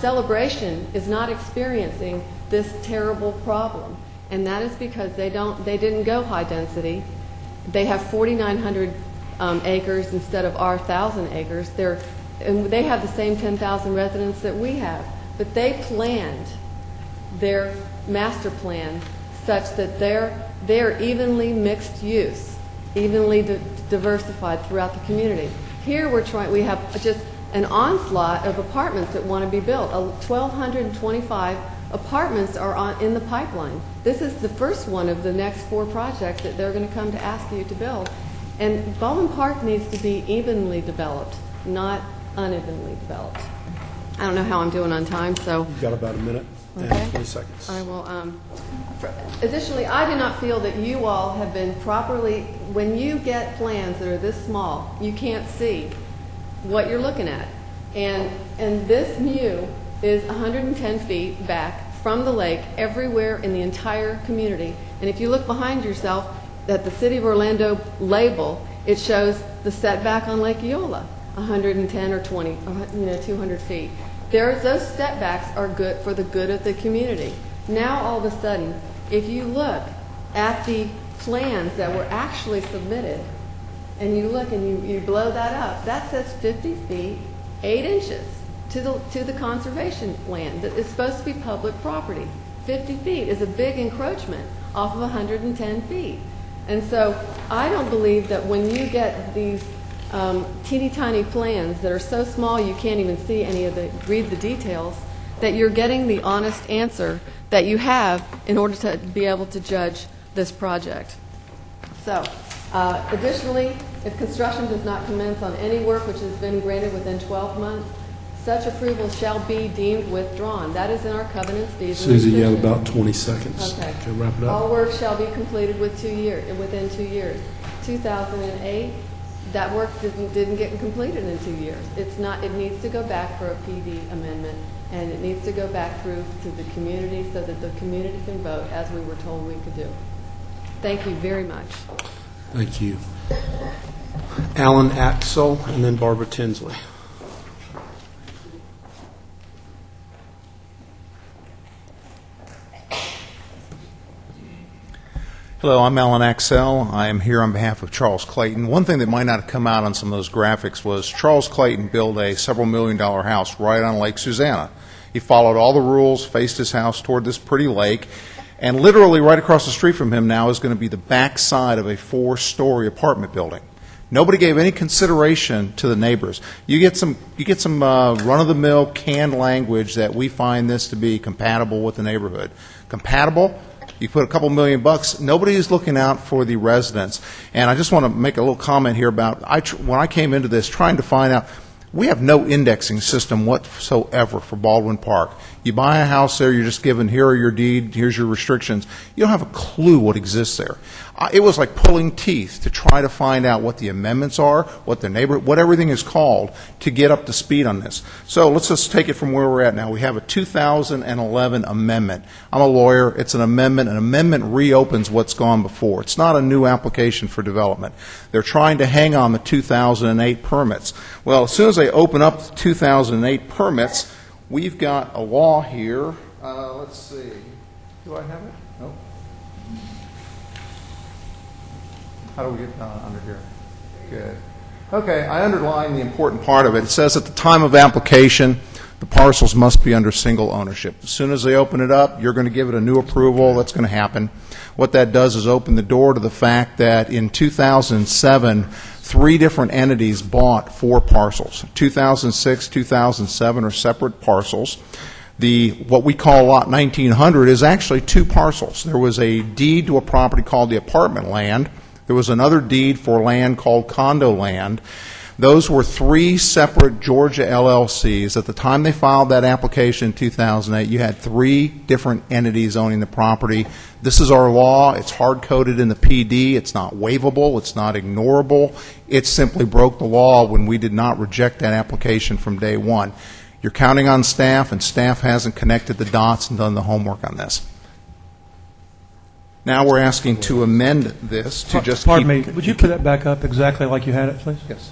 Celebration is not experiencing this terrible problem, and that is because they didn't go high density. They have 4,900 acres instead of our 1,000 acres. And they have the same 10,000 residents that we have, but they planned their master plan such that they're evenly mixed use, evenly diversified throughout the community. Here we have just an onslaught of apartments that want to be built. 1,225 apartments are in the pipeline. This is the first one of the next 4 projects that they're going to come to ask you to build. And Baldwin Park needs to be evenly developed, not unevenly developed. I don't know how I'm doing on time, so. You've got about a minute. And 20 seconds. I will. Additionally, I do not feel that you all have been properly, when you get plans that are this small, you can't see what you're looking at. And this MU is 110 feet back from the lake everywhere in the entire community. And if you look behind yourself at the City of Orlando label, it shows the setback on Lake Eola, 110 or 20, 200 feet. Those setbacks are good for the good of the community. Now, all of a sudden, if you look at the plans that were actually submitted, and you look and you blow that up, that says 50 feet, 8 inches to the conservation land that is supposed to be public property. 50 feet is a big encroachment off of 110 feet. And so I don't believe that when you get these teeny tiny plans that are so small you can't even see read the details, that you're getting the honest answer that you have in order to be able to judge this project. So, additionally, if construction does not commence on any work which has been granted within 12 months, such approval shall be deemed withdrawn. That is in our covenants, deeds, and Susie, you have restrictions. about 20 seconds. Okay. Wrap it up. All work shall be completed within 2 years. 2008, that work didn't get completed in 2 years. It needs to go back for a PD amendment, and it needs to go back through to the community so that the community can vote as we were told we could do. Thank you very much. Thank you. Alan Axel, and then Barbara Tinsley. Hello, I'm Alan Axel. I am here on behalf of Charles Clayton. One thing that might not have come out on some of those graphics was Charles Clayton built a several $million house right on Lake Susanna. He followed all the rules, faced his house toward this pretty lake, and literally right across the street from him now is going to be the back side of a 4-story apartment building. Nobody gave any consideration to the neighbors. You get some run-of-the-mill canned language that we find this to be compatible with the neighborhood. Compatible? You put a couple $1 million, nobody is looking out for the residents. And I just want to make a little comment here about when I came into this trying to find out, we have no indexing system whatsoever for Baldwin Park. You buy a house there, you're just given, here are your deed, here's your restrictions. You don't have a clue what exists there. It was like pulling teeth to try to find out what the amendments are, what everything is called to get up to speed on this. So let's just take it from where we're at now. We have a 2011 amendment. I'm a lawyer. It's an amendment. An amendment reopens what's gone before. It's not a new application for development. They're trying to hang on the 2008 permits. Well, as soon as they open up the 2008 permits, we've got a law here. Let's see. Do I have it? Nope. How do we get under here? Good. Okay, I underlined the important part of it. It says at the time of application, the parcels must be under single ownership. As soon as they open it up, you're going to give it a new approval. That's going to happen. What that does is open the door to the fact that in 2007, 3 different entities bought 4 parcels. 2006, 2007 are separate parcels. What we call Lot 1900 is actually 2 parcels. There was a deed to a property called the apartment land. There was another deed for land called condo land. Those were 3 separate Georgia LLCs. At the time they filed that application in 2008, you had 3 different entities owning the property. This is our law. It's hard-coded in the PD. It's not waivable. It's not ignorable. It simply broke the law when we did not reject that application from day one. You're counting on staff, and staff hasn't connected the dots and done the homework on this. Now we're asking to amend this to just Pardon me, would you put that back up exactly like you had it, please? Yes.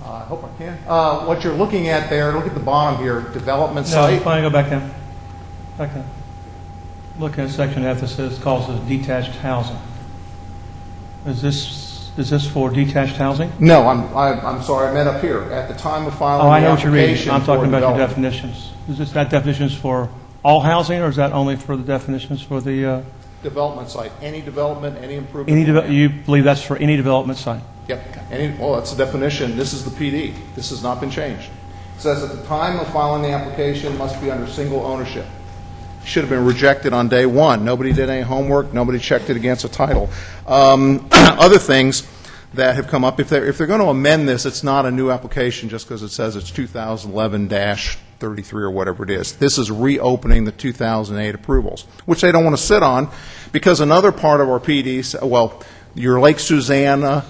I hope I can. What you're looking at there, look at the bottom here, development No, site. fine, go back down. Back down. Look at section F that says, calls this detached housing. Is this for detached housing? No, I'm sorry, I meant up here. At the time of filing Oh, I know the what you're reading. application I'm talking for about your development. definitions. Is that definitions for all housing, or is that only for the definitions for the, Development site, any development, any improvement. you believe that's for any development site? Yep. Well, that's the definition. This is the PD. This has not been changed. It says at the time of filing the application must be under single ownership. Should have been rejected on day one. Nobody did any homework. Nobody checked it against a title. Other things that have come up, if they're going to amend this, it's not a new application just because it says it's 2011 33 or whatever it is. This is reopening the 2008 approvals, which they don't want to sit on because another part of our PDs, well, your Lake Susanna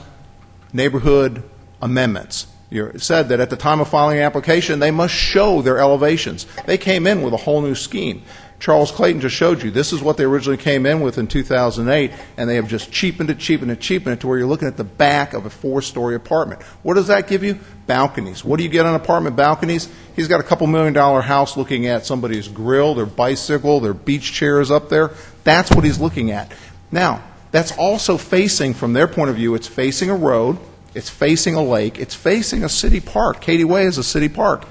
neighborhood amendments, you said that at the time of filing an application, they must show their elevations. They came in with a whole new scheme. Charles Clayton just showed you this is what they originally came in with in 2008, and they have just cheapened it to where you're looking at the back of a 4-story apartment. What does that give you? Balconies. What do you get on apartment balconies? He's got a couple $1 million house looking at somebody's grill, their bicycle, their beach chairs up there. That's what he's looking at. Now, that's also facing, from their point of view, it's facing a road, it's facing a lake, it's facing a city park. Katy Way is a city park.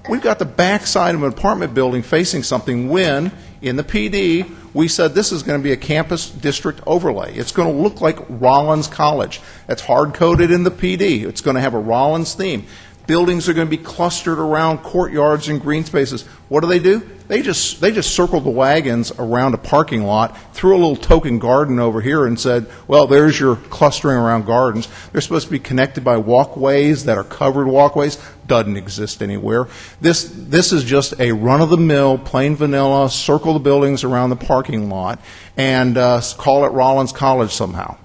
We've got the backside of an apartment building facing something when, in the PD, we said this is going to be a campus district overlay. It's going to look like Rollins College. That's hard-coded in the PD. It's going to have a Rollins theme. Buildings are going to be clustered around courtyards and green spaces. What do? They just circled the wagons around a parking lot, threw a little token garden over here and said, well, there's your clustering around gardens. They're supposed to be connected by walkways that are covered walkways. Doesn't exist anywhere. This is just a run-of-the-mill, plain vanilla, circle the buildings around the parking lot and call it Rollins College somehow.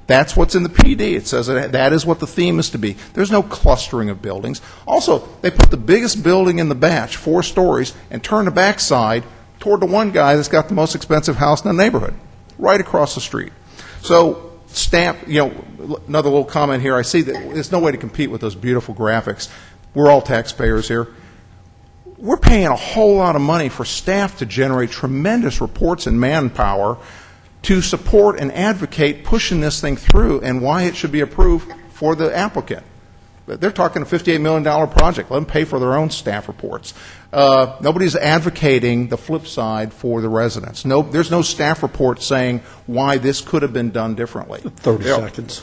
That's what's in the PD. It says that is what the theme is to be. There's no clustering of buildings. Also, they put the biggest building in the batch, 4 stories, and turn the backside toward the one guy that's got the most expensive house in the neighborhood, right across the street. So, staff, another little comment here. I see that there's no way to compete with those beautiful graphics. We're all taxpayers here. We're paying a whole lot of money for staff to generate tremendous reports and manpower to support and advocate pushing this thing through and why it should be approved for the applicant. They're talking a $58 million project. Let them pay for their own staff reports. Nobody's advocating the flip side for the residents. No, there's no staff report saying why this could have been done differently. 30 seconds.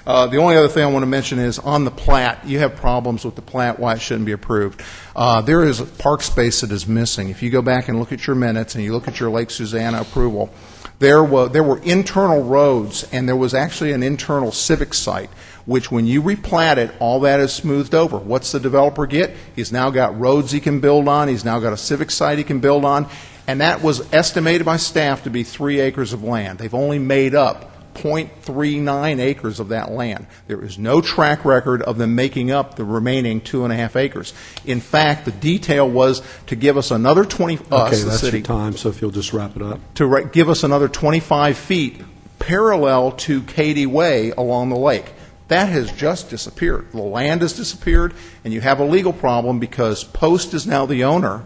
The only other thing I want to mention is on the plat, you have problems with the plat, why it shouldn't be approved. There is a park space that is missing. If you go back and look at your minutes and you look at your Lake Susanna approval, there were internal roads and there was actually an internal civic site, which when you replat it, all that is smoothed over. What's the developer get? He's now got roads he can build on. He's now got a civic site he can build on. And that was estimated by staff to be 3 acres of land. They've only made up 0.39 acres of that land. There is no track record of them making up the remaining 2.5 acres. In fact, the detail was to give us another 20, Okay, the that's city, your time, so if you'll just wrap it up. to give us another 25 feet parallel to Katy Way along the lake. That has just disappeared. The land has disappeared, and you have a legal problem because Post is now the owner,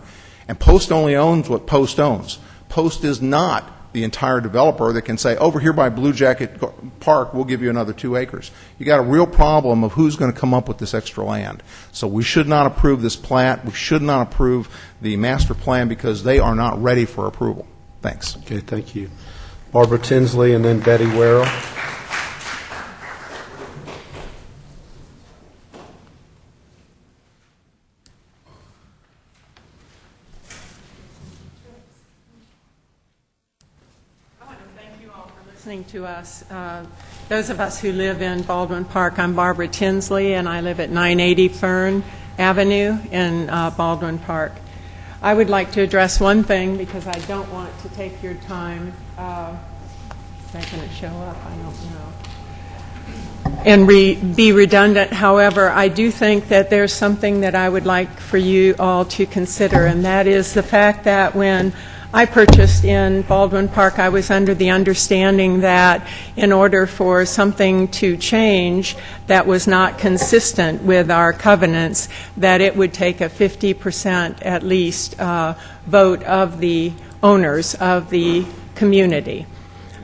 and Post only owns what Post owns. Post is not the entire developer that can say, over here by Blue Jacket Park, we'll give you another 2 acres. You got a real problem of who's going to come up with this extra land. So we should not approve this plat. We should not approve the master plan because they are not ready for approval. Thanks. Okay, thank you. Barbara Tinsley and then Betty Werrell. Listening to us. Those of us who live in Baldwin Park, I'm Barbara Tinsley, and I live at 980 Fern Avenue in Baldwin Park. I would like to address one thing because I don't want to take your time. Is that going to show up? I don't know. And be redundant. However, I do think that there's something that I would like for you all to consider, and that is the fact that when I purchased in Baldwin Park, I was under the understanding that in order for something to change that was not consistent with our covenants, that it would take a 50% at least vote of the owners of the community.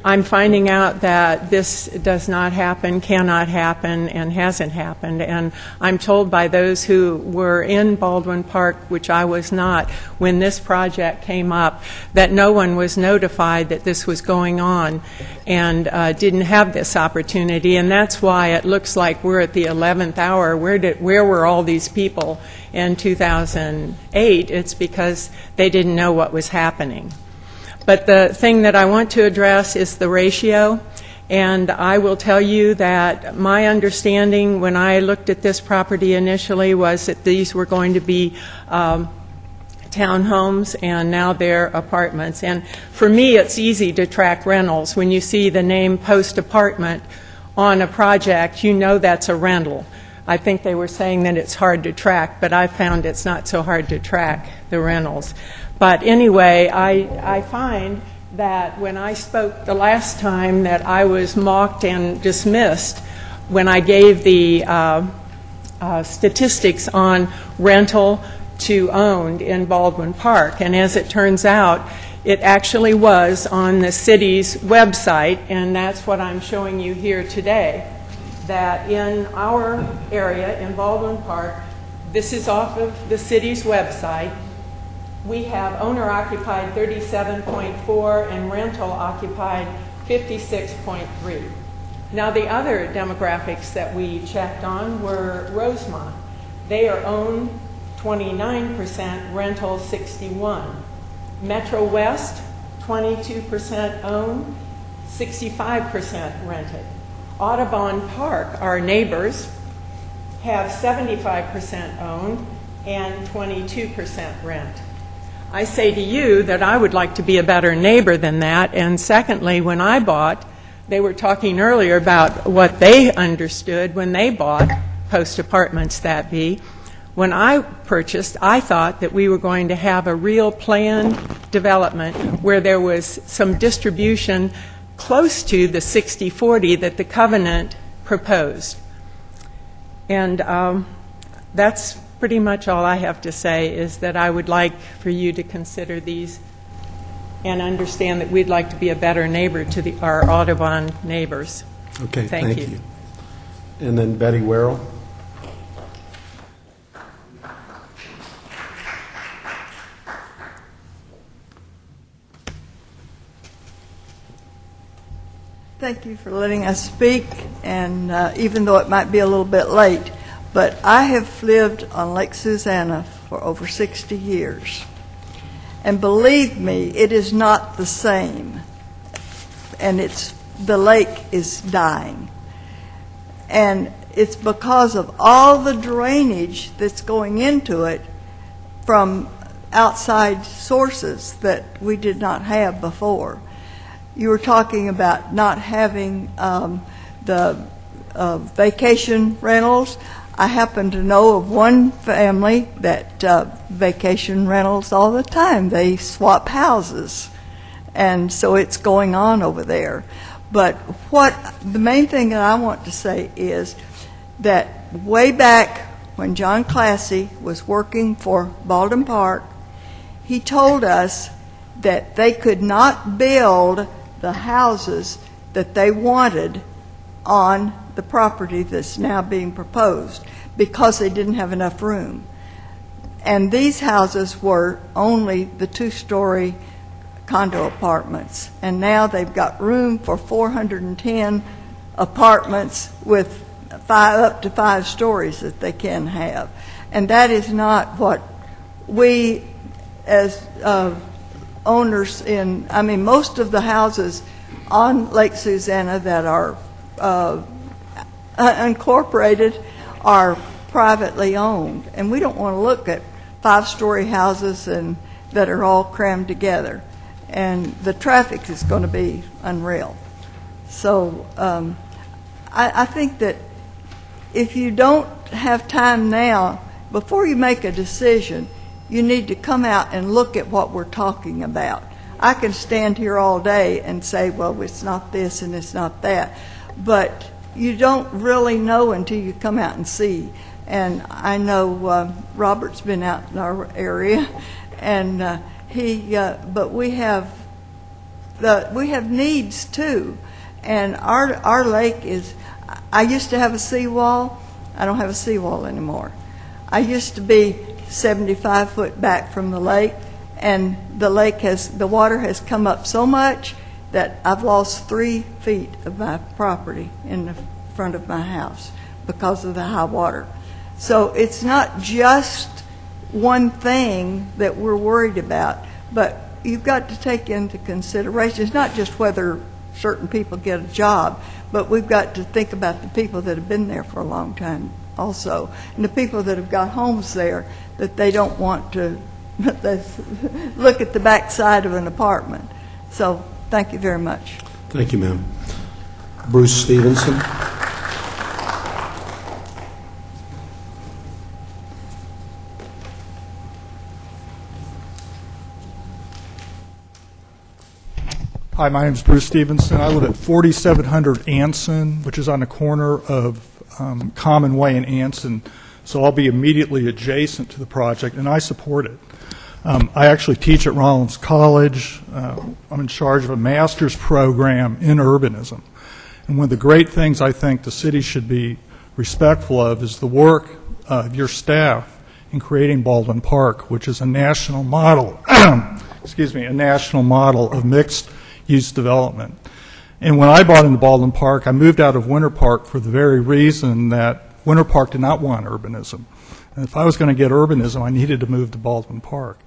I'm finding out that this does not happen, cannot happen, and hasn't happened. And I'm told by those who were in Baldwin Park, which I was not, when this project came up, that no one was notified that this was going on and didn't have this opportunity. And that's why it looks like we're at the 11th hour. Where were all these people in 2008? It's because they didn't know what was happening. But the thing that I want to address is the ratio, and I will tell you that my understanding when I looked at this property initially was that these were going to be townhomes, and now they're apartments. And for me, it's easy to track rentals. When you see the name Post Apartment on a project, you know that's a rental. I think they were saying that it's hard to track, but I found it's not so hard to track the rentals. But anyway, I find that when I spoke the last time that I was mocked and dismissed when I gave the statistics on rental to owned in Baldwin Park. And as it turns out, it actually was on the city's website, and that's what I'm showing you here today, that in our area in Baldwin Park, this is off of the city's website, we have owner-occupied 37.4 and rental-occupied 56.3. Now, the other demographics that we checked on were Rosemont. They are owned 29%, rental 61. Metro West, 22% owned, 65% rented. Audubon Park, our neighbors, have 75% owned and 22% rent. I say to you that I would like to be a better neighbor than that. And secondly, when I bought, they were talking earlier about what they understood when they bought Post Apartments, that be. When I purchased, I thought that we were going to have a real planned development where there was some distribution close to the 60-40 that the covenant proposed. And that's pretty much all I have to say, is that I would like for you to consider these and understand that we'd like to be a better neighbor to our Audubon neighbors. Okay, Thank you. And then Betty Werrell. Thank you for letting us speak, and even though it might be a little bit late, but I have lived on Lake Susanna for over 60 years. And believe me, it is not the same. And the lake is dying. And it's because of all the drainage that's going into it from outside sources that we did not have before. You were talking about not having the vacation rentals. I happen to know of one family that vacation rentals all the time. They swap houses, and so it's going on over there. But the main thing that I want to say is that way back when John Classy was working for Baldwin Park, he told us that they could not build the houses that they wanted on the property that's now being proposed because they didn't have enough room. And these houses were only the two-story condo apartments. And now they've got room for 410 apartments with up to 5 stories that they can have. And that is not what we as owners most of the houses on Lake Susanna that are unincorporated are privately owned, and we don't want to look at 5-story houses that are all crammed together, and the traffic is going to be unreal. So I think that if you don't have time now, before you make a decision, you need to come out and look at what we're talking about. I can stand here all day and say, well, it's not this and it's not that, but you don't really know until you come out and see. And I know Robert's been out in our area, and but we have needs too. And our lake is. I used to have a seawall. I don't have a seawall anymore. I used to be 75 foot back from the lake, and the water has come up so much that I've lost 3 feet of my property in the front of my house because of the high water. So it's not just one thing that we're worried about, but you've got to take into consideration, it's not just whether certain people get a job, but we've got to think about the people that have been there for a long time also, and the people that have got homes there that they don't want to look at the back side of an apartment. So thank you very much. Thank you, ma'am. Bruce Stevenson. Hi, my name is Bruce Stevenson. I live at 4700 Anson, which is on the corner of Common Way and Anson, so I'll be immediately adjacent to the project, and I support it. I actually teach at Rollins College. I'm in charge of a master's program in urbanism. And one of the great things I think the city should be respectful of is the work of your staff in creating Baldwin Park, which is a national model, a national model of mixed-use development. And when I bought into Baldwin Park, I moved out of Winter Park for the very reason that Winter Park did not want urbanism. And if I was going to get urbanism, I needed to move to Baldwin Park.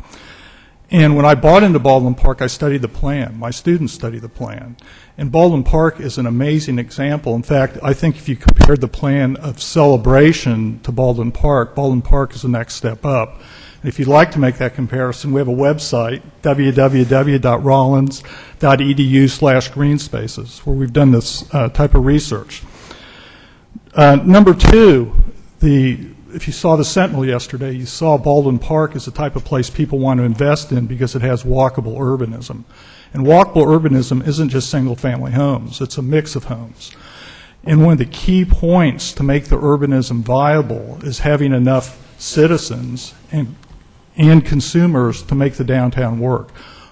And when I bought into Baldwin Park, I studied the plan. My students study the plan. And Baldwin Park is an amazing example. In fact, I think if you compared the plan of Celebration to Baldwin Park is the next step up. And if you'd like to make that comparison, we have a website, www.rollins.edu/greenspaces, where we've done this type of research. Number two, if you saw the Sentinel yesterday, you saw Baldwin Park as the type of place people want to invest in because it has walkable urbanism. And walkable urbanism isn't just single-family homes. It's a mix of homes. And one of the key points to make the urbanism viable is having enough citizens and consumers to make the downtown work.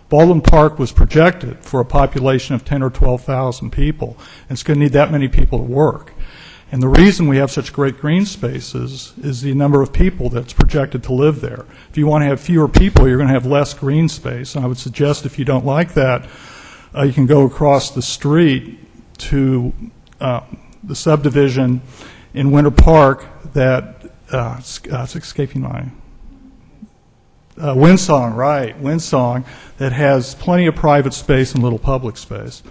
Baldwin Park was projected for a population of 10 or 12,000 people, and it's going to need that many people to work. And the reason we have such great green spaces is the number of people that's projected to live there. If you want to have fewer people, you're going to have less green space. And I would suggest if you don't like that, you can go across the street to the subdivision in Winter Park that, it's escaping my, Windsong, that has plenty of private space and little public space.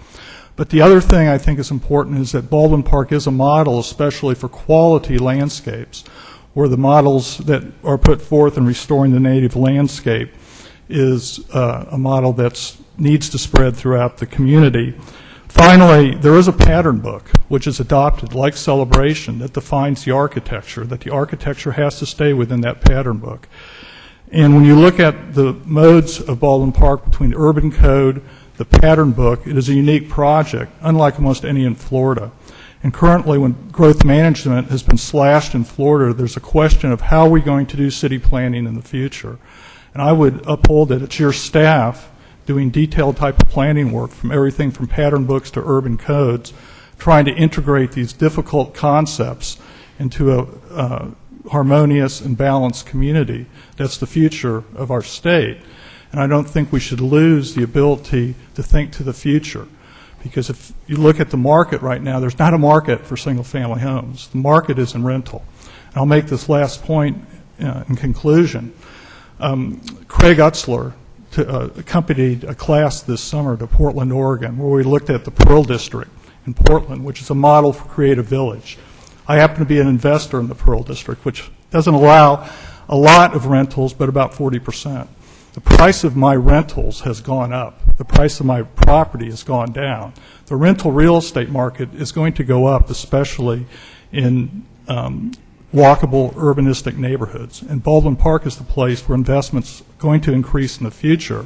But the other thing I think is important is that Baldwin Park is a model, especially for quality landscapes, where the models that are put forth in restoring the native landscape is a model that needs to spread throughout the community. Finally, there is a pattern book which is adopted, like Celebration, that defines the architecture, that the architecture has to stay within that pattern book. And when you look at the modes of Baldwin Park between the urban code, the pattern book, it is a unique project, unlike almost any in Florida. And currently, when growth management has been slashed in Florida, there's a question of how are we going to do city planning in the future. And I would uphold that it's your staff doing detailed type of planning work, from everything from pattern books to urban codes, trying to integrate these difficult concepts into a harmonious and balanced community. That's the future of our state. And I don't think we should lose the ability to think to the future. Because if you look at the market right now, there's not a market for single-family homes. The market is in rental. And I'll make this last point in conclusion. Craig Utzler accompanied a class this summer to Portland, Oregon, where we looked at the Pearl District in Portland, which is a model for Creative Village. I happen to be an investor in the Pearl District, which doesn't allow a lot of rentals, but about 40%. The price of my rentals has gone up. The price of my property has gone down. The rental real estate market is going to go up, especially in walkable urbanistic neighborhoods. And Baldwin Park is the place where investment's going to increase in the future.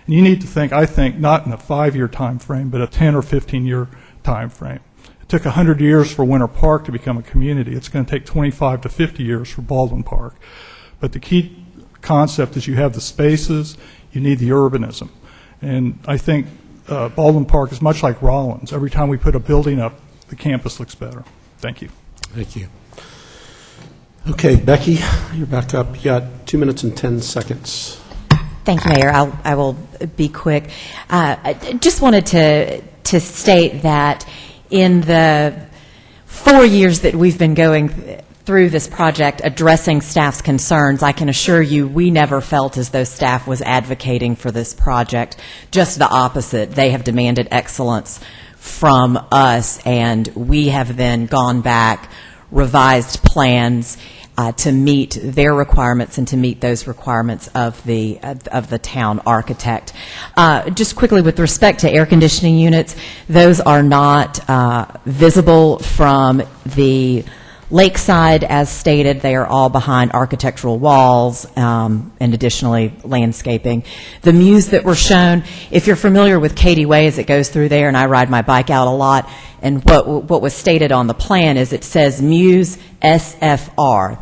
And you need to think, I think, not in a 5-year time frame, but a 10 or 15-year time frame. It took 100 years for Winter Park to become a community. It's going to take 25 to 50 years for Baldwin Park. But the key concept is you have the spaces, you need the urbanism. And I think Baldwin Park is much like Rollins. Every time we put a building up, the campus looks better. Thank you. Thank you. Okay, Becky, you're back up. You got 2 minutes and 10 seconds. Thank you, Mayor. I will be quick. I just wanted to state that in the 4 years that we've been going through this project addressing staff's concerns, I can assure you we never felt as though staff was advocating for this project. Just the opposite. They have demanded excellence from us, and we have then gone back, revised plans, to meet their requirements and to meet those requirements of the town architect. Just quickly, with respect to air conditioning units, those are not visible from the lakeside, as stated. They are all behind architectural walls and additionally landscaping. The mews that were shown, if you're familiar with Katy Way as it goes through there, and I ride my bike out a lot, and what was stated on the plan is it says mews SFR,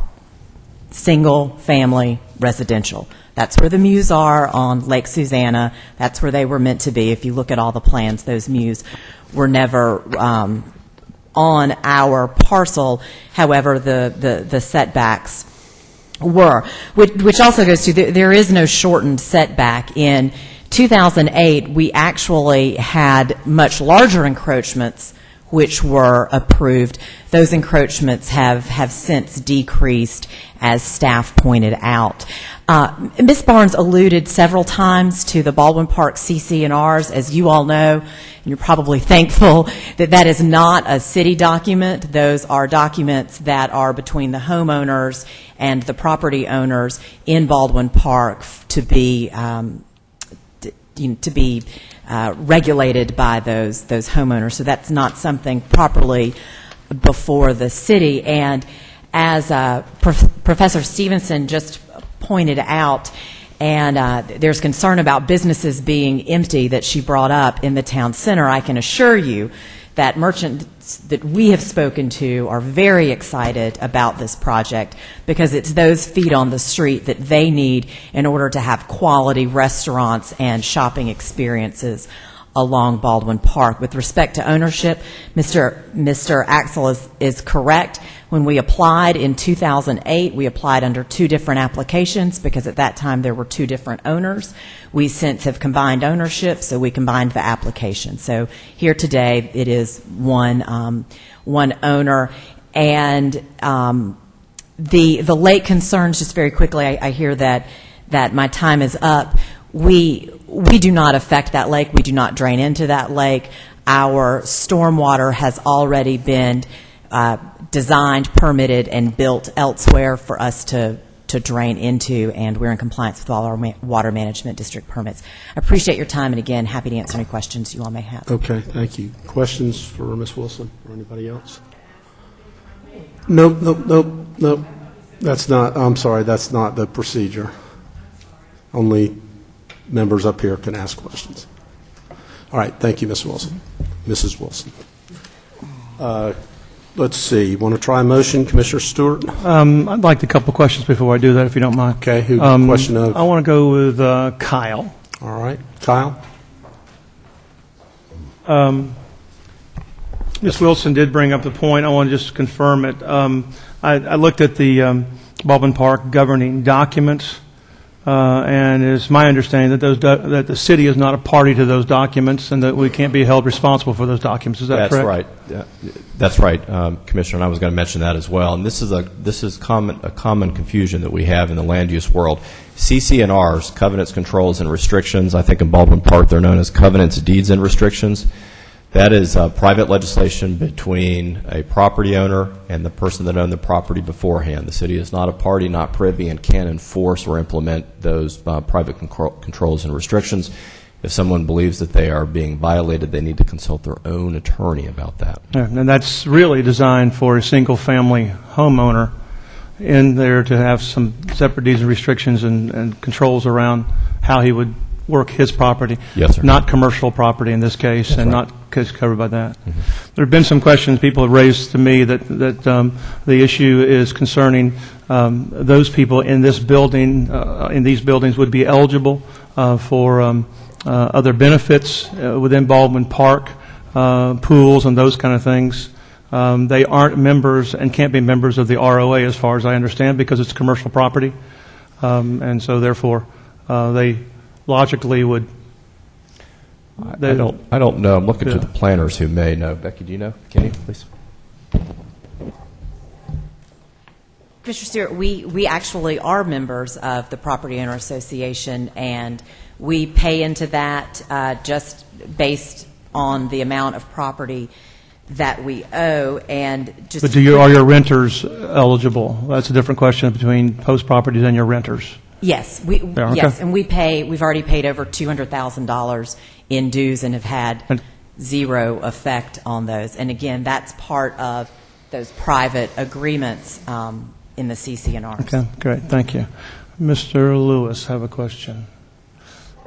single family residential. That's where the mews are on Lake Susanna. That's where they were meant to be. If you look at all the plans, those mews were never on our parcel. However, the setbacks were, which also goes to there is no shortened setback. In 2008, we actually had much larger encroachments which were approved. Those encroachments have since decreased, as staff pointed out. Ms. Barnes alluded several times to the Baldwin Park CC&Rs. As you all know, and you're probably thankful that that is not a city document. Those are documents that are between the homeowners and the property owners in Baldwin Park to be regulated by those homeowners. So that's not something properly before the city. And as Professor Stevenson just pointed out, and there's concern about businesses being empty that she brought up in the town center, I can assure you that merchants that we have spoken to are very excited about this project because it's those feet on the street that they need in order to have quality restaurants and shopping experiences along Baldwin Park. With respect to ownership, Mr. Axel is correct. When we applied in 2008, we applied under two different applications because at that time there were two different owners. We since have combined ownership, so we combined the application. So here today it is one owner. And the lake concerns, just very quickly, I hear that my time is up. We do not affect that lake. We do not drain into that lake. Our stormwater has already been designed, permitted, and built elsewhere for us to drain into, and we're in compliance with all our water management district permits. I appreciate your time, and again, happy to answer any questions you all may have. Okay, thank you. Questions for Ms. Wilson or anybody else? Nope. That's not, I'm sorry, that's not the procedure. Only members up here can ask questions. All right, thank you, Ms. Wilson. Mrs. Wilson. Let's see. You want to try a motion, Commissioner Stewart? I'd like a couple questions before I do that, if you don't mind. Okay. Question of? I want to go with Kyle. All right. Kyle? Ms. Wilson did bring up the point. I want to just confirm it. I looked at the Baldwin Park governing documents, and it's my understanding that that the city is not a party to those documents and that we can't be held responsible for those documents. Is that correct? That's right, Commissioner, and I was going to mention that as well. And this is a common confusion that we have in the land use world. CC&Rs, covenants, controls, and restrictions. I think in Baldwin Park they're known as covenants, deeds, and restrictions. That is private legislation between a property owner and the person that owned the property beforehand. The city is not a party, not privy, and can't enforce or implement those private controls and restrictions. If someone believes that they are being violated, they need to consult their own attorney about that. Yeah, and that's really designed for a single-family homeowner in there to have some separate deeds and restrictions and controls around how he would work his property. Yes, sir. Not commercial property in this case, That's and right. not covered by that. Mm-hmm. There have been some questions people have raised to me that the issue is concerning those people in this building, in these buildings would be eligible for other benefits within Baldwin Park, pools and those kind of things. They aren't members and can't be members of the ROA as far as I understand because it's commercial property. And so therefore they logically would. I don't know. I'm looking to the planners who may know. Becky, do you know? Can you, please? Commissioner Stewart, we actually are members of the Property Owner Association, and we pay into that just based on the amount of property that we owe, and just... But are your renters eligible? That's a different question between post properties and your renters. Yes, Yeah, okay. yes, and we've already paid over $200,000 in dues and have had zero effect on those. And again, that's part of those private agreements in the CC&Rs. Okay, great, thank you. Mr. Lewis, have a question.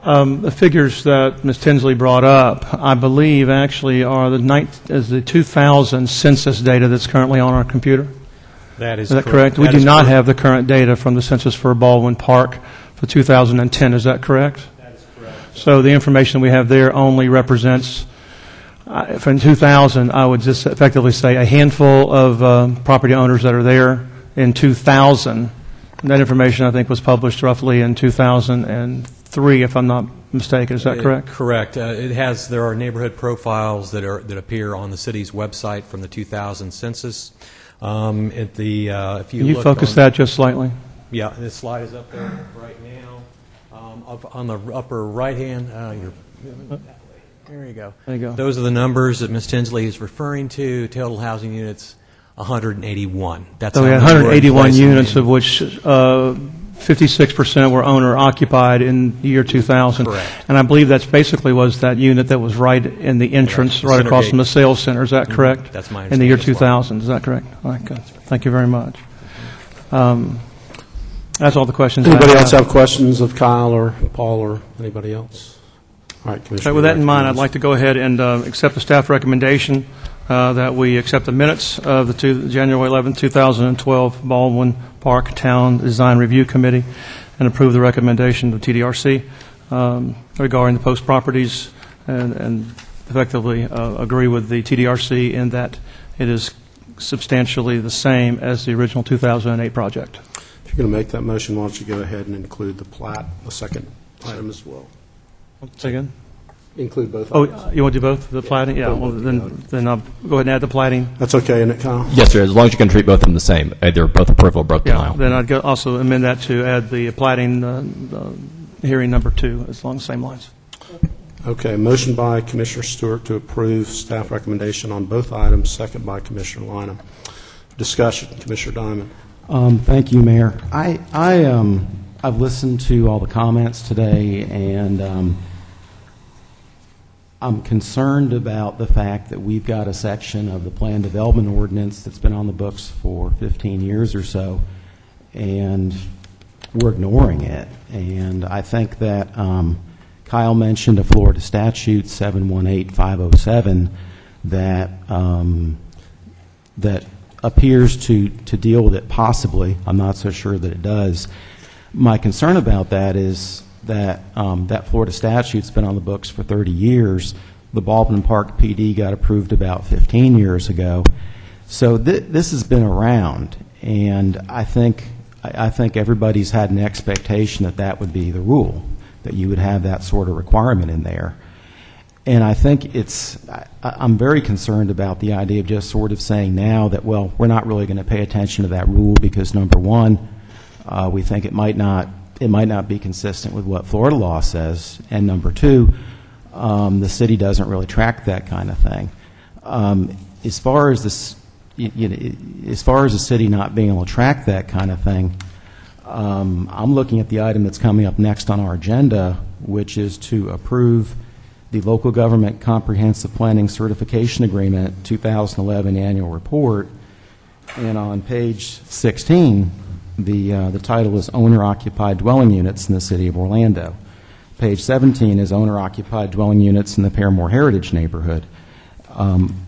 The figures that Ms. Tinsley brought up, I believe, actually are the 2000 census data that's currently on our computer. That is that correct? We do not have the current data from the census for Baldwin Park for 2010. Is that correct? That is correct. So the information we have there only represents, from 2000, I would just effectively say a handful of property owners that are there in 2000. And that information, I think, was published roughly in 2003, if I'm not mistaken. Is that correct? Correct. There are neighborhood profiles that appear on the city's website from the 2000 census. If you Can you look focus that just slightly? Yeah, this slide is up there right now. Up on the upper right hand, you're moving that way. There you go. There you go. Those are the numbers that Ms. Tinsley is referring to. Total housing units, 181. That's So we had how many were in 181 place units, of which 56% were owner-occupied in the year 2000. Correct. And I believe that's basically was that unit that was right in the entrance, The right center across gate. from the sales center. Is that correct? That's my In the year understanding 2000. Is that correct? All right, good. Thank you very much. That's all the questions I Anybody else have questions of Kyle or Paul or anybody else? All right, Commissioner. Okay, with that in mind, I'd like to go ahead and accept the staff recommendation that we accept the minutes of the January 11, 2012 Baldwin Park Town Design Review Committee and approve the recommendation of TDRC regarding the post properties and effectively agree with the TDRC in that it is substantially the same as the original 2008 project. If you're going to make that motion, why don't you go ahead and include the plat, the second item as well. Say again? Include both Oh, items. you want to do both, the plating? Yeah, well, then I'll go ahead and add the plating. That's okay, isn't it, Kyle? Yes, sir, as long as you can treat both of them the same. They're both approval, both Yeah, denial. then I'd also amend that to add the plating, hearing number 2, as along the same lines. Okay, motion by Commissioner Stewart to approve staff recommendation on both items, second by Commissioner Lineham. Discussion, Commissioner Diamond. Thank you, Mayor. I've listened to all the comments today, and I'm concerned about the fact that we've got a section of the Plan Development Ordinance that's been on the books for 15 years or so, and we're ignoring it. And I think that Kyle mentioned a Florida statute, 718507, that appears to deal with it possibly. I'm not so sure that it does. My concern about that is that that Florida statute's been on the books for 30 years. The Baldwin Park PD got approved about 15 years ago. So this has been around, and I think everybody's had an expectation that that would be the rule, that you would have that sort of requirement in there. And I think I'm very concerned about the idea of just sort of saying now that, well, we're not really going to pay attention to that rule because, number one, we think it might not be consistent with what Florida law says, and number two, the city doesn't really track that kind of thing. As far as the city not being able to track that kind of thing, I'm looking at the item that's coming up next on our agenda, which is to approve the Local Government Comprehensive Planning Certification Agreement 2011 Annual Report. And on page 16, the title is Owner-Occupied Dwelling Units in the City of Orlando. Page 17 is Owner-Occupied Dwelling Units in the Paramore Heritage Neighborhood.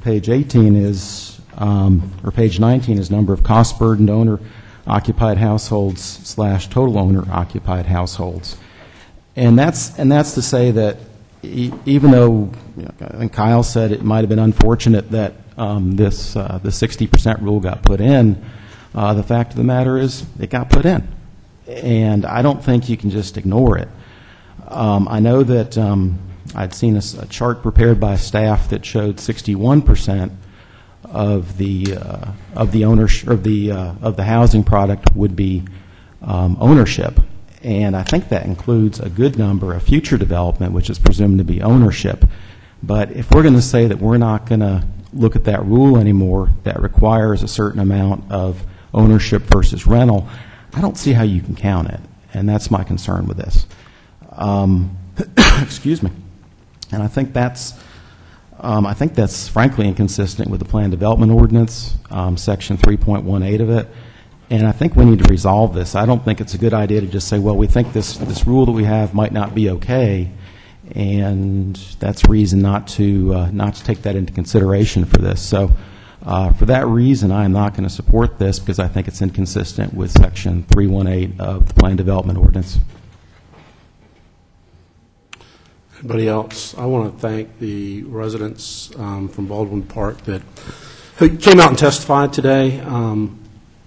Page 18 is, or page 19 is number of cost-burdened owner-occupied households / total owner-occupied households. And that's to say that even though, I think Kyle said it might have been unfortunate that the 60% rule got put in, the fact of the matter is it got put in. And I don't think you can just ignore it. I know that I'd seen a chart prepared by staff that showed 61% of the housing product would be ownership. And I think that includes a good number of future development, which is presumed to be ownership. But if we're going to say that we're not going to look at that rule anymore that requires a certain amount of ownership versus rental, I don't see how you can count it, and that's my concern with this. Excuse me. And I think that's frankly inconsistent with the Plan Development Ordinance, Section 3.18 of it. And I think we need to resolve this. I don't think it's a good idea to just say, well, we think this rule that we have might not be okay, and that's reason not to take that into consideration for this. So for that reason, I am not going to support this because I think it's inconsistent with Section 3.18 of the Plan Development Ordinance. Anybody else? I want to thank the residents from Baldwin Park who came out and testified today.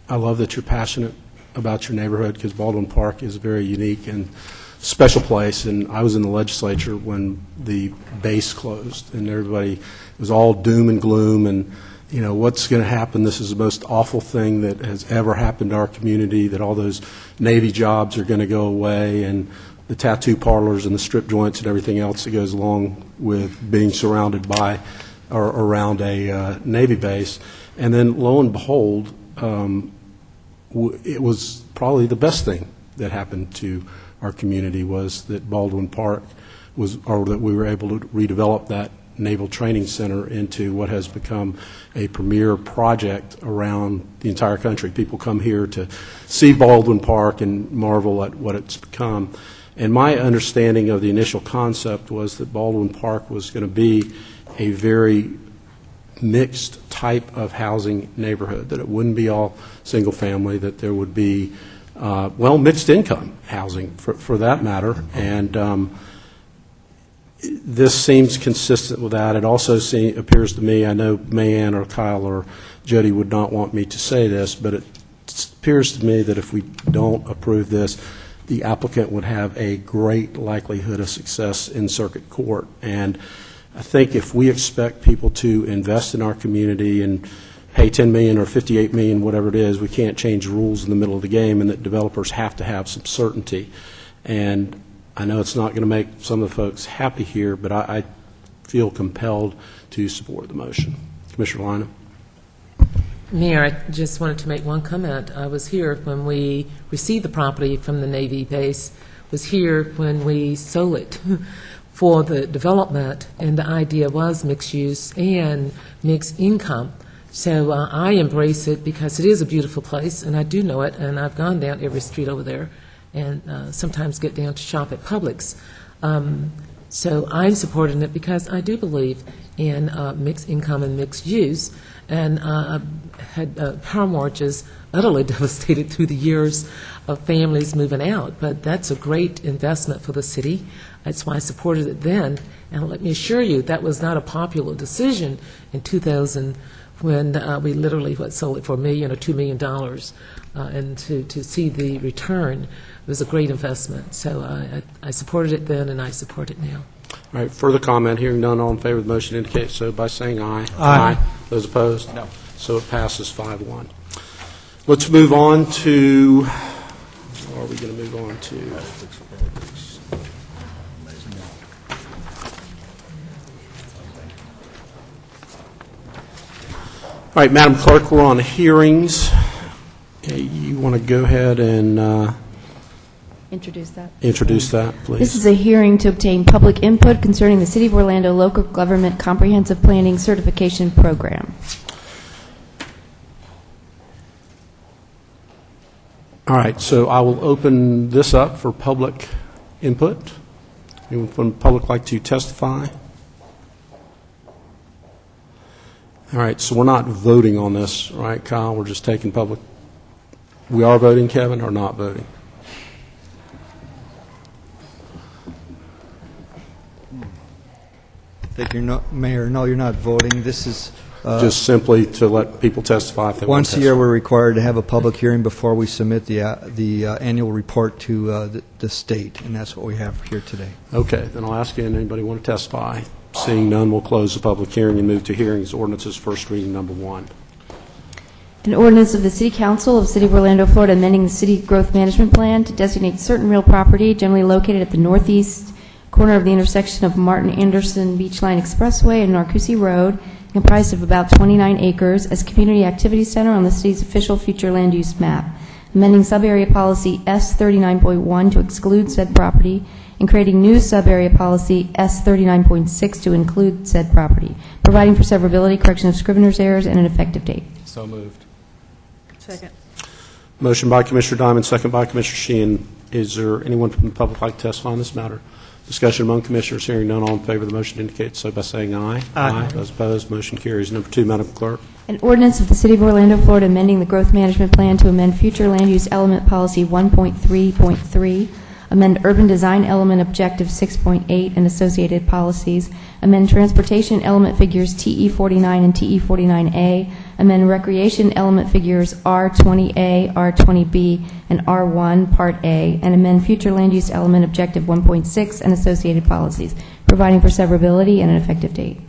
I love that you're passionate about your neighborhood because Baldwin Park is a very unique and special place. And I was in the legislature when the base closed, and everybody was all doom and gloom and, you know, what's going to happen? This is the most awful thing that has ever happened to our community, that all those Navy jobs are going to go away, and the tattoo parlors and the strip joints and everything else that goes along with being surrounded by or around a Navy base. And then lo and behold, it was probably the best thing that happened to our community was that Baldwin Park or that we were able to redevelop that Naval Training Center into what has become a premier project around the entire country. People come here to see Baldwin Park and marvel at what it's become. And my understanding of the initial concept was that Baldwin Park was going to be a very mixed type of housing neighborhood, that it wouldn't be all single family, that there would be, mixed income housing for that matter. And this seems consistent with that. It also appears to me, I know Mayanne or Kyle or Jody would not want me to say this, but it appears to me that if we don't approve this, the applicant would have a great likelihood of success in circuit court. And I think if we expect people to invest in our community and pay $10 million or $58 million, whatever it is, we can't change the rules in the middle of the game, and that developers have to have some certainty. And I know it's not going to make some of the folks happy here, but I feel compelled to support the motion. Commissioner Lynham. Mayor, I just wanted to make one comment. I was here when we received the property from the Navy base, was here when we sold it for the development, and the idea was mixed use and mixed income. So I embrace it because it is a beautiful place, and I do know it, and I've gone down every street over there and sometimes get down to shop at Publix. So I'm supporting it because I do believe in mixed income and mixed use. And had power mortgages utterly devastated through the years of families moving out. But that's a great investment for the city. That's why I supported it then. And let me assure you, that was not a popular decision in 2000 when we literally sold it for $1 million or $2 million. And to see the return was a great investment. So I supported it then, and I support it now. All right, further comment. Hearing none, all in favor of the motion indicate so by saying aye. Aye. Those opposed? No. So it passes 5-1. Let's move on to, what are we going to move on to? All right, Madam Clerk, we're on hearings. You want to go ahead and introduce that, please. This is a hearing to obtain public input concerning the City of Orlando Local Government Comprehensive Planning Certification Program. All right, so I will open this up for public input. Anyone from the public like to testify? All right, so we're not voting on this, right, Kyle? We're just taking public. We are voting, Kevin, or not voting? I think you're not, Mayor, no, you're not voting. This is just simply to let people testify if they want to once a year we're required to have a public hearing before we submit the annual report to the state, and that's what we have here today. Okay, then I'll ask you, anybody want to testify? Seeing none, we'll close the public hearing and move to hearings. Ordinances, first reading, number 1. An ordinance of the City Council of the City of Orlando, Florida, amending the city growth management plan to designate certain real property generally located at the northeast corner of the intersection of Martin Anderson Beachline Expressway and Narcoossee Road comprised of about 29 acres, as community activity center on the city's official future land use map, amending sub-area policy S39.1 to exclude said property, and creating new sub-area policy S39.6 to include said property, providing for severability, correction of scrivener's errors, and an effective date. So moved. Second. Motion by Commissioner Diamond, second by Commissioner Sheehan. Is there anyone from the public like to testify on this matter? Discussion among commissioners. Hearing none, all in favor of the motion indicate so by saying aye. Aye. Those opposed, motion carries. Number 2, Madam Clerk. An ordinance of the City of Orlando, Florida, amending the growth management plan to amend future land use element policy 1.3.3, amend urban design element objective 6.8 and associated policies, amend transportation element figures TE49 and TE49A, amend recreation element figures R20A, R20B, and R1 Part A, and amend future land use element objective 1.6 and associated policies, providing for severability and an effective date.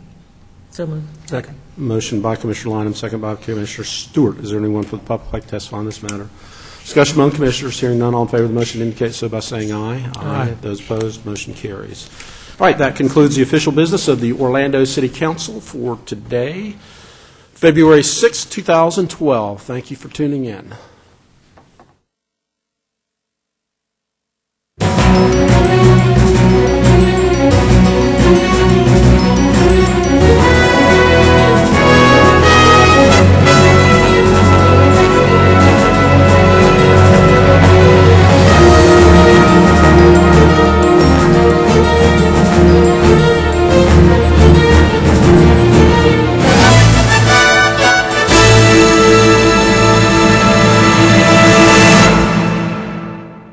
So moved. Second. Motion by Commissioner Lineham, second by Commissioner Stewart. Is there anyone from the public like to testify on this matter? Discussion among commissioners. Hearing none, all in favor of the motion indicate so by saying aye. Aye. Those opposed, motion carries. All right, that concludes the official business of the Orlando City Council for today, February 6, 2012. Thank you for tuning in.